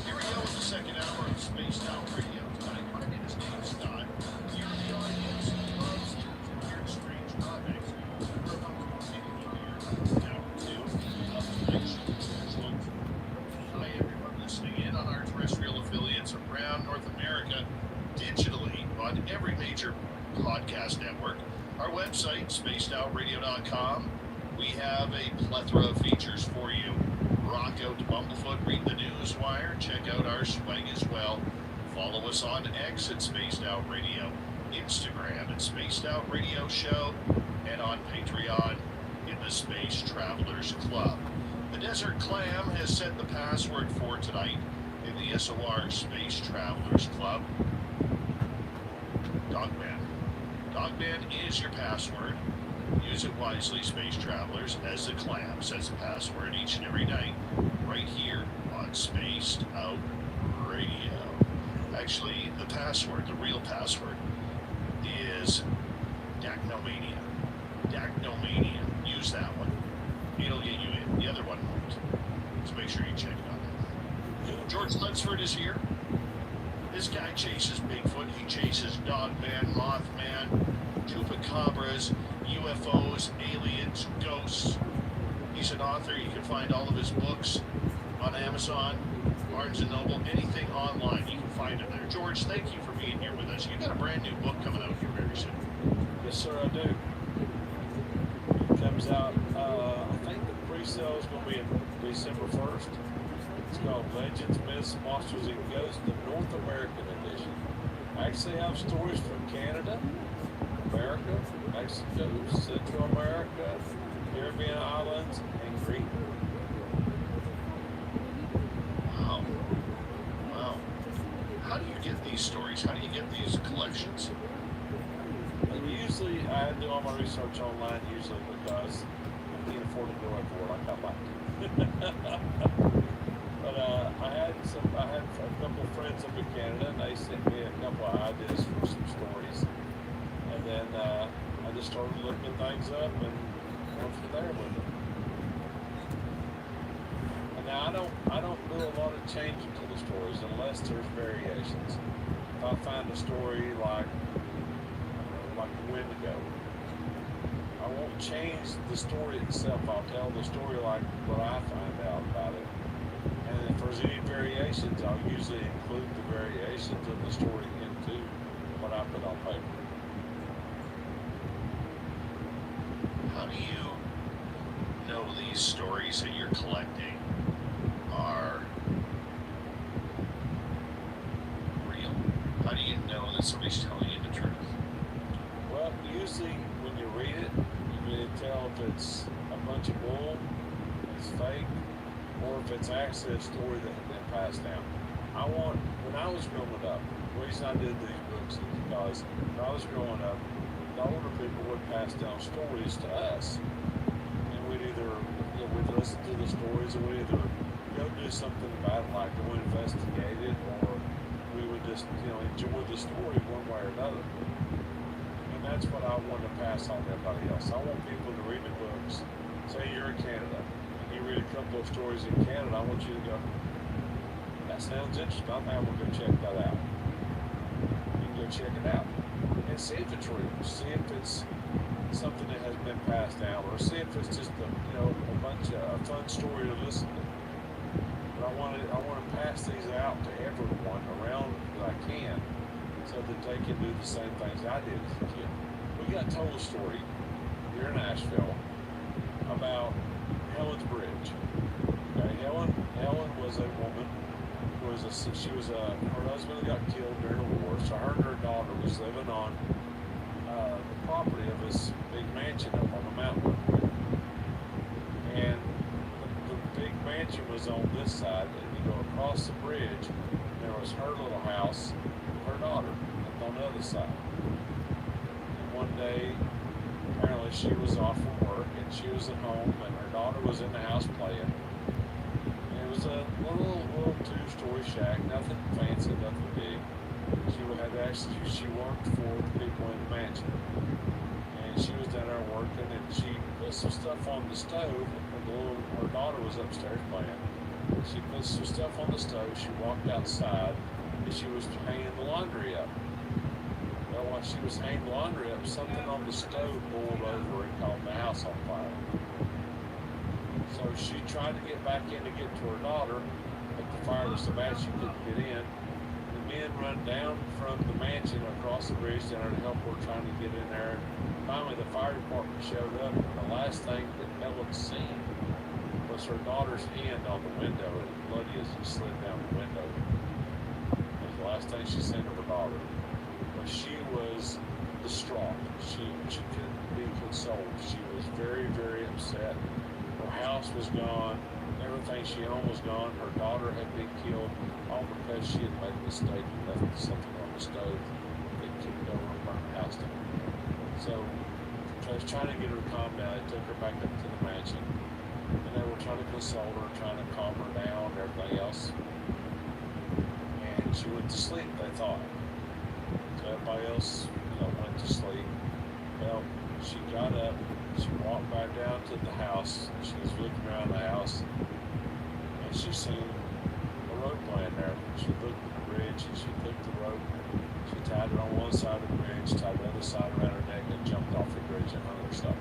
Here we go with the second hour of Spaced Out Radio tonight. My name is Dave Stein. You're the audience who loves to hear strange topics. We're about to continue here. Hour 2 of tonight's show. Hi, everyone listening in on our terrestrial affiliates around North America, digitally on every major podcast network. Our website, spacedoutradio.com. We have a plethora of features for you. Rock out to Bumblefoot, read the Newswire, check out our swag as well. Follow us on X at Spaced Out Radio, Instagram at Spaced Out Radio Show, and on Patreon in the Space Travelers Club. The Desert Clam has set the password for tonight in the SOR Space Travelers Club. Dogman. Dogman is your password. Use it wisely, Space Travelers, as the Clam sets the password each and every night, right here on Spaced Out Radio. Actually, the password, the real password, is Dacnomania. Dacnomania. Use that one. It'll get you in. The other one won't. So make sure you check it out. George Lunsford is here. This guy chases Bigfoot. He chases Dogman, Mothman, Chupacabras, UFOs, aliens, ghosts. He's an author. You can find all of his books on Amazon, Barnes & Noble, anything online. You can find it there. George, thank you for being here with us. You got a brand new book coming out here very soon. Yes, sir, I do. It comes out, I think the pre-sale is going to be in December 1st. It's called Legends, Myths, Monsters, and Ghosts, the North American edition. I actually have stories from Canada, America, Mexico, Central America, Caribbean islands, and Greenland. Wow. Wow. How do you get these stories? How do you get these collections? And usually, I do all my research online usually because I can't afford to go everywhere like I like to. But I had a couple of friends up in Canada, and they sent me a couple of ideas for some stories. And then I just started looking things up and went from there with it. And now I don't do a lot of changing to the stories unless there's variations. If I find a story like Wendigo, I won't change the story itself. I'll tell the story like what I find out about it. And if there's any variations, I'll usually include the variations of the story into what I put on paper. How do you know these stories that you're collecting are real? How do you know that somebody's telling you the truth? Well, usually when you read it, you can tell if it's a bunch of bull, it's fake, or if it's actually a story that has been passed down. When I was growing up, the reason I did these books is because when I was growing up, the older people would pass down stories to us. And we'd either, we'd listen to the stories, or we'd either go do something about it, like go investigate it, or we would just, enjoy the story one way or another. And that's what I want to pass on to everybody else. I want people to read the books. Say you're in Canada, and you read a couple of stories in Canada, I want you to go, that sounds interesting. I think I'm going to go check that out. You can go check it out. And see if it's real. See if it's something that has been passed down, or see if it's just a bunch of a fun story to listen to. But I want to pass these out to everyone around that I can, so that they can do the same things I did as a kid. We got told a story here in Nashville about Helen's Bridge. Okay, Helen was a woman. Her husband got killed during the war, so her and her daughter was living on the property of this big mansion up on the mountain. And the big mansion was on this side, and you go across the bridge, there was her little house, her daughter, on the other side. And one day, apparently she was off from work, and she was at home, and her daughter was in the house playing. It was a little two-story shack, nothing fancy, nothing big. She worked for the people in the mansion, and she was down there working, and she put some stuff on the stove. Her daughter was upstairs playing. She put some stuff on the stove. She walked outside, and she was hanging the laundry up. Well, while she was hanging the laundry up, something on the stove boiled over and caught the house on fire. So she tried to get back in to get to her daughter, but the fire was so bad she couldn't get in. The men run down from the mansion across the bridge down there to help her trying to get in there. And finally, the fire department showed up, and the last thing that Helen seen was her daughter's hand on the window, as bloody as it slid down the window. It was the last thing she seen of her daughter. But she was distraught. She couldn't be consoled. She was very, very upset. Her house was gone. Everything she owned was gone. Her daughter had been killed, all because she had made a mistake and left something on the stove that kicked over and burned the house down. So I was trying to get her to calm down. They took her back up to the mansion, and they were trying to console her, trying to calm her down, and everything else. And she went to sleep, they thought. So everybody else, went to sleep. Well, she got up. She walked back down to the house. She was looking around the house, and she seen a rope laying there. She looked at the bridge, and she took the rope. She tied it on one side of the bridge, tied the other side around her neck, and jumped off the bridge and hung herself.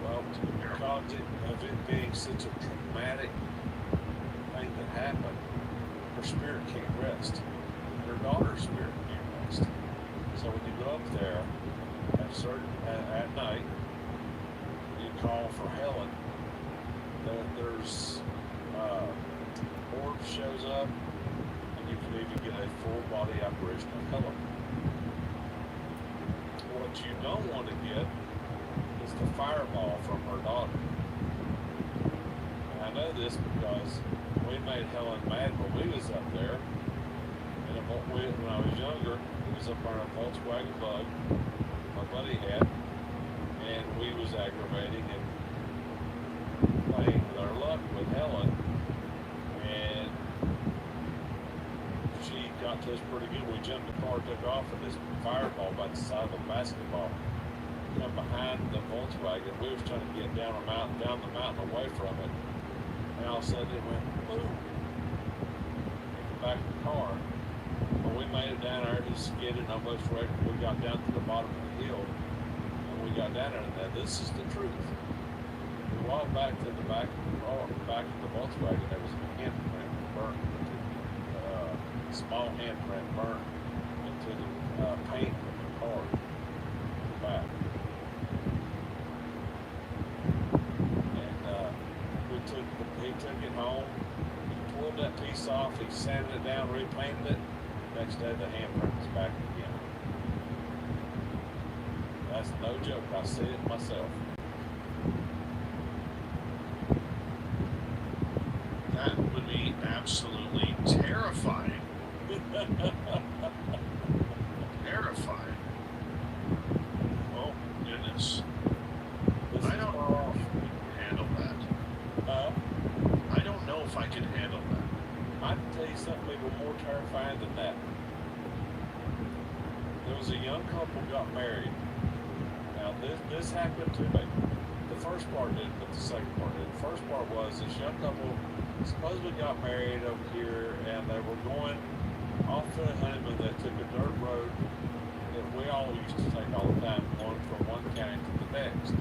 Well, because of it being such a traumatic thing that happened, her spirit can't rest. Her daughter's spirit can't rest. So when you go up there, at night, you call for Helen, doctor's orb shows up, and you can even get a full body operation of color. What you don't want to get is the fireball from her daughter. And I know this because we made Helen mad when we was up there. And when I was younger, we was up on a Volkswagen Bug my buddy had, and we was aggravating and playing with our luck with Helen. And she got to us pretty good. We jumped the car, took off, and this fireball about the size of a basketball come behind the Volkswagen. We was trying to get down the mountain away from it. And all of a sudden it went boom in the back of the car. When we made it down there, it skidded almost right. We got down to the bottom of the hill, and we got down there. And now this is the truth. We walked back to the back of the Volkswagen. There was a handprint burnt, small handprint burned into the paint of the car in the back. He took it home, he pulled that piece off, he sanded it down, repainted it. Next day the handprint was back again. That's no joke, I see it myself. That would be absolutely terrifying. Terrifying. Oh, goodness. I don't know if we can handle that. I don't know if I can handle that. I can tell you something even more terrifying than that. There was a young couple got married. Now this happened to me. The first part didn't, but the second part did. The first part was this young couple supposedly got married over here, and they were going off to a honeymoon. They took a dirt road that we all used to take all the time, going from one county to the next.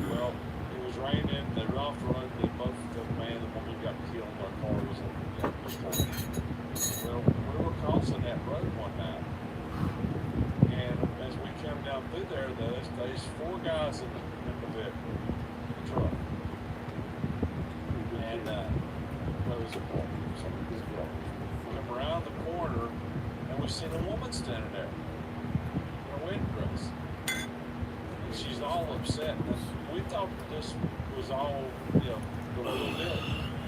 Well, it was raining. They were off the road, and both the man and woman got killed. Their car was destroyed. Well, we were crossing that road one night, and as we came down through there, there's 4 guys in the vehicle, the truck, and there was a boy. We come around the corner, and we seen a woman standing there in a wedding dress. And she's all upset. And we thought this was all, the real deal.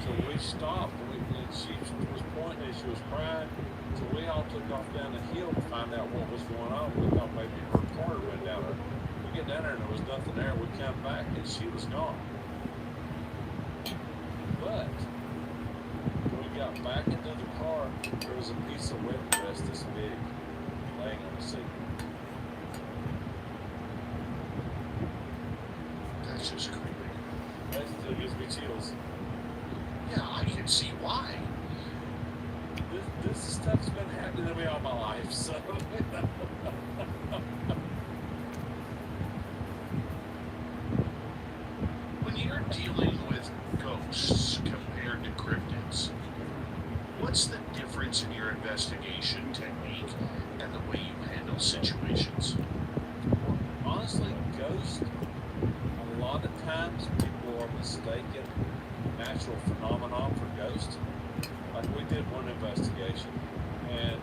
So we stopped, and she was pointing, and she was crying. So we all took off down the hill to find out what was going on. We thought maybe her car went down there. We get down there, and there was nothing there. We come back, and she was gone. But when we got back into the car, there was a piece of wedding dress this big laying on the seat. That's just creepy. That still gives me chills. Yeah, I can see why. This stuff's been happening to me all my life, so. When you're dealing with ghosts compared to cryptids, what's the difference in your investigation technique and the way you handle situations? Honestly, ghosts, a lot of times people are mistaken natural phenomenon for ghosts. Like we did one investigation, and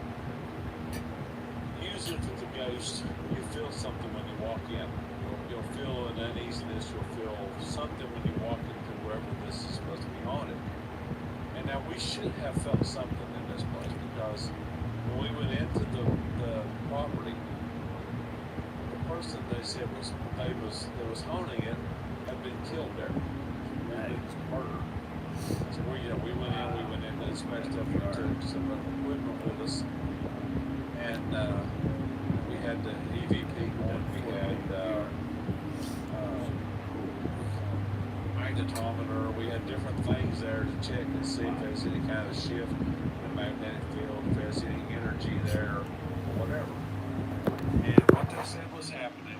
usually with the ghost, you feel something when you walk in. You'll feel an uneasiness, you'll feel something when you walk into wherever this is supposed to be haunted. And now we should have felt something in this place, because when we went into the property, the person they said that was haunting it had been killed there. And it was murdered. So we went in to inspect stuff. We took some equipment with us, and we had the EVP going. We had magnetometer. We had different things there to check and see if there's any kind of shift in the magnetic field, if there's any energy there, or whatever. And what they said was happening